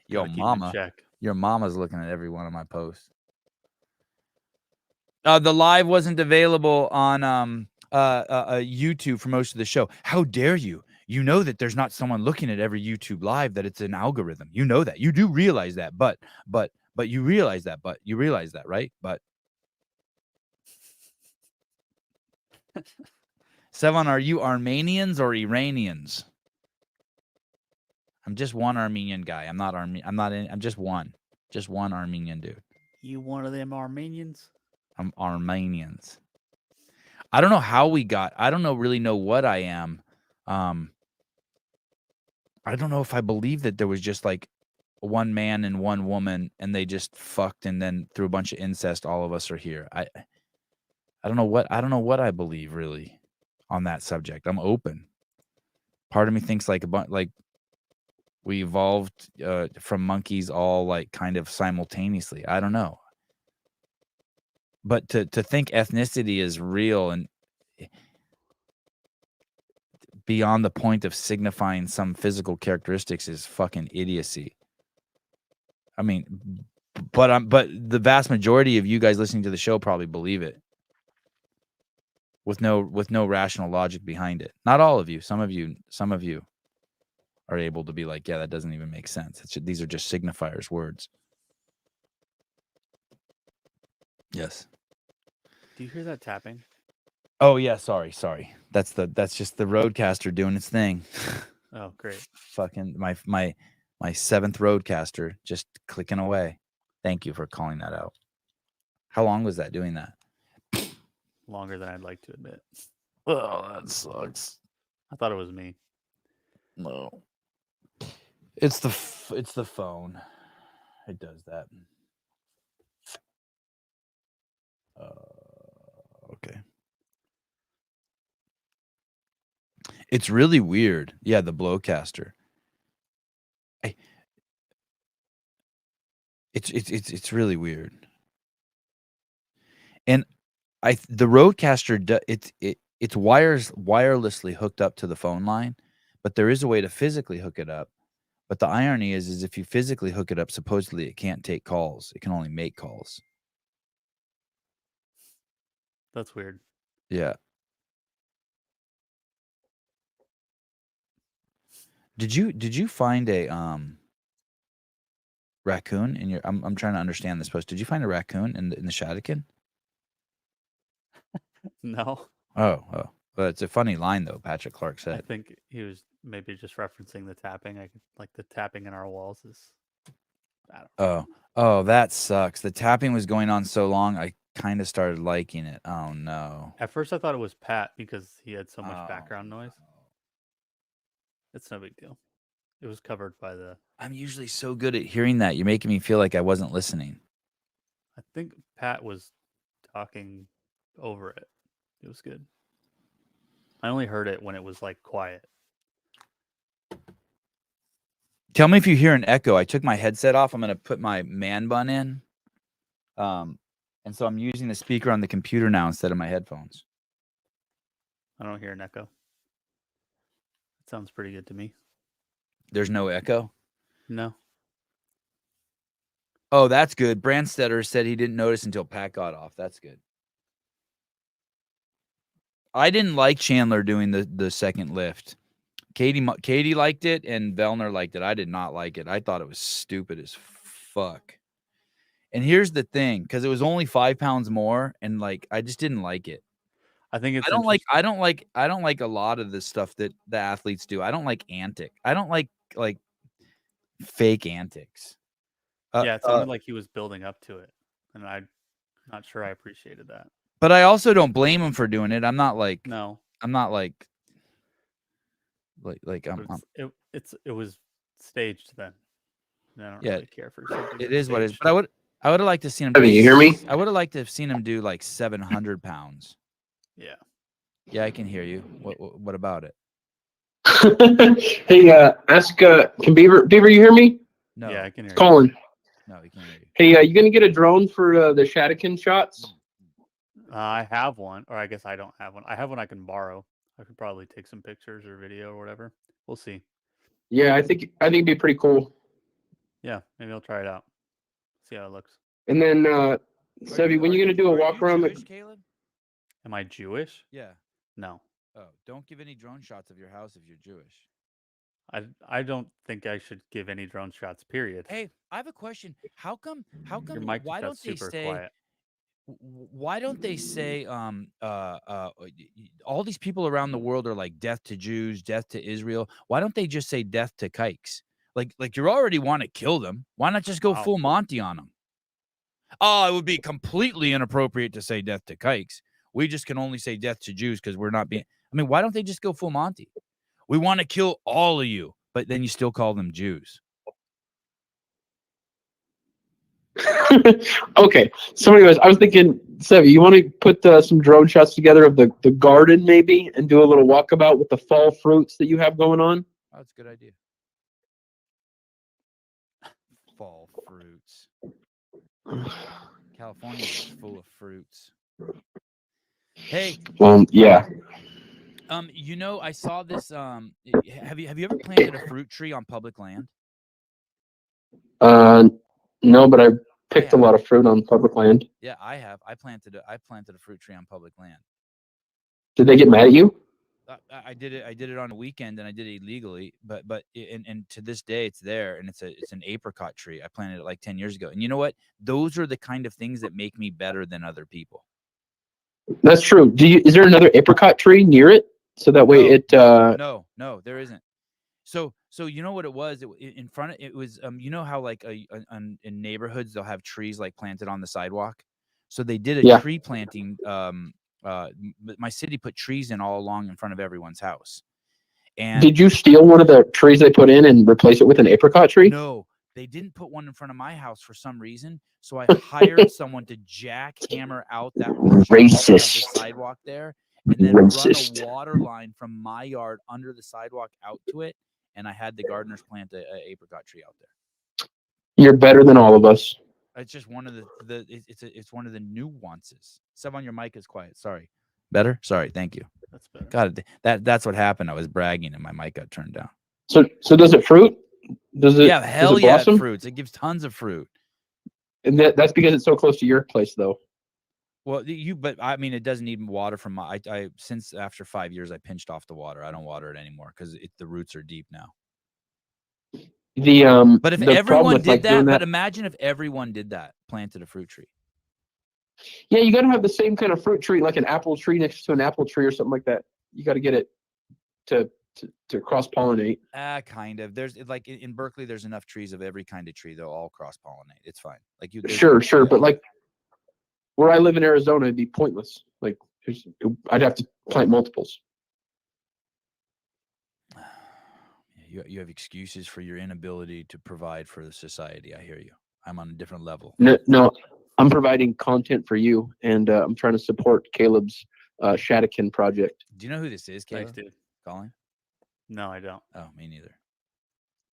Gotta keep 'em in check. Your mama's looking at every one of my posts. The live wasn't available on YouTube for most of the show. How dare you? You know that there's not someone looking at every YouTube live, that it's an algorithm. You know that. You do realize that, but you realize that, right? But Sevan, are you Armenians or Iranians? I'm just one Armenian guy. I'm just one Armenian dude. You one of them Armenians? I'm Armenians. I don't know how we got. I don't really know what I am. I don't know if I believe that there was just like one man and one woman, and they just fucked, and then through a bunch of incest, all of us are here. I don't know what I believe really on that subject. I'm open. Part of me thinks like we evolved from monkeys all like kind of simultaneously. I don't know. But to think ethnicity is real and beyond the point of signifying some physical characteristics is fucking idiocy. I mean, but the vast majority of you guys listening to the show probably believe it with no rational logic behind it. Not all of you. Some of you are able to be like, yeah, that doesn't even make sense. These are just signifiers, words. Yes. Do you hear that tapping? Oh yeah, sorry. That's just the Roadcaster doing its thing. Oh, great. Fucking my 7th Roadcaster just clicking away. Thank you for calling that out. How long was that doing that? Longer than I'd like to admit. Oh, that sucks. I thought it was me. No. It's the phone. It does that. Okay. It's really weird. Yeah, the Blowcaster. It's really weird. And the Roadcaster it's wirelessly hooked up to the phone line, but there is a way to physically hook it up But the irony is if you physically hook it up, supposedly it can't take calls. It can only make calls. That's weird. Yeah. Did you find a raccoon in your? I'm trying to understand this post. Did you find a raccoon in the Shadikin? No, Oh. Well, it's a funny line though. Patrick Clark I said. think he was maybe just referencing the tapping. Like the tapping in our walls is. I don't Oh, that sucks. The tapping was going on so long, I kind of started liking it. Oh no. At first, I thought it was Pat because he had so much Oh, background noise. It's no big deal. It was covered by the. I'm usually so good at hearing that. You're making me feel like I wasn't listening. I think Pat was talking over it. It was good. I only heard it when it was like quiet. Tell me if you hear an echo. I took my headset off. I'm going to put my man bun in. And so I'm using the speaker on the computer now instead of my headphones. I don't hear an echo. It sounds pretty good to me. There's no echo. No. Oh, that's good. Brandstetter said he didn't notice until Pat got off. That's good. I didn't like Chandler doing the second lift. Katie liked it and Vellner liked it. I did not like it. I thought it was stupid as fuck. And here's the thing, because it was only 5 pounds more, and like I just didn't like it. I think it's. I don't like a lot of the stuff that the athletes do. I don't like I don't like fake antics. Yeah, it sounded like he was building up to it, and I'm not sure I appreciated that. But I also don't blame him for doing it. I'm not like No, I'm not like but I'm it was staged then. And I don't Yeah, really care for something. it that's is what it is. staged. But I would have liked to see him. Can you hear me? I would have liked to have seen him do like 700 pounds. Yeah. Yeah, I can hear you. What about it? Hey, ask, can Beaver, you hear me? No, Yeah, I can hear you. Colin. no, he can't hear you. Hey, you gonna get a drone for the Shadikin shots? I have one, or I guess I don't have one. I have one I can borrow. I could probably take some pictures or video or whatever. We'll see. Yeah, I think it'd be pretty cool. Yeah, maybe I'll try it out. See how it looks. And then, Sevi, when you gonna do a walk around the? Caleb? Am I Jewish? Yeah. No. Oh, don't give any drone shots of your house if you're Jewish. I don't think I should give any drone shots, period. Hey, I have a question. How come? Your mic Why just got don't they super say? quiet. Why don't they say all these people around the world are like death to Jews, death to Israel? Why don't they just say death to kikes? Like you already want to kill them. Why not just go Wow. full Monty on them? Oh, it would be completely inappropriate to say death to kikes. We just can only say death to Jews because we're not being. I mean, why don't they just go full Monty? We want to kill all of you, but then you still call them Jews. Okay. So, anyways, I was thinking, Sevi, you want to put some drone shots together of the garden maybe, and do a little walkabout with the fall fruits that you have going on? Oh, that's a good idea. Fall fruits. California is full of fruits. Hey, Yeah. you know, I saw this. Have you ever planted a fruit tree on public land? No, but I picked a lot of fruit on public land. Yeah, I have. I planted a fruit tree on public land. Did they get mad at you? I did it. I did it on a weekend, and I did it illegally. But to this day, it's there, and it's an apricot tree. I planted it like 10 years ago. And you know what? Those are the kind of things that make me better than other people. That's true. Is there another apricot tree near it? So that way No, there isn't. So you know what it was? In front of it was you know how like in neighborhoods they'll have trees like planted on the sidewalk. So they did a tree planting. My city put trees in all along in front of everyone's house. And did you steal one of the trees they put in and replace it with an apricot tree? No, they didn't put one in front of my house for some reason. So I hired someone to jackhammer out that Racist. the sidewalk there, and then run Racist. a water line from my yard under the sidewalk out to it. And I had the gardeners plant a apricot tree out there. You're better than all of us. It's just one of it's one of the nuances. Sevan, your mic is quiet. Sorry. Better? Sorry. Thank you. That's better. Got it. That's what happened. I was bragging and my mic got turned down. So does it fruit? Does it? Yeah, does hell it yeah, it blossom? fruits. It gives tons of fruit. And that's because it's so close to your place, though. Well, but I mean, it doesn't need water from my. Since after 5 years, I pinched off the water. I don't water it anymore because the roots are deep now. But if The problem everyone with, did like, doing that, but that, imagine if everyone did that, planted a fruit tree. yeah, you got to have the same kind of fruit tree, like an apple tree next to an apple tree or something like that. You got to get it to cross pollinate. Kind of. There's like in Berkeley, there's enough trees of every kind of tree. They'll all cross pollinate. It's fine. Like Sure, yeah. but like where I live in Arizona, it'd be pointless. Like I'd have to plant multiples. You have excuses for your inability to provide for the society. I hear you. I'm on a different level. No, I'm providing content for you, and I'm trying to support Caleb's Shatakin project. Do you know who this is, Caleb? Thanks, dude. Calling? No, I don't. Oh, me neither.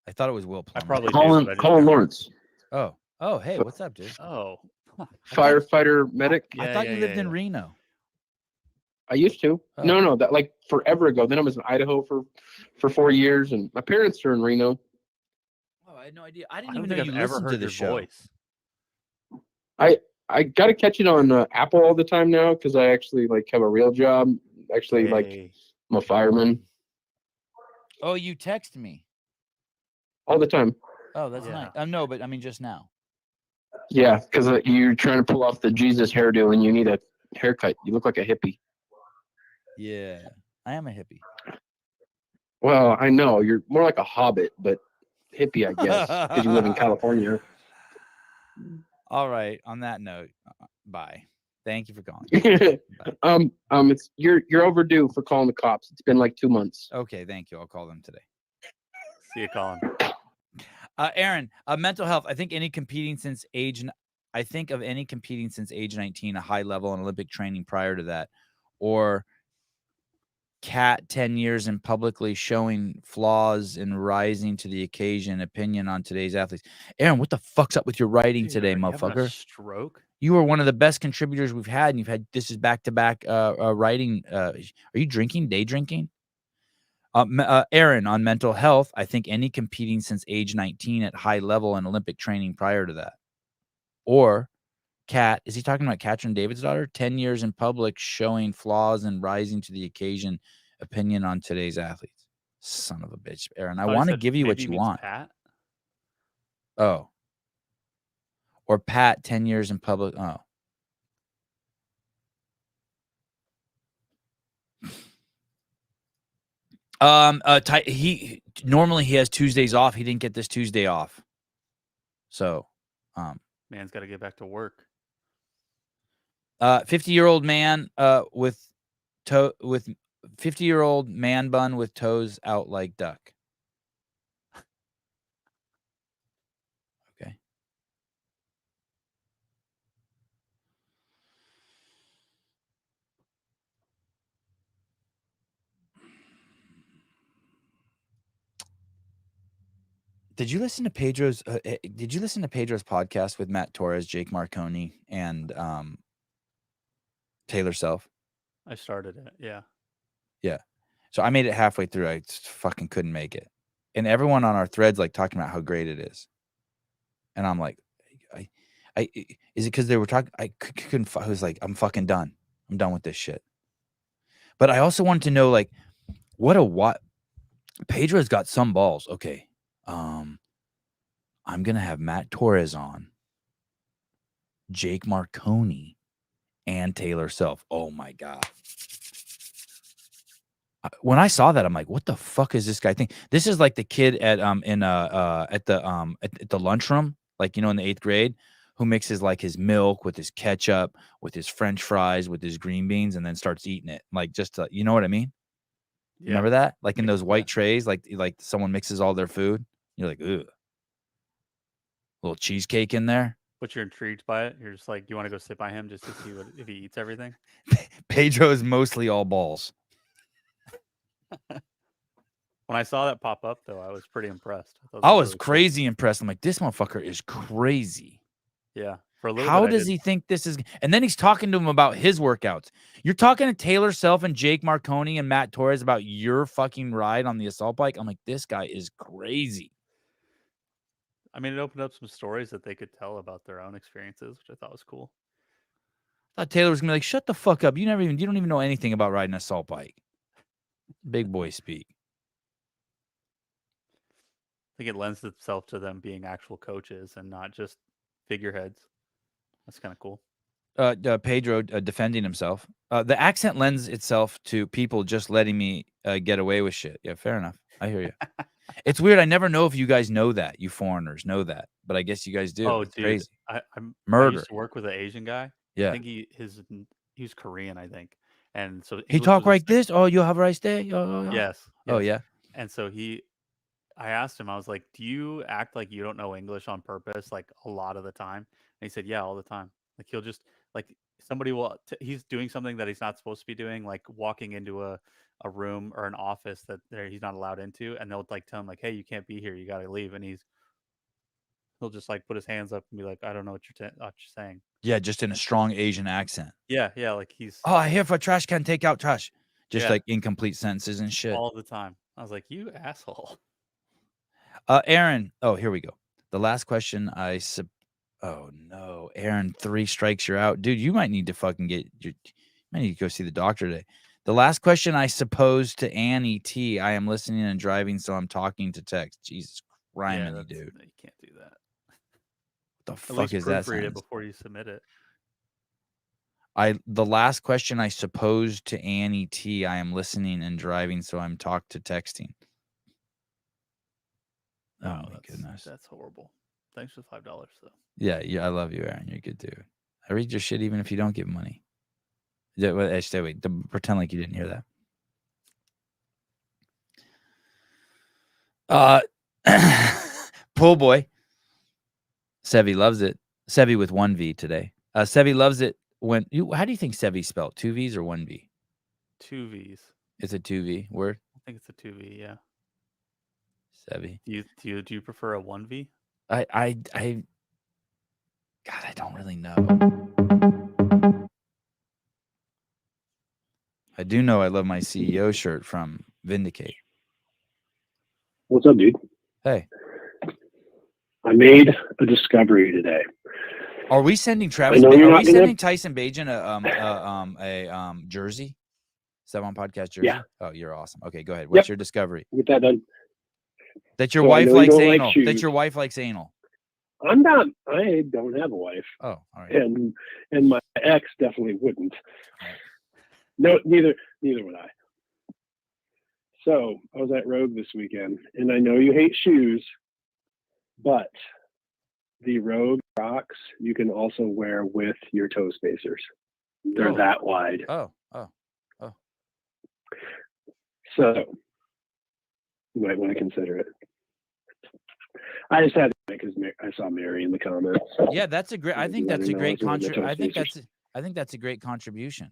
I thought it was Will I Plummer. probably do. But I just Colin don't. Lawrence, Oh, hey, what's up, dude? Oh. firefighter medic. I thought you lived in Reno. I used to. Oh. No, that like forever ago. Then I was in Idaho for 4 years, and my parents are in Reno. Oh, I had no idea. I I didn't don't even think know I've you ever listened to heard the your show. voice. I got to catch it on Apple all the time now because I actually like have a real job. Actually, like Hey. I'm a fireman Oh, you text me. all the time. Oh, that's Yeah. nice. No, but I mean just now. Yeah, because you're trying to pull off the Jesus hairdo and you need a haircut. You look like a hippie. Yeah, I am a hippie. Well, I know you're more like a hobbit, but hippie, I guess, because you live in California. All right. On that note, bye. Thank you for calling. It's you're overdue for calling the cops. It's been like 2 months. Okay, thank you. I'll call them today. See you, Colin. Aaron, mental health. I think of any competing since age 19, a high level in Olympic training prior to that, or Cat 10 years and publicly showing flaws and rising to the occasion. Opinion on today's athletes. Aaron, what the fuck's up with your writing Dude, today, are you having a motherfucker? stroke? You are one of the best contributors we've had, and you've had this is back-to-back writing. Are you drinking? Day drinking? Aaron, on mental health, I think any competing since age 19 at high level in Olympic training prior to that. Or Kat, is he talking about Katrin David's daughter? 10 years in public showing flaws and rising to the occasion. Opinion on today's athletes. Son of a bitch, Aaron. I want to give you what you want. Pat? Oh. Or Pat, 10 years in public. Oh. He normally he has Tuesdays off. He didn't get this Tuesday off. So, Man's got to get back to work. 50-year-old man with 50-year-old man bun with toes out like duck. Okay. Did you listen to Pedro's podcast with Matt Torres, Jake Marconi, and Taylor Self? I started it. Yeah. Yeah. So I made it halfway through. I just fucking couldn't make it. And everyone on our threads like talking about how great it is. And I'm like, is it because they were talking? I couldn't. I was like, I'm fucking done. I'm done with this shit. But I also wanted to know, like, what Pedro's got some balls. Okay. I'm gonna have Matt Torres on, Jake Marconi, and Taylor Self. Oh my god! When I saw that, I'm like, what the fuck is this guy think? This is like the kid at the lunchroom, like, you know, in the 8th grade, who mixes like his milk with his ketchup, with his French fries, with his green beans, and then starts eating it, like, just to, you know what I mean? Yeah. Remember that? Like in those white trays, like someone mixes all their food. You're like, ugh. Little cheesecake in there. But you're intrigued by it. You're just like, you want to go sit by him just to see if he eats everything. Pedro is mostly all balls. When I saw that pop up, though, I was pretty impressed. I was really crazy impressed. I'm like, this motherfucker is crazy. Cool. Yeah. For a little How bit, does he think this is? And then he's talking to him about his workouts. You're talking to Taylor Self and Jake Marconi and Matt Torres about your fucking ride on the assault bike. I'm like, this guy is crazy. I mean, it opened up some stories that they could tell about their own experiences, which I thought was cool. I thought Taylor was gonna be like, "Shut the fuck up! You don't even know anything about riding a salt bike." Big boy speak. I think it lends itself to them being actual coaches and not just figureheads. That's kind of cool. Pedro defending himself. The accent lends itself to people just letting me get away with shit. Yeah, fair enough. I hear you. It's weird. I never know if you guys know that. You foreigners know that, but I guess you guys do. Oh, It's dude, crazy. I Murder. used to work with an Asian guy. I Yeah. think he's Korean, I think, and so He English talk was his like this. Oh, you have a nice day. Yes. Oh yes. yeah. And so I asked him, I was like, "Do you act like you don't know English on purpose, like a lot of the time?" And he said, "Yeah, all the time. Like he'll just like somebody will he's doing something that he's not supposed to be doing, like walking into a room or an office that he's not allowed into, and they'll like tell him like, 'Hey, you can't be here. You got to leave.' And he'll just like put his hands up and be like, 'I don't know what you're saying.'" Yeah, just in a strong Asian accent. Yeah, like he's Oh, I hear for trash can, take out trash. Just Yeah. like incomplete sentences and shit. all the time. I was like, "You asshole." Aaron. Oh, here we go. The last question oh no, Aaron, 3 strikes, you're out. Dude, you might need to fucking you might need to go see the doctor today. The last question I suppose to Annie T. I am listening and driving, so I'm talking to text. Jesus Christ, dude. You can't do that. What the At fuck least is that? proofread it sentence? before you submit it. The last question I suppose to Annie T. I am listening and driving, so I'm texting. Oh Wow, my goodness. That's horrible. Thanks for the $5 though. Yeah, I love you, Aaron. You're a good dude. I read your shit even if you don't give money. Yeah, wait, pretend like you didn't hear that. Pool boy. Sevi loves it. Sevi with 1 V today. Sevi loves it when how do you think Sevi spelled? 2 V's or 1 V? 2 V's. It's a 2 V word. I think it's a 2 V. Yeah. Sevi. Do you prefer a 1 V? God, I don't really know. I do know I love my CEO shirt from Vindicate. What's up, dude? Hey. I made a discovery today. Are we sending Travis? know Are you're we not gonna- sending Tyson Bajan a jersey? Sevan Podcast jersey? Yeah. Oh, you're awesome. Okay, go ahead. What's your discovery? Get that done. That your So I wife know you likes don't like anal. That shoes. your wife likes anal. I don't have a wife, Oh, all right. and my ex definitely wouldn't. No, neither would I. So I was at Rogue this weekend, and I know you hate shoes, but the Rogue Crocs you can also wear with your toe spacers. They're Oh. that wide. Oh. So you might want to consider it. I just had to because I saw Mary in the comments. Yeah, that's a great. I think Let that's her a know great I was wearing the toe I think that's a great contribution.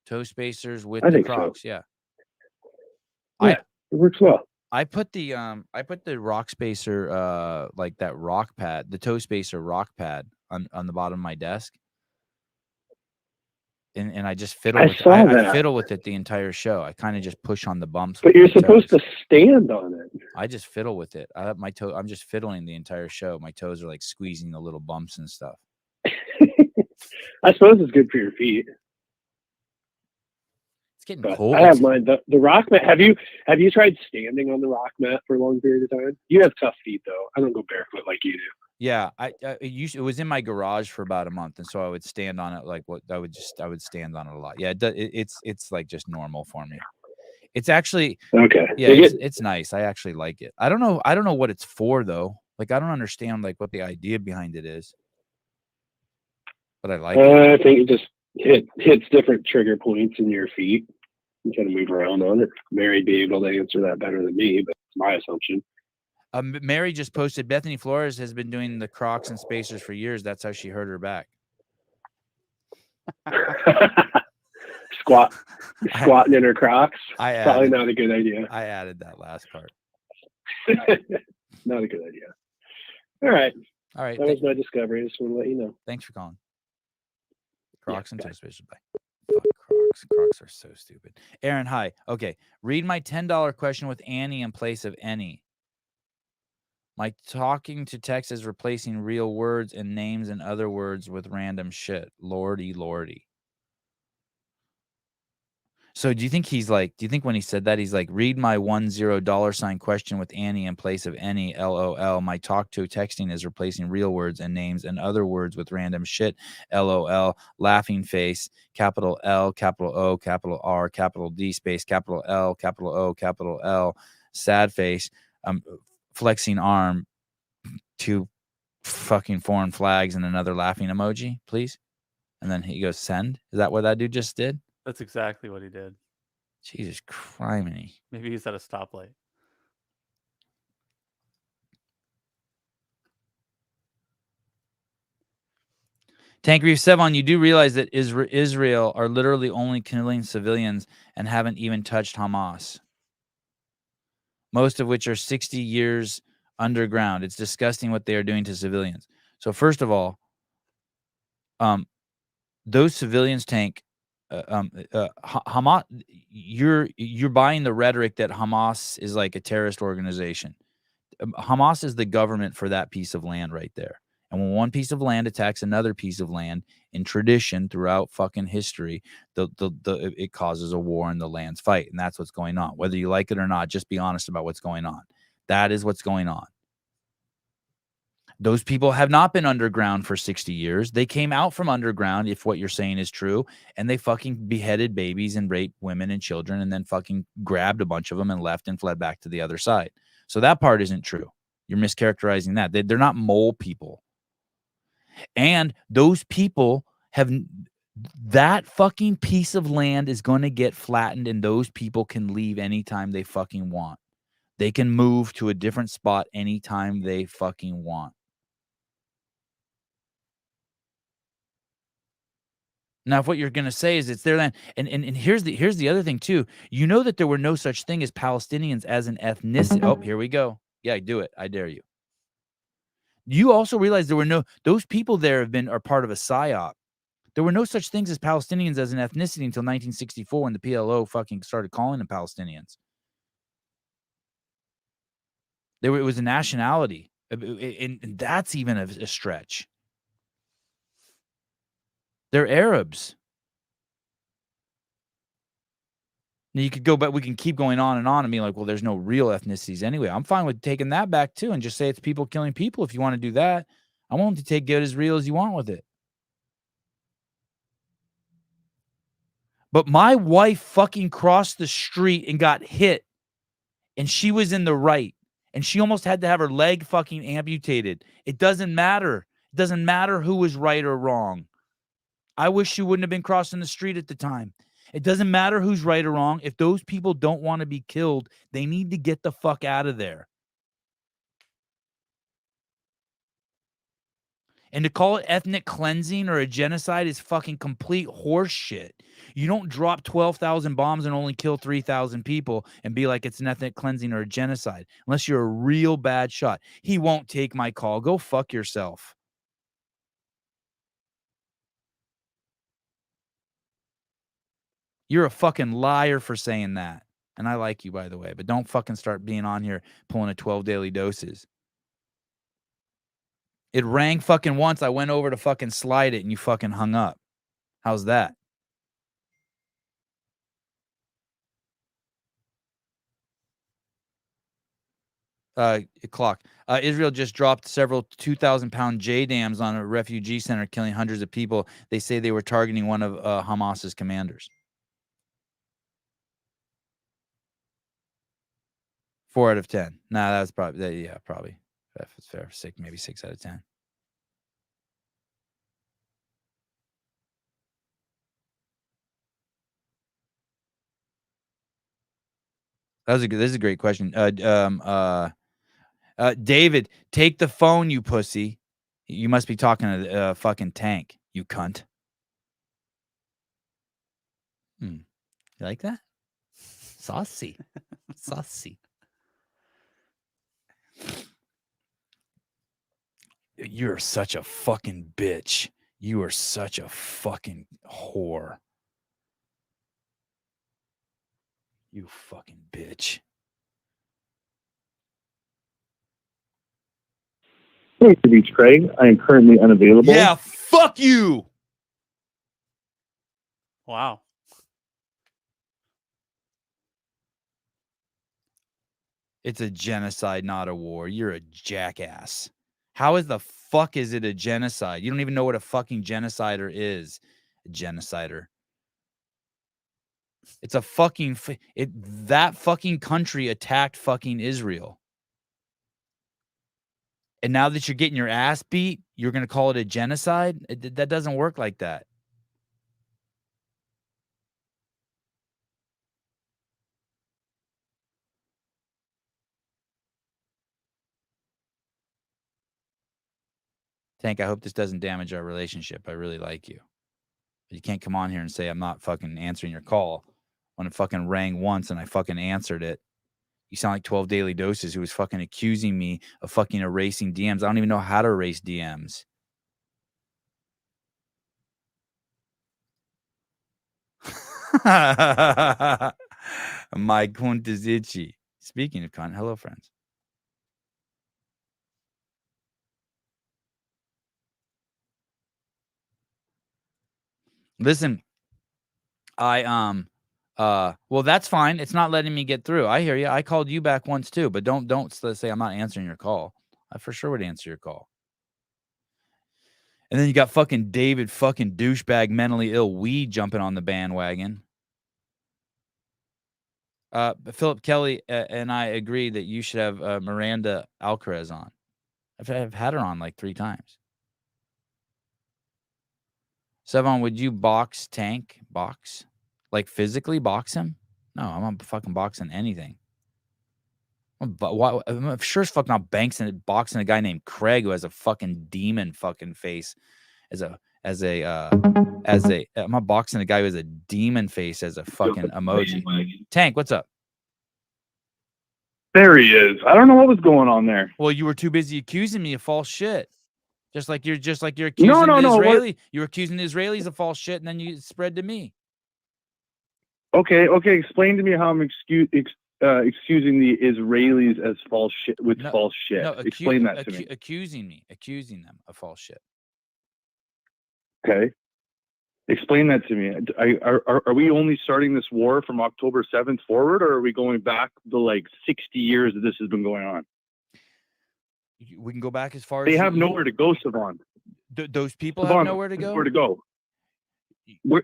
Toe spacers with I the think so. Crocs. Yeah. It works well. I put the rock spacer like that rock pad, the toe spacer rock pad on the bottom of my desk. And I just fiddle with it. I fiddle with it the entire show. I kind of just push on the bumps. But you're supposed to stand on it. I just fiddle with it. I have my toe. I'm just fiddling the entire show. My toes are like squeezing the little bumps and stuff. I suppose it's good for your feet. It's getting But cold. I have mine. The rock mat. Have you tried standing on the rock mat for a long period of time? You have tough feet though. I don't go barefoot like you do. Yeah, it was in my garage for about a month, and so I would stand on it I would stand on it a lot. Yeah, it's like just normal for me. It's actually okay. Yeah, it's nice. I actually like it. I don't know what it's for though. Like I don't understand like what the idea behind it is, but I like it. I think it just hits different trigger points in your feet. You kind of move around on it. Mary'd be able to answer that better than me, but it's my assumption. Mary just posted Bethany Flores has been doing the Crocs and spacers for years. That's how she hurt her back. Squatting in her Crocs. Probably added, not a good idea. I added that last part. Not a good idea. All right. That was my discovery. I just want to let you know. Thanks for calling. Crocs and toe spacers. Bye. Fuck Crocs. Crocs are so stupid. Aaron, hi. Okay. Read my $10 question with Annie in place of any. My talking to text is replacing real words and names and other words with random shit. Lordy, lordy. So do you think when he said that, he's like, read my $10 question with Annie in place of any, LOL. My talk to texting is replacing real words and names and other words with random shit, LOL. Laughing face, capital L, capital O, capital R, capital D, space, capital L, capital O, capital L. Sad face, flexing arm, 2 fucking foreign flags and another laughing emoji, please. And then he goes, send. Is that what that dude just did? That's exactly what he did. Jesus criminy. Maybe he's at a stoplight. Tank Reef Sevan, you do realize that Israel are literally only killing civilians and haven't even touched Hamas, most of which are 60 years underground. It's disgusting what they are doing to civilians. So first of all, those civilians, Tank, Hamas, you're buying the rhetoric that Hamas is like a terrorist organization. Hamas is the government for that piece of land right there. And when one piece of land attacks another piece of land, in tradition throughout fucking history, it causes a war and the lands fight. And that's what's going on. Whether you like it or not, just be honest about what's going on. That is what's going on. Those people have not been underground for 60 years. They came out from underground, if what you're saying is true, and they fucking beheaded babies and raped women and children and then fucking grabbed a bunch of them and left and fled back to the other side. So that part isn't true. You're mischaracterizing that. They're not mole people. And those people have, that fucking piece of land is going to get flattened and those people can leave anytime they fucking want. They can move to a different spot anytime they fucking want. Now, if what you're going to say is it's their land, and here's the other thing too. You know that there were no such thing as Palestinians as an ethnicity. Oh, here we go. Yeah, do it. I dare you. You also realize there were those people there are part of a psyop. There were no such things as Palestinians as an ethnicity until 1964 when the PLO fucking started calling them Palestinians. It was a nationality, and that's even a stretch. They're Arabs. Now you could go back, we can keep going on and be like, well, there's no real ethnicities anyway. I'm fine with taking that back too and just say it's people killing people if you want to do that. I want them to get as real as you want with it. But my wife fucking crossed the street and got hit, and she was in the right, and she almost had to have her leg fucking amputated. It doesn't matter. It doesn't matter who was right or wrong. I wish she wouldn't have been crossing the street at the time. It doesn't matter who's right or wrong. If those people don't want to be killed, they need to get the fuck out of there. And to call it ethnic cleansing or a genocide is fucking complete horse shit. You don't drop 12,000 bombs and only kill 3,000 people and be like it's an ethnic cleansing or a genocide unless you're a real bad shot. He won't take my call. Go fuck yourself. You're a fucking liar for saying that. And I like you, by the way, but don't fucking start being on here pulling a 12 daily doses. It rang fucking once. I went over to fucking slide it and you fucking hung up. How's that? Clock. Israel just dropped several 2,000-pound JDAMs on a refugee center, killing hundreds of people. They say they were targeting one of Hamas's commanders. 4 out of 10. Nah, that's probably, yeah, probably. If it's fair, maybe 6 out of 10. This is a great question. David, take the phone, you pussy. You must be talking to fucking Tank, you cunt. You like that? Saucy. Saucy. You're such a fucking bitch. You are such a fucking whore. You fucking bitch. Hey, Beach Craig. I am currently unavailable. Yeah, fuck you. Wow. It's a genocide, not a war. You're a jackass. How is the fuck is it a genocide? You don't even know what a fucking genocider is. A genocider. It's a fucking that fucking country attacked fucking Israel. And now that you're getting your ass beat, you're going to call it a genocide? That doesn't work like that. Tank, I hope this doesn't damage our relationship. I really like you. But you can't come on here and say I'm not fucking answering your call when it fucking rang once and I fucking answered it. You sound like 12 Daily Doses who was fucking accusing me of fucking erasing DMs. I don't even know how to erase DMs. My cunt is itchy. Speaking of cunt, hello, friends. Listen, well, that's fine. It's not letting me get through. I hear you. I called you back once too, but don't say I'm not answering your call. I for sure would answer your call. And then you got fucking David fucking douchebag mentally ill weed jumping on the bandwagon. Philip Kelly and I agree that you should have Miranda Alcaraz on. I've had her on like 3 times. Sevan, would you box Tank? Box? Like physically box him? No, I'm not fucking boxing anything. But why? I'm sure as fuck not boxing a guy named Craig who has a fucking demon fucking face I'm not boxing a guy who has a demon face as a fucking emoji. Tank, what's up? There he is. I don't know what was going on there. Well, you were too busy accusing me of false shit. Just like you're accusing the Israeli. You were accusing the Israelis of false shit, and then you spread to me. Okay. Explain to me how I'm excusing the Israelis as false shit false shit. No, explain that to me. Accusing them of false shit. Okay. Explain that to me. Are we only starting this war from October 7th forward, or are we going back the like 60 years that this has been going on? We can go back as far they as have nowhere to go, Sevan. Those people have nowhere to go. Where to go?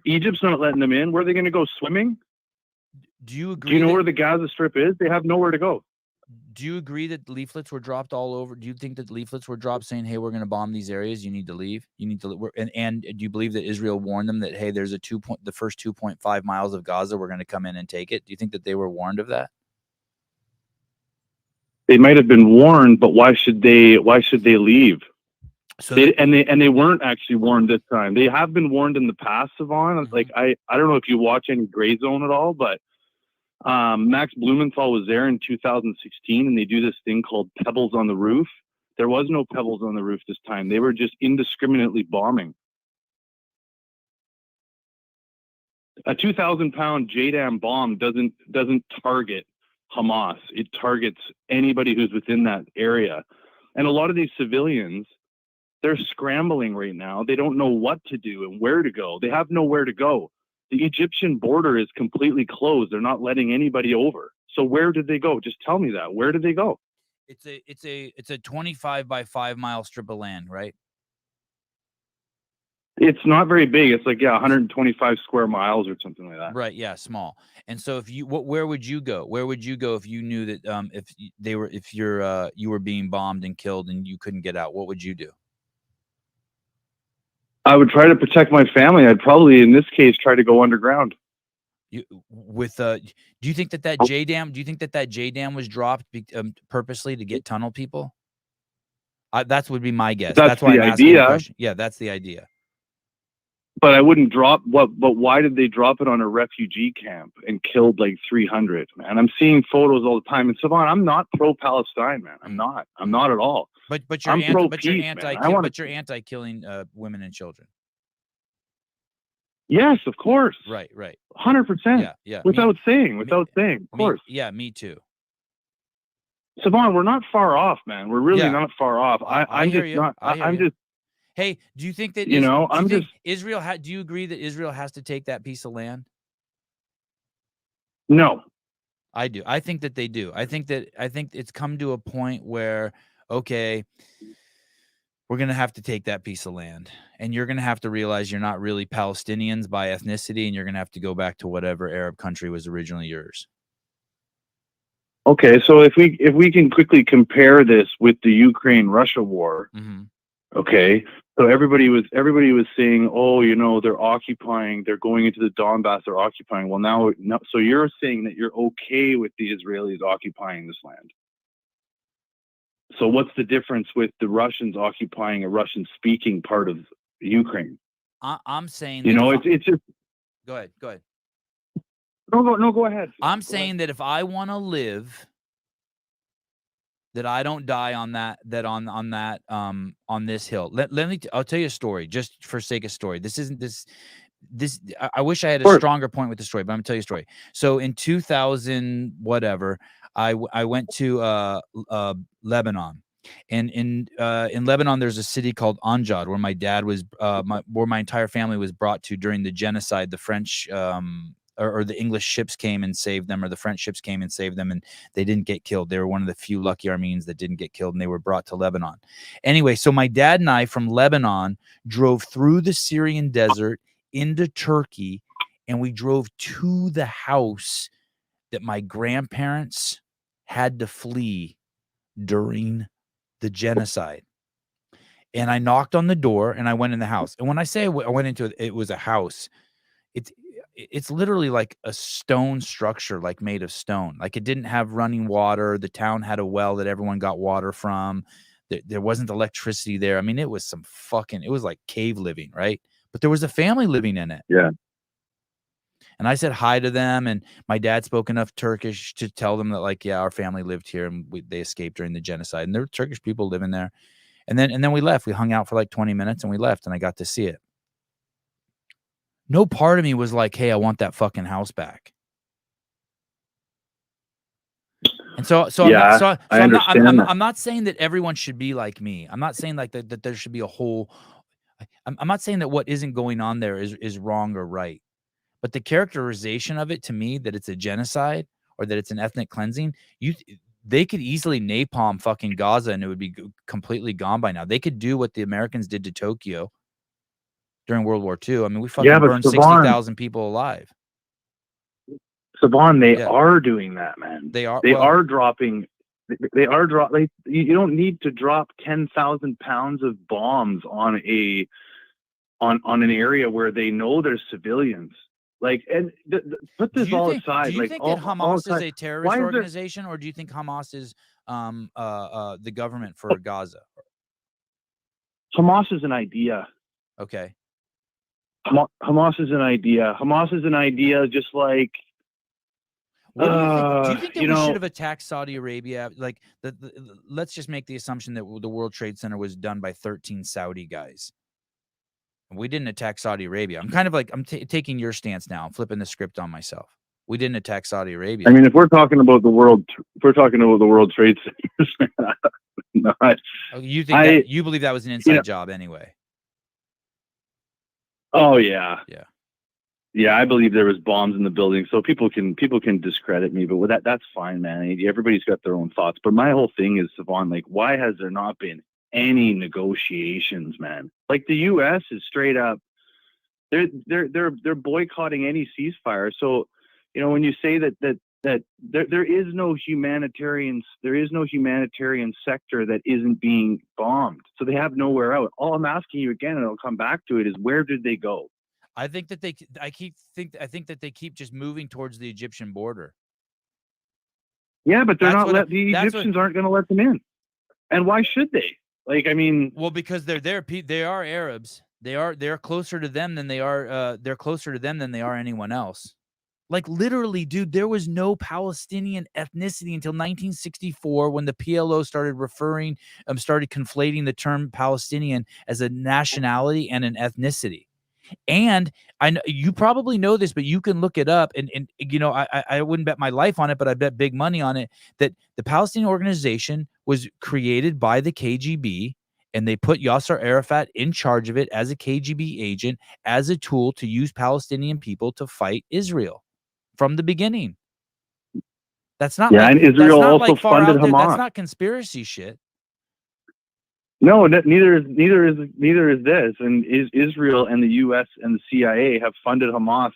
Egypt's not letting them in. Where are they going to go? Swimming? Do you agree? Do you know where the Gaza Strip is? They have nowhere to go. Do you agree that leaflets were dropped all over? Do you think that leaflets were dropped saying, "Hey, we're going to bomb these areas. You need to leave. You need to." And do you believe that Israel warned them that, "Hey, there's the first 2.5 miles of Gaza. We're going to come in and take it." Do you think that they were warned of that? They might have been warned, but why should they leave? So they weren't actually warned this time. They have been warned in the past, Sevan. Mm-hmm. Like I don't know if you watch any Grey Zone at all, but Max Blumenthal was there in 2016, and they do this thing called Pebbles on the Roof. There was no pebbles on the roof this time. They were just indiscriminately bombing. A 2,000-pound JDAM bomb doesn't target Hamas. It targets anybody who's within that area. And a lot of these civilians, they're scrambling right now. They don't know what to do and where to go. They have nowhere to go. The Egyptian border is completely closed. They're not letting anybody over. So where did they go? Just tell me that. Where did they go? It's a 25 by 5 mile strip of land, right? It's not very big. It's like 125 square miles or something like that. Right. Yeah, small. And so where would you go? Where would you go if you knew that you were being bombed and killed and you couldn't get out? What would you do? I would try to protect my family. I'd probably, in this case, try to go underground. Do you think that JDAM was dropped purposely to get tunnel people? That would be my guess. That's why I'm asking the question. Yeah, that's the idea. But I wouldn't drop But why did they drop it on a refugee camp and killed like 300? Man, I'm seeing photos all the time. And Sevan, I'm not pro-Palestine, man. I'm not at all. But you're anti-killing women and children. Yes, of course. Right. 100%. Yeah. Without saying, of course. Yeah, me too. Sevan, we're not far off, man. We're really Yeah. not far off. I I'm hear just you. not. I hear I'm you. just, Hey, do you think that you know, do you I'm think just Israel do you agree that Israel has to take that piece of land? no. I do. I think that they do. I think it's come to a point where, okay, we're going to have to take that piece of land, and you're going to have to realize you're not really Palestinians by ethnicity, and you're going to have to go back to whatever Arab country was originally yours. Okay, so if we can quickly compare this with the Ukraine-Russia war, okay, so everybody was saying, oh, you know, they're occupying, they're going into the Donbass, they're occupying. Well, now, so you're saying that you're okay with the Israelis occupying this land. So what's the difference with the Russians occupying a Russian-speaking part of Ukraine? I'm saying, you know, it's just. Go ahead. No, go ahead. I'm saying that if I want to live, that I don't die on on this hill. I'll tell you a story, just for sake of story. This isn't this. I wish I had a stronger point with the story, but I'm gonna tell you a story. So in 2000, whatever, I went to Lebanon. And in Lebanon, there's a city called Anjad where my dad was, where my entire family was brought to during the genocide. The French or the English ships came and saved them, or the French ships came and saved them, and they didn't get killed. They were one of the few lucky Armenians that didn't get killed, and they were brought to Lebanon. Anyway, so my dad and I from Lebanon drove through the Syrian desert into Turkey, and we drove to the house that my grandparents had to flee during the genocide. And I knocked on the door and I went in the house. And when I say I went into it, it was a house. It's literally like a stone structure, like made of stone. Like it didn't have running water. The town had a well that everyone got water from. There wasn't electricity there. I mean, it was it was like cave living, right? But there was a family living in it. Yeah. And I said hi to them, and my dad spoke enough Turkish to tell them that, like, yeah, our family lived here, and they escaped during the genocide, and there were Turkish people living there. And then we left. We hung out for like 20 minutes, and we left, and I got to see it. No part of me was like, hey, I want that fucking house back. And I understand. I'm not saying that everyone should be like me. I'm not saying like that there should be a whole. I'm not saying that what isn't going on there is wrong or right. But the characterization of it, to me, that it's a genocide or that it's an ethnic cleansing, they could easily napalm fucking Gaza and it would be completely gone by now. They could do what the Americans did to Tokyo during World War II. I mean, we fucking burned 60,000 people alive. Sevan, they are doing that, man. They are. They are dropping. They are like, you don't need to drop 10,000 pounds of bombs on an area where they know there's civilians. Like, and put this all aside. Do you think that Hamas is a terrorist organization, or do you think Hamas is the government for Gaza? Hamas is an idea. Okay. Hamas is an idea. Hamas is an idea, just like. What do you think that we should have attacked Saudi Arabia? Like, let's just make the assumption that the World Trade Center was done by 13 Saudi guys. We didn't attack Saudi Arabia. I'm kind of like, I'm taking your stance now. I'm flipping the script on myself. We didn't attack Saudi Arabia. I mean, if we're talking about the World Trade Center, you think you believe that was an inside job anyway? Oh yeah. Yeah. Yeah, I believe there was bombs in the building, so people can discredit me, but with that's fine, man. Everybody's got their own thoughts. But my whole thing is, Sevan, like, why has there not been any negotiations, man? Like, the U.S. is straight up, they're boycotting any ceasefire. So, you know, when you say that there is no humanitarian sector that isn't being bombed, so they have nowhere out. All I'm asking you again, and I'll come back to it, is where did they go? I think that I think that they keep just moving towards the Egyptian border. Yeah, but they're not the Egyptians aren't going to let them in. And why should they? Like, I mean, well, because they're there. They are Arabs. They're closer to them than they are. They're closer to them than they are anyone else. Like, literally, dude, there was no Palestinian ethnicity until 1964 when the PLO started started conflating the term Palestinian as a nationality and an ethnicity. And I know you probably know this, but you can look it up. And you know, I wouldn't bet my life on it, but I bet big money on it that the Palestinian organization was created by the KGB, and they put Yasser Arafat in charge of it as a KGB agent, as a tool to use Palestinian people to fight Israel from the beginning. That's not Yeah, like, and Israel that's not also like far funded out there. That's Hamas. not conspiracy shit. No, neither is this. And Israel and the U.S. and the CIA have funded Hamas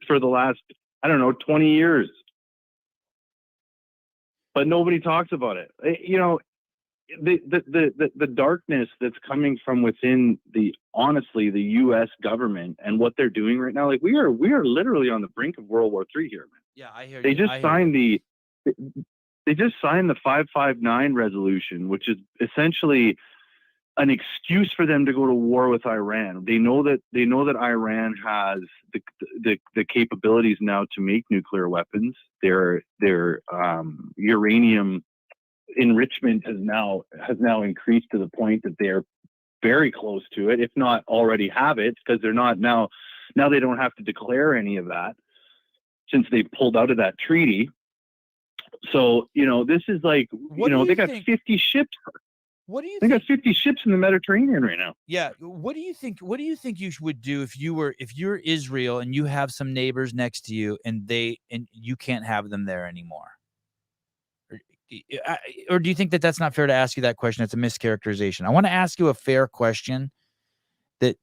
for the last, I don't know, 20 years. But nobody talks about it. You know, the darkness that's coming from within honestly the U.S. government and what they're doing right now. Like we are literally on the brink of World War III here, man. Yeah, I hear They you. just signed the 559 resolution, which is essentially an excuse for them to go to war with Iran. They know that Iran has the capabilities now to make nuclear weapons. Their uranium enrichment has now increased to the point that they're very close to it, if not already have it, because they're not now they don't have to declare any of that since they pulled out of that treaty. So, you know, this is like, they got 50 ships. What do you They think? got 50 ships in the Mediterranean right now. Yeah. What do you think you would do if you're Israel and you have some neighbors next to you and you can't have them there anymore? Or do you think that that's not fair to ask you that question? It's a mischaracterization. I want to ask you a fair question that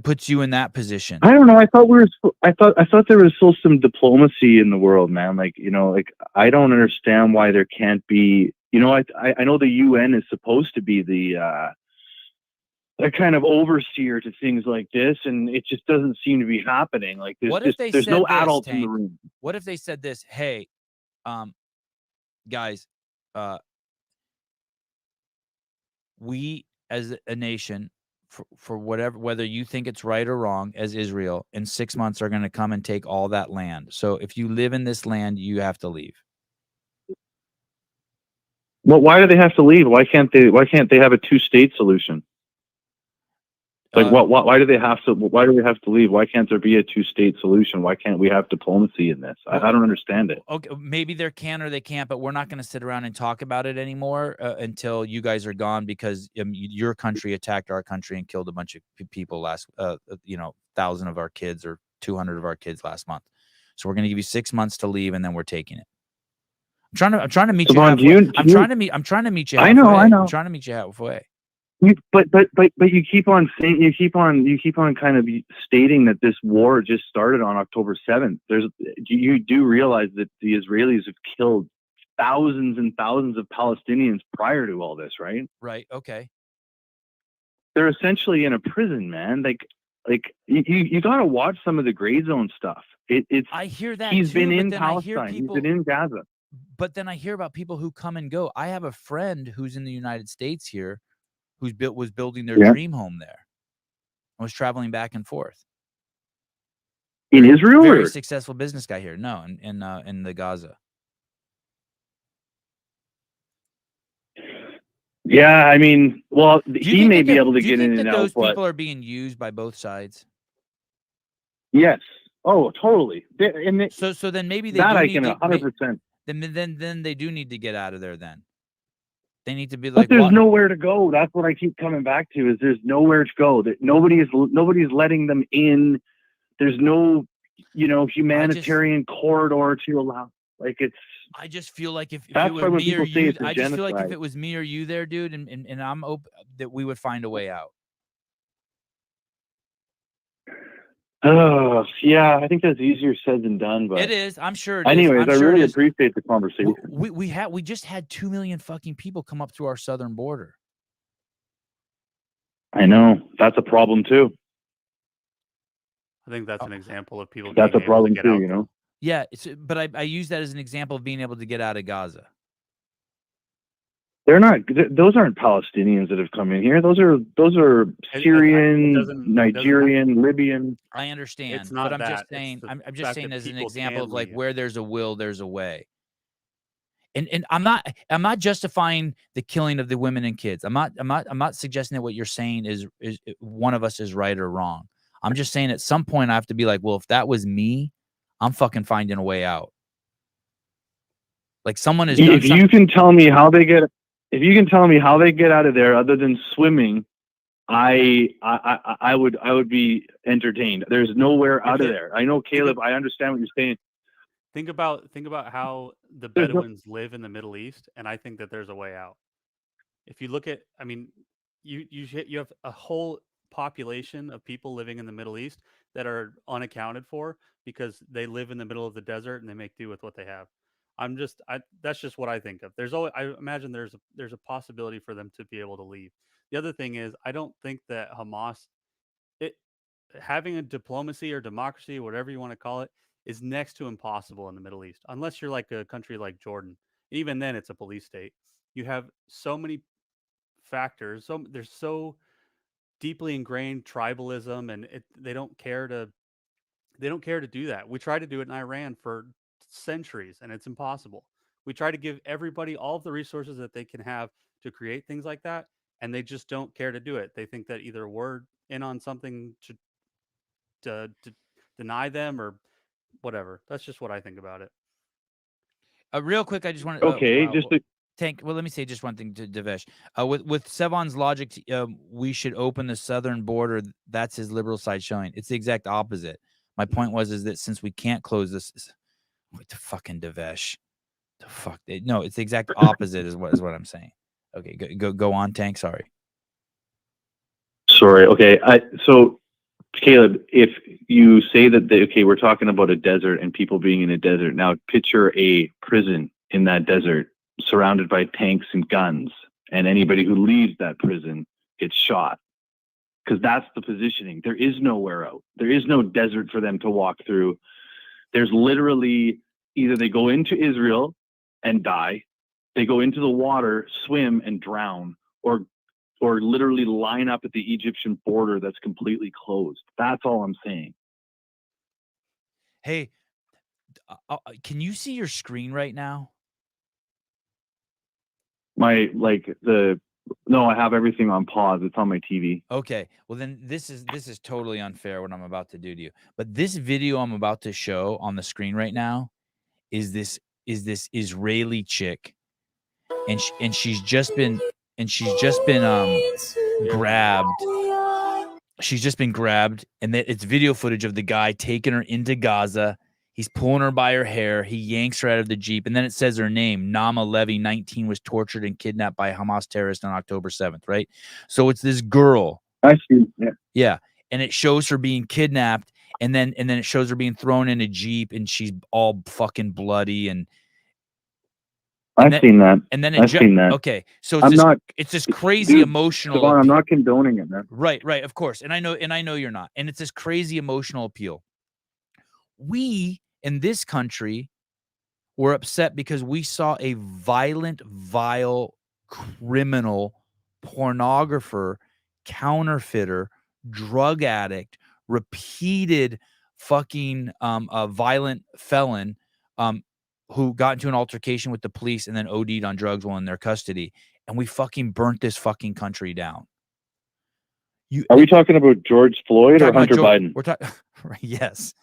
puts you in that position. I don't know. I thought there was still some diplomacy in the world, man. Like, you know, like I don't understand why there can't be, you know, I know the UN is supposed to be the kind of overseer to things like this, and it just doesn't seem to be happening. Like there's no adults in the room. What if they said this? Hey, guys, we as a nation, for whether you think it's right or wrong, as Israel, in 6 months are going to come and take all that land. So if you live in this land, you have to leave. Well, why do they have to leave? Why can't they have a two-state solution? Like, why do they have to leave? Why can't there be a two-state solution? Why can't we have diplomacy in this? I don't understand it. Okay, maybe there can or they can't, but we're not going to sit around and talk about it anymore until you guys are gone, because your country attacked our country and killed a bunch of people 1,000 of our kids or 200 of our kids last month. So we're going to give you 6 months to leave, and then we're taking it. I'm trying to meet you halfway. I'm trying to meet you halfway. I know. I'm trying to meet you halfway. But you keep on saying, you keep on kind of stating that this war just started on October 7th. You do realize that the Israelis have killed thousands and thousands of Palestinians prior to all this, right? Right. Okay. They're essentially in a prison, man. Like you got to watch some of the gray zone stuff. I hear that he's too, been but in then Palestine. He's been in Gaza. But then I hear about people who come and go. I have a friend who's in the United States here, was building their dream home there, and was traveling back and forth. In Israel, very successful business guy here. No, in the Gaza. Yeah, I mean, well, he may be able to get in and out. Those people are being used by both sides. Yes. Oh, totally. So then maybe they that do I need can 100%. Then they do need to get out of there. Then they need to be But like. there's nowhere to go. That's what I keep coming back to. Is there's nowhere to go. That nobody's letting them in. There's no, humanitarian corridor to allow. Like it's. I just feel like if that's it why were when me or people say you, it's a I just feel like if genocide. it was me or you there, dude, and I'm open that we would find a way out. Oh, yeah, I think that's easier said than done, but it is. I'm sure it is. Anyways, I sure really it is. appreciate the conversation. We just had 2 million fucking people come up to our southern border. I know. That's a problem too. I think that's an example of people. That's a being able to problem get too, out, you know. Yeah, but I use that as an example of being able to get out of Gaza. They're not. Those aren't Palestinians that have come in here. Those are Syrian, Nigerian, Libyan. I understand, It's not but I'm that. just saying. It's the I'm just fact saying that as an people example can of like leave. where there's a will, there's a way. And I'm not justifying the killing of the women and kids. I'm not suggesting that what you're saying is one of us is right or wrong. I'm just saying at some point I have to be like, well, if that was me, I'm fucking finding a way out. Like someone has done If you can tell me how they get out of there other than swimming, I would be entertained. There's nowhere out of there. I know, Caleb, I understand what you're saying. Think about how the There's no- Bedouins live in the Middle East, and I think that there's a way out. If you look at, I mean, you have a whole population of people living in the Middle East that are unaccounted for because they live in the middle of the desert and they make do with what they have. That's just what I think of. I imagine there's a possibility for them to be able to leave. The other thing is, I don't think that Hamas, having a diplomacy or democracy, whatever you want to call it, is next to impossible in the Middle East, unless you're like a country like Jordan. Even then, it's a police state. You have so many factors. There's so deeply ingrained tribalism, and they don't care to do that. We try to do it in Iran for centuries, and it's impossible. We try to give everybody all of the resources that they can have to create things like that, and they just don't care to do it. They think that either we're in on something to deny them or whatever. That's just what I think about it. Real quick, I just want to Tank. Well, let me say just one thing to Devesh. With Sevan's logic, we should open the southern border. That's his liberal side showing. It's the exact opposite. My point is that since we can't close this, what the fucking Devesh, the fuck? No, it's the exact opposite is what I'm saying. Okay, go on, Tank. Sorry. Okay. So Caleb, if you say that we're talking about a desert and people being in a desert. Now picture a prison in that desert surrounded by tanks and guns, and anybody who leaves that prison gets shot. Because that's the positioning. There is nowhere out. There is no desert for them to walk through. There's literally either they go into Israel and die, they go into the water, swim and drown, or literally line up at the Egyptian border that's completely closed. That's all I'm saying. Hey, can you see your screen right now? No, I have everything on pause. It's on my TV. Okay. Well, then this is totally unfair what I'm about to do to you. But this video I'm about to show on the screen right now is this Israeli chick, and she's just been grabbed. She's just been grabbed, and it's video footage of the guy taking her into Gaza. He's pulling her by her hair. He yanks her out of the Jeep, and then it says her name. Nama Levy, 19, was tortured and kidnapped by Hamas terrorists on October 7th, right? So it's this girl. I see. Yeah. And it shows her being kidnapped, and then it shows her being thrown in a Jeep, and she's all fucking bloody. And I've seen that. And then I've seen that. Okay. So it's this crazy emotional. Sevan, I'm not condoning it, man. Right, of course. And I know you're not. And it's this crazy emotional appeal. We in this country were upset because we saw a violent, vile, criminal, pornographer, counterfeiter, drug addict, repeated fucking violent felon who got into an altercation with the police and then OD'd on drugs while in their custody. And we fucking burnt this fucking country down. Are we talking about George Floyd or Hunter Biden? We're talking. Yes.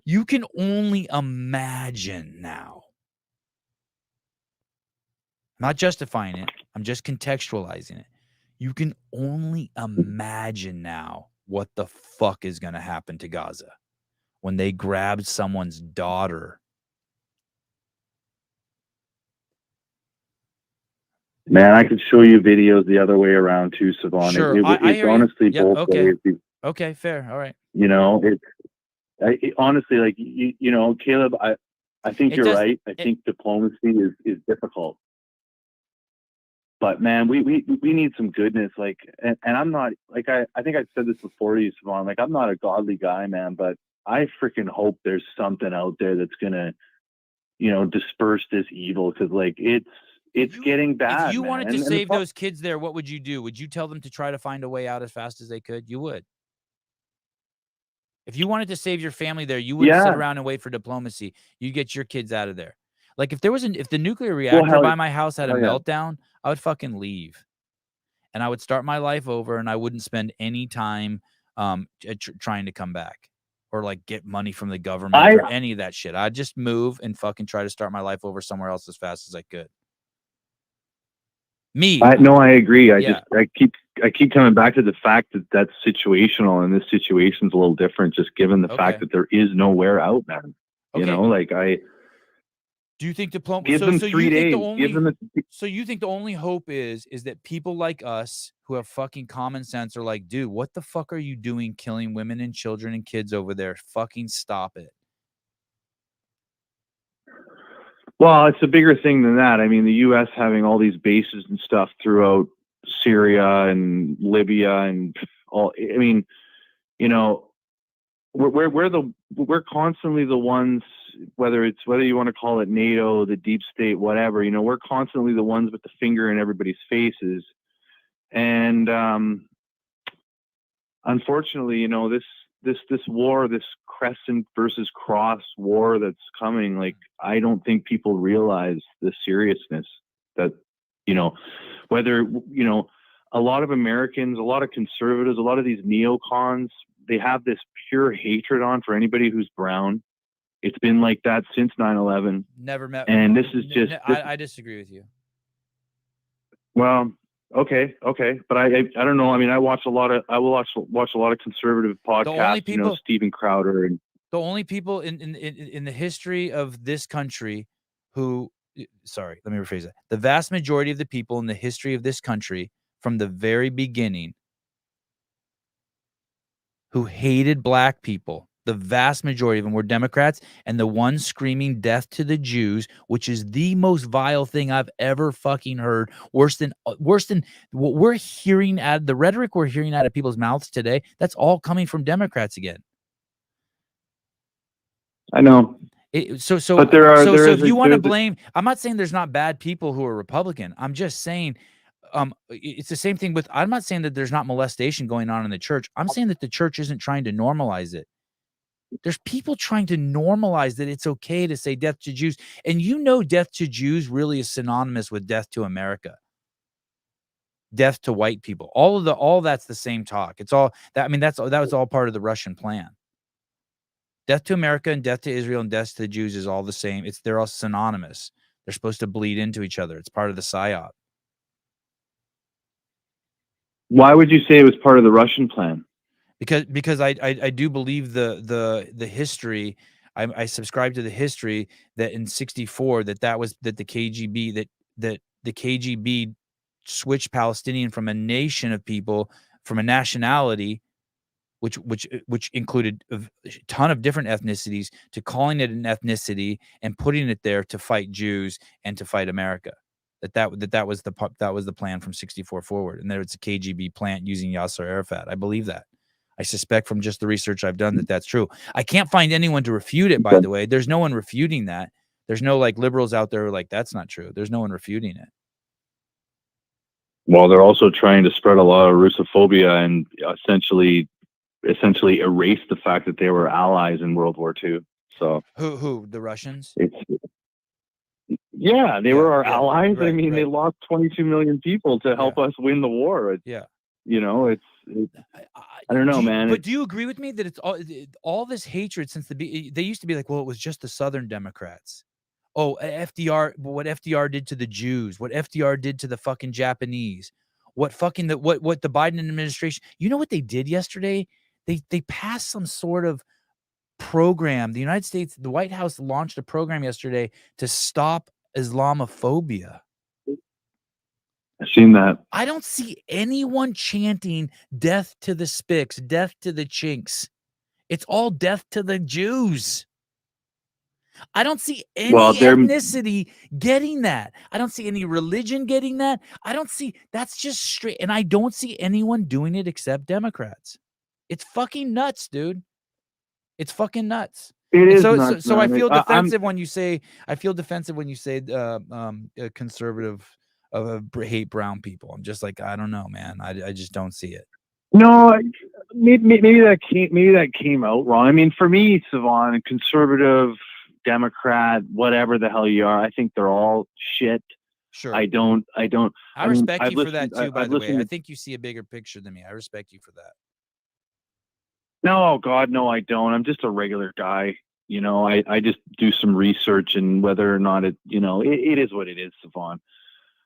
You can only imagine now. I'm not justifying it. I'm just contextualizing it. You can only imagine now what the fuck is going to happen to Gaza when they grabbed someone's daughter. Man, I could show you videos the other way around too, Sevan. Sure, it's honestly both ways. Okay, fair. All right. You know, it honestly, like, you know, Caleb, I think you're right. I think diplomacy is difficult. But man, we need some goodness. Like, and I'm not, like, I think I've said this before to you, Sevan. Like, I'm not a godly guy, man, but I freaking hope there's something out there that's gonna, you know, disperse this evil, because like it's getting bad. If you man. wanted to save those kids there, what would you do? Would you tell them to try to find a way out as fast as they could? You would. If you wanted to save your family there, you wouldn't sit around and wait for diplomacy. You'd get your kids out of there. Like if the nuclear reactor by my house had a meltdown, I would fucking leave. and I would start my life over, and I wouldn't spend any time trying to come back or like get money from the government or any of that shit. I'd just move and fucking try to start my life over somewhere else as fast as I could. I agree. I keep coming back to the fact that that's situational, and this situation's a little different, just given the fact that there is nowhere out, man. You know, like do you think diplomacy? Give them 3 days. So you think the only hope is that people like us who have fucking common sense are like, dude, what the fuck are you doing, killing women and children and kids over there? Fucking stop it. Well, it's a bigger thing than that. I mean, the U.S. having all these bases and stuff throughout Syria and Libya and all. I mean, you know, we're constantly the ones. Whether you want to call it NATO, the deep state, whatever, you know, we're constantly the ones with the finger in everybody's faces. And unfortunately, you know, this war, this crescent versus cross war that's coming, like, I don't think people realize the seriousness that, you know, whether, you know, a lot of Americans, a lot of conservatives, a lot of these neocons, they have this pure hatred on for anybody who's brown. It's been like that since 9/11. Never met. And this is just. I disagree with you. Well, okay, but I don't know. I mean, I watch a lot of conservative podcasts. You know, Steven Crowder and the only people in the history of this country who. Sorry, let me rephrase that. The vast majority of the people in the history of this country from the very beginning who hated black people. The vast majority of them were Democrats, and the ones screaming death to the Jews, which is the most vile thing I've ever fucking heard, worse than what we're hearing the rhetoric we're hearing out of people's mouths today. That's all coming from Democrats again. I know. So but if you want to blame, I'm not saying there's not bad people who are Republican. I'm just saying it's the same thing with, I'm not saying that there's not molestation going on in the church. I'm saying that the church isn't trying to normalize it. There's people trying to normalize that it's okay to say death to Jews. And you know, death to Jews really is synonymous with death to America. Death to white people. All that's the same talk. It's all that, I mean, that was all part of the Russian plan. Death to America and death to Israel and death to the Jews is all the same. They're all synonymous. They're supposed to bleed into each other. It's part of the psyop. Why would you say it was part of the Russian plan? Because I do believe the history. I subscribe to the history that in '64 that the KGB that the KGB switched Palestinian from a nation of people, from a nationality, which included a ton of different ethnicities, to calling it an ethnicity and putting it there to fight Jews and to fight America. That was the plan from '64 forward, and there it's a KGB plant using Yasser Arafat. I believe that. I suspect from just the research I've done that that's true. I can't find anyone to refute it, by the way. There's no one refuting that. There's no like liberals out there who are like, that's not true. There's no one refuting it. Well, they're also trying to spread a lot of Russophobia and essentially erase the fact that they were allies in World War II. So who the Russians? They were our allies. Right, I mean, they lost 22 million people to help us win the war. You know, I don't know, man. But do you agree with me that it's all this hatred since they used to be like, well, it was just the Southern Democrats. Oh, FDR, what FDR did to the Jews, what FDR did to the fucking Japanese, what the Biden administration, you know what they did yesterday? They passed some sort of program. The United States, the White House launched a program yesterday to stop Islamophobia. I've seen that. I don't see anyone chanting death to the Spics, death to the Chinks. It's all death to the Jews. I don't see any ethnicity getting that. I don't see any religion getting that. That's just straight. And I don't see anyone doing it except Democrats. It's fucking nuts, dude. It's fucking nuts. It is nuts, so I feel defensive when you say, conservative hate brown people. I'm just like, I don't know, man. I just don't see it. No, maybe that came out wrong. I mean, for me, Sevan, conservative, Democrat, whatever the hell you are, I think they're all shit. Sure. I don't. I mean, respect I've you for that listened- too, by I've the way. listened I to- think you see a bigger picture than me. I respect you for that. No, God, no, I don't. I'm just a regular guy. You know, I just do some research, and whether or not it, you know, it is what it is, Sevan.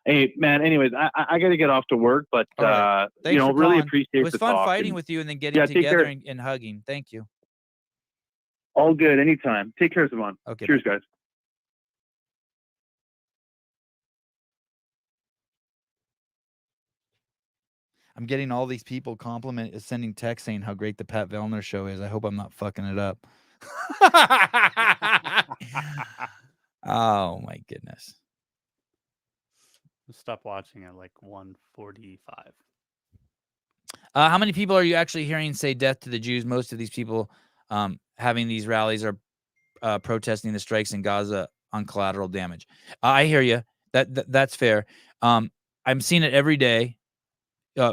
Hey, man, anyways, I got to get off to work, but, All right. you Thanks know, for really calling. appreciate It was the fun talk. fighting and with you and then getting Yeah, take together care. and hugging. Thank you. all good. Anytime. Take care, Sevan. Okay. Cheers, guys. I'm getting all these people sending texts saying how great the Pat Vellner show is. I hope I'm not fucking it up. Oh my goodness. Stop watching at like 1:45. How many people are you actually hearing say death to the Jews? Most of these people having these rallies are protesting the strikes in Gaza on collateral damage. I hear you. That's fair. I'm seeing it every day.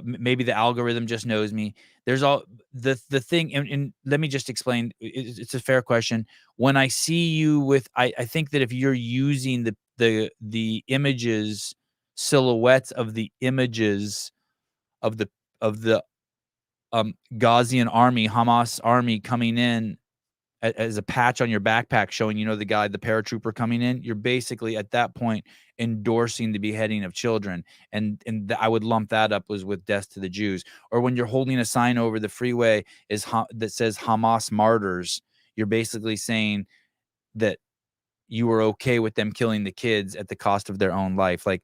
Maybe the algorithm just knows me. There's all the thing, and let me just explain. It's a fair question. When I see you with, I think that if you're using the images, silhouettes of the images of the Ghazian army, Hamas army coming in as a patch on your backpack showing, you know, the paratrooper coming in, you're basically at that point endorsing the beheading of children. And I would lump that up with death to the Jews. Or when you're holding a sign over the freeway that says Hamas martyrs, you're basically saying that you were okay with them killing the kids at the cost of their own life. Like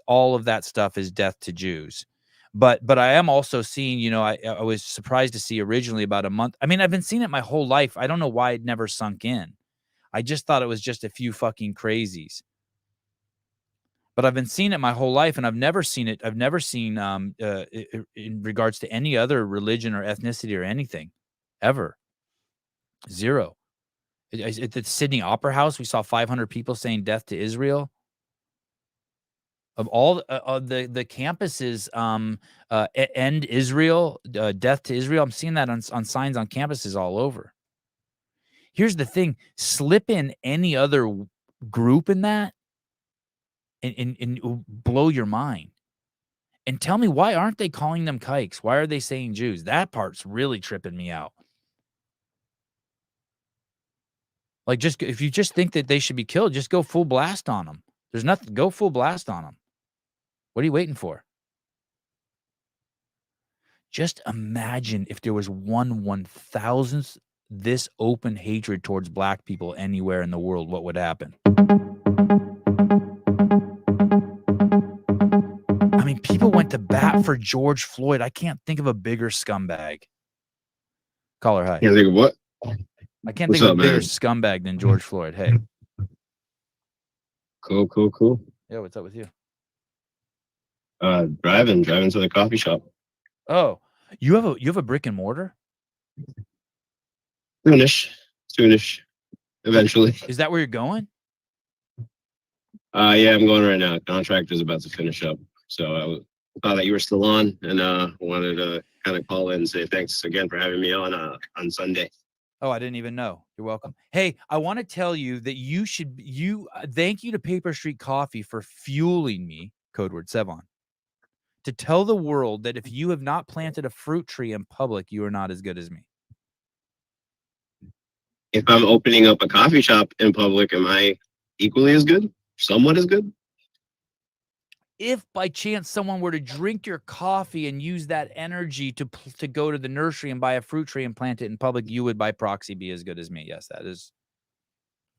all of that stuff is death to Jews. But I am also seeing, you know, I was surprised to see originally about a month. I mean, I've been seeing it my whole life. I don't know why it never sunk in. I just thought it was just a few fucking crazies. But I've been seeing it my whole life, and I've never seen it. I've never seen in regards to any other religion or ethnicity or anything, ever. Zero. At the Sydney Opera House, we saw 500 people saying death to Israel. Of all the campuses, end Israel, death to Israel. I'm seeing that on signs on campuses all over. Here's the thing: slip in any other group in that, and blow your mind. And tell me, why aren't they calling them kikes? Why are they saying Jews? That part's really tripping me out. Like, if you just think that they should be killed, just go full blast on them. There's nothing. Go full blast on them. What are you waiting for? Just imagine if there was 1/1000th this open hatred towards black people anywhere in the world, what would happen? I mean, people went to bat for George Floyd. I can't think of a bigger scumbag. Caller, hi. Can't think of what? I can't What's think of up, a bigger man? scumbag than George Floyd. Hey. Cool. Yeah, what's up with you? Driving to the coffee shop. Oh, you have a brick and mortar? Soonish. Eventually. Is that where you're going? Yeah, I'm going right now. Contract is about to finish up. So I thought that you were still on, and wanted to kind of call in and say thanks again for having me on Sunday. Oh, I didn't even know. You're welcome. Hey, I want to tell you that thank you to Paper Street Coffee for fueling me, code word Sevan, to tell the world that if you have not planted a fruit tree in public, you are not as good as me. If I'm opening up a coffee shop in public, am I equally as good? Somewhat as good? If by chance someone were to drink your coffee and use that energy to go to the nursery and buy a fruit tree and plant it in public, you would by proxy be as good as me. Yes, that is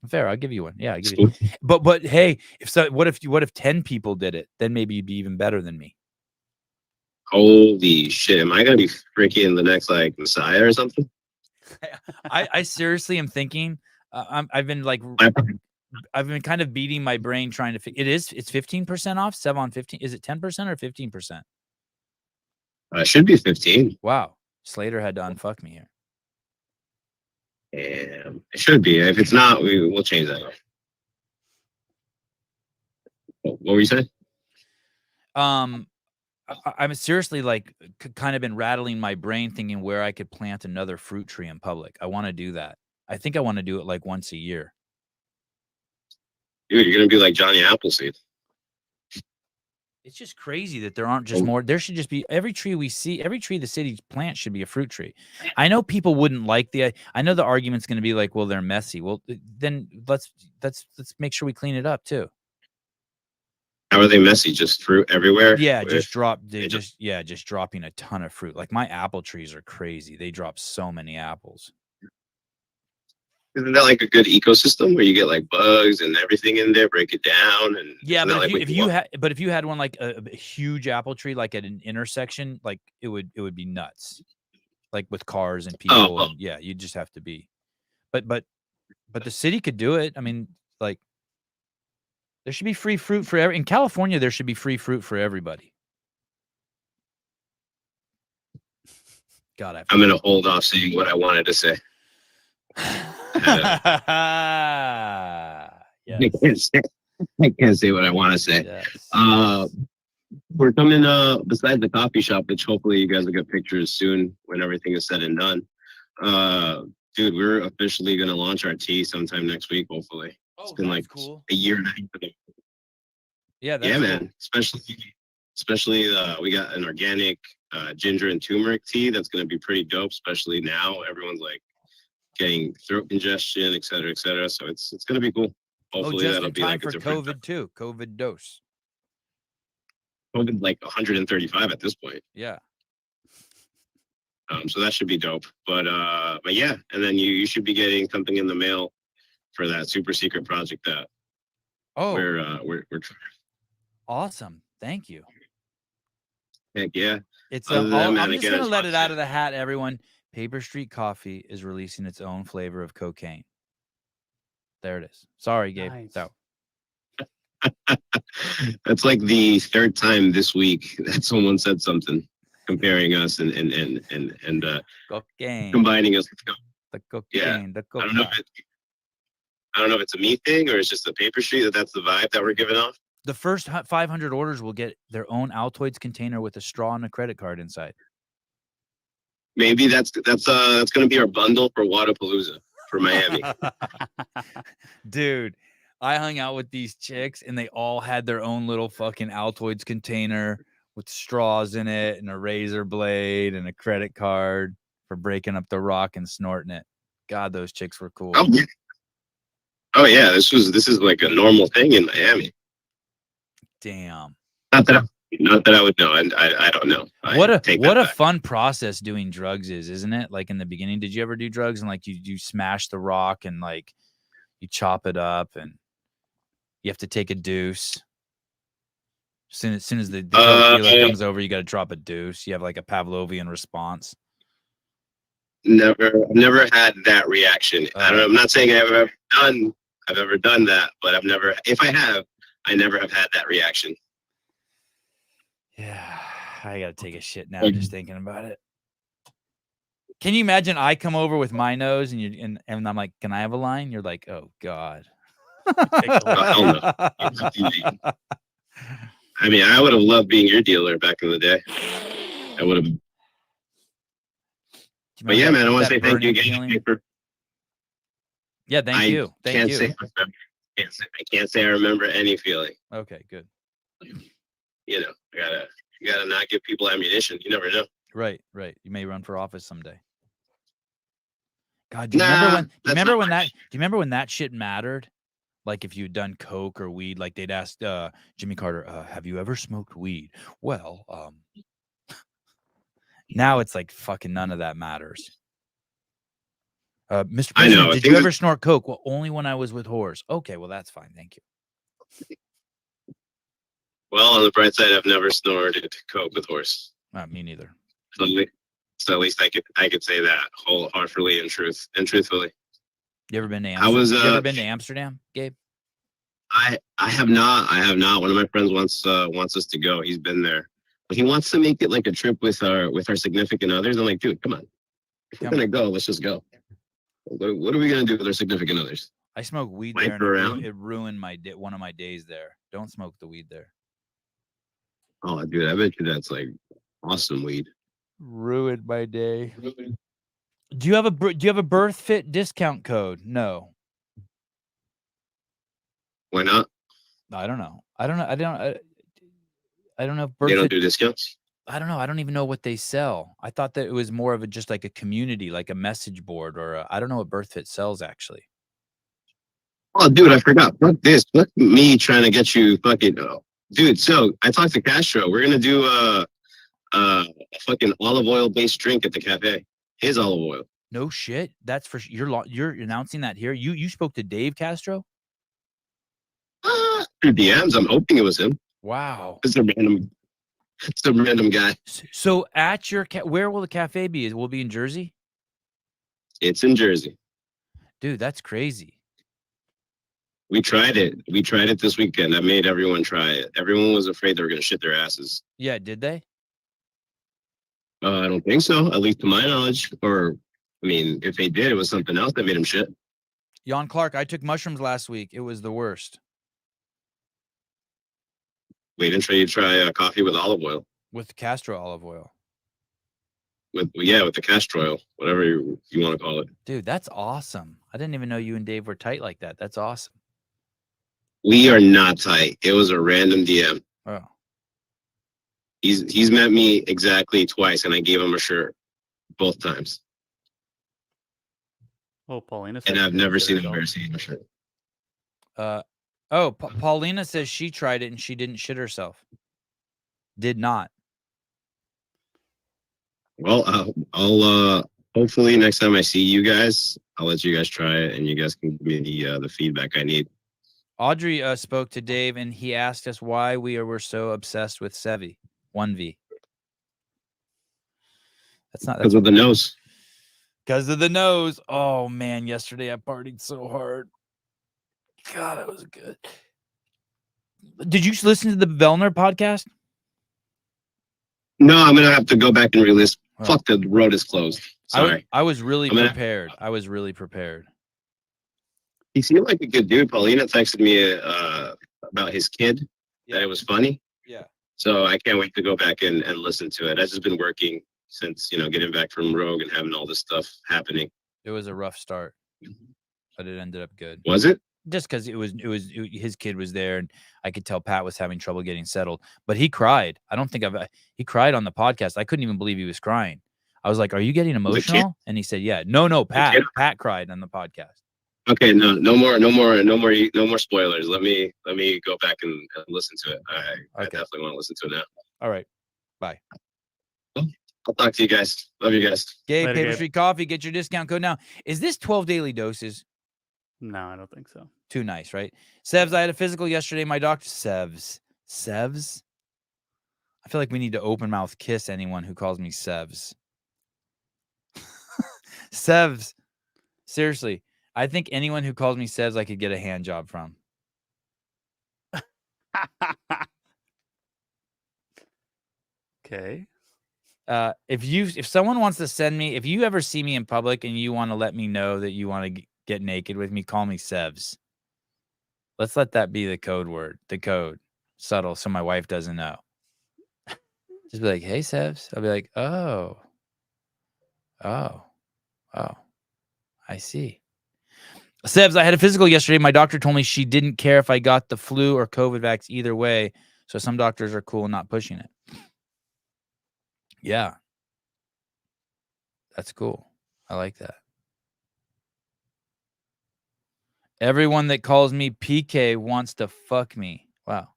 fair. I'll give you one. Yeah, I'll give you. But hey, what if 10 people did it? Then maybe you'd be even better than me. Holy shit! Am I gonna be freaking the next like Messiah or something? I seriously am thinking. I've been kind of beating my brain trying to it's 15% off. Sevan 15. Is it 10% or 15%? It should be 15. Wow. Slater had to unfuck me here. Yeah, it should be. If it's not, we'll change that. What were you saying? I'm seriously like kind of been rattling my brain thinking where I could plant another fruit tree in public. I want to do that. I think I want to do it like once a year. Dude, you're gonna be like Johnny Appleseed. It's just crazy that there aren't just more. There should just be every tree we see, every tree the city plants should be a fruit tree. I know people wouldn't like I know the argument's going to be like, well, they're messy. Well, then let's make sure we clean it up too. How are they messy? Just fruit everywhere? Yeah, just dropping a ton of fruit. Like my apple trees are crazy. They drop so many apples. Isn't that like a good ecosystem where you get like bugs and everything in there, break it down? And yeah, but like if you had one like a huge apple tree, like at an intersection, like it would be nuts, like with cars and people. And yeah, you just have to be, but the city could do it. I mean, like there should be free fruit for in California. There should be free fruit for everybody. God, I'm gonna hold off saying what I wanted to say. Yes. I can't say what I want to say. Yes. We're coming beside the coffee shop, which hopefully you guys will get pictures soon when everything is said and done. Dude, we're officially gonna launch our tea sometime next week, hopefully. It's been like cool. a year and a half. Yeah, yeah, man. Especially we got an organic ginger and turmeric tea that's gonna be pretty dope, especially now. Everyone's like getting throat congestion, et cetera, et cetera. So it's gonna be cool. Hopefully just that'll in be time like for a different COVID too. COVID dose. COVID like 135 at this point. Yeah. So that should be dope. But yeah, and then you should be getting something in the mail for that super secret project that we're trying. Awesome. Thank you. Heck yeah. It's Other than that, I'm just again, gonna it's let it fun. out of the hat, everyone. Paper Street Coffee is releasing its own flavor of cocaine. There it is. Sorry, Gabe. Nice. So. That's like the third time this week that someone said something comparing us and cocaine. Combining us. The cocaine. Yeah. The cocaine. I don't know if it's a me thing or it's just the Paper Street that's the vibe that we're giving off. The first 500 orders will get their own Altoids container with a straw and a credit card inside. Maybe that's going to be our bundle for Wadapalooza for Miami. Dude, I hung out with these chicks and they all had their own little fucking Altoids container with straws in it and a razor blade and a credit card for breaking up the rock and snorting it. God, those chicks were cool. Oh yeah, this is like a normal thing in Miami. Damn. Not that I would know, and I don't know. What a fun process doing drugs is, isn't it? Like in the beginning, did you ever do drugs and like you smash the rock and like you chop it up and you have to take a deuce. As soon as the drug dealer comes over, you got to drop a deuce. You have like a Pavlovian response. Never had that reaction. I'm not saying I've ever done that, but if I have, I never have had that reaction. Yeah, I gotta take a shit now just thinking about it. Can you imagine I come over with my nose and I'm like, can I have a line? You're like, oh God. I mean, I would have loved being your dealer back in the day. I would have. But yeah, man, I want to say thank you again. Yeah, thank you. Thank you. I can't say I remember any feeling. Okay, good. You know, you gotta not give people ammunition. You never know. Right. You may run for office someday. God, do you remember when that shit mattered? Like if you'd done coke or weed, like they'd ask Jimmy Carter, have you ever smoked weed? Well, now it's like fucking none of that matters. Mr. President, did you ever snort coke? Well, only when I was with whores. Okay, well that's fine, thank you. Well, on the bright side, I've never snorted coke with horse. Me neither. So at least I could say that wholeheartedly and truthfully. You ever been to Amsterdam? You ever been to Amsterdam, Gabe? I have not. One of my friends wants us to go. He's been there, but he wants to make it like a trip with our significant others. I'm like, dude, come on. If we're gonna go, let's just go. What are we gonna do with our significant others? I smoked weed Wipe there. around? It ruined one of my days there. Don't smoke the weed there. Oh, dude, I bet you that's like awesome weed. Ruined my day. Do you have a BIRTHFIT discount code? No. Why not? I don't know. I I don't know if They don't BIRTHFIT. do discounts. I don't know. I don't even know what they sell. I thought that it was more of just like a community, like a message board, or I don't know what BIRTHFIT sells actually. Oh, dude, I forgot. Fuck this. Fuck me trying to get you fucking. Dude, so I talked to Castro. We're gonna do a fucking olive oil based drink at the cafe. His olive oil. No shit. That's for you're announcing that here. You spoke to Dave Castro? Through DMs. I'm hoping it was him. Wow. It's a random guy. So at your where will the cafe be? Will it be in Jersey? It's in Jersey. Dude, that's crazy. We tried it. We tried it this weekend. I made everyone try it. Everyone was afraid they were gonna shit their asses. Yeah, did they? I don't think so, at least to my knowledge. Or, I mean, if they did, it was something else that made them shit. Jan Clark, I took mushrooms last week. It was the worst. Wait until you try coffee with olive oil. With Castro olive oil. With the castor oil, whatever you want to call it. Dude, that's awesome. I didn't even know you and Dave were tight like that. That's awesome. We are not tight. It was a random DM. Oh. He's met me exactly twice, and I gave him a shirt both times. Oh, Paulina. And I've never seen him wear a shirt. Paulina says she tried it and she didn't shit herself. Did not. Well, I'll hopefully next time I see you guys, I'll let you guys try it, and you guys can give me the feedback I need. Audrey spoke to Dave, and he asked us why we're so obsessed with Sevi 1V. That's Because of the nose. Because of the nose. Oh man, yesterday I partied so hard. God, that was good. Did you listen to the Vellner podcast? No, I'm gonna have to go back and re-listen. Oh. Fuck, the road is closed. Sorry. I was really prepared. I was really prepared. He seemed like a good dude. Paulina texted me about his kid, that it was funny. Yeah. So I can't wait to go back and listen to it. I've just been working since, getting back from Rogue and having all this stuff happening. It was a rough start, but it ended up good. Was it? Just because his kid was there, and I could tell Pat was having trouble getting settled. But he cried. I don't think he cried on the podcast. I couldn't even believe he was crying. I was like, "Are you getting emotional?" And he said, "Yeah." No, Pat. Pat cried on the podcast. Okay, no more spoilers. Let me go back and listen to it. I definitely want to listen to it now. All right, bye. I'll talk to you guys. Love you guys. Gabe, Paper Street Coffee, get your discount code now. Is this 12 daily doses? No, I don't think so. Too nice, right? Sevs, I had a physical yesterday. My doctor, Sevs. I feel like we need to open mouth kiss anyone who calls me Sevs. Sevs. Seriously, I think anyone who calls me Sevs, I could get a hand job from. Okay. If someone wants to send me, if you ever see me in public and you want to let me know that you want to get naked with me, call me Sevs. Let's let that be the code word, the code. Subtle, so my wife doesn't know. Just be like, "Hey, Sevs." I'll be like, oh, I see. Sevs, I had a physical yesterday. My doctor told me she didn't care if I got the flu or COVID vax either way. So some doctors are cool not pushing it. Yeah. That's cool. I like that. Everyone that calls me PK wants to fuck me. Wow.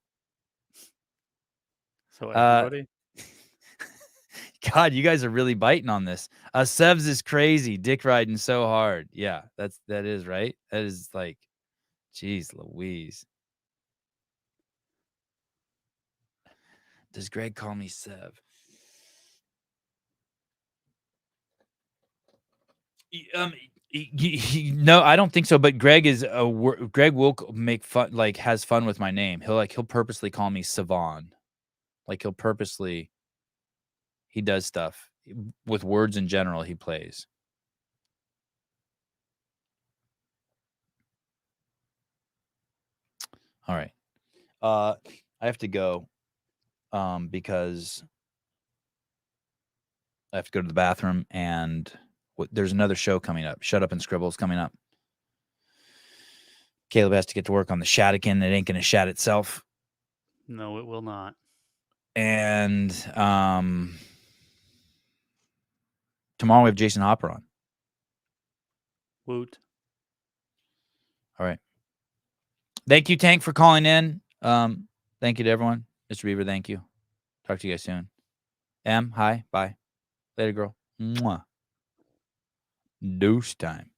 So everybody? God, you guys are really biting on this. Sevs is crazy. Dick riding so hard. Yeah, that is right. That is like, geez, Louise. Does Greg call me Sev? No, I don't think so. But Greg will make fun, like has fun with my name. He'll purposely call me Sevan. Like he does stuff with words in general. He plays. All right. I have to go because I have to go to the bathroom, and there's another show coming up. Shut Up and Scribbles coming up. Caleb has to get to work on the Shatikin. It ain't going to shat itself. No, it will not. And tomorrow we have Jason Hopper on. Woot. All right. Thank you, Tank, for calling in. Thank you to everyone. Mr. Beaver, thank you. Talk to you guys soon. Hi. Bye. Later, girl. Mwah. Deuce time.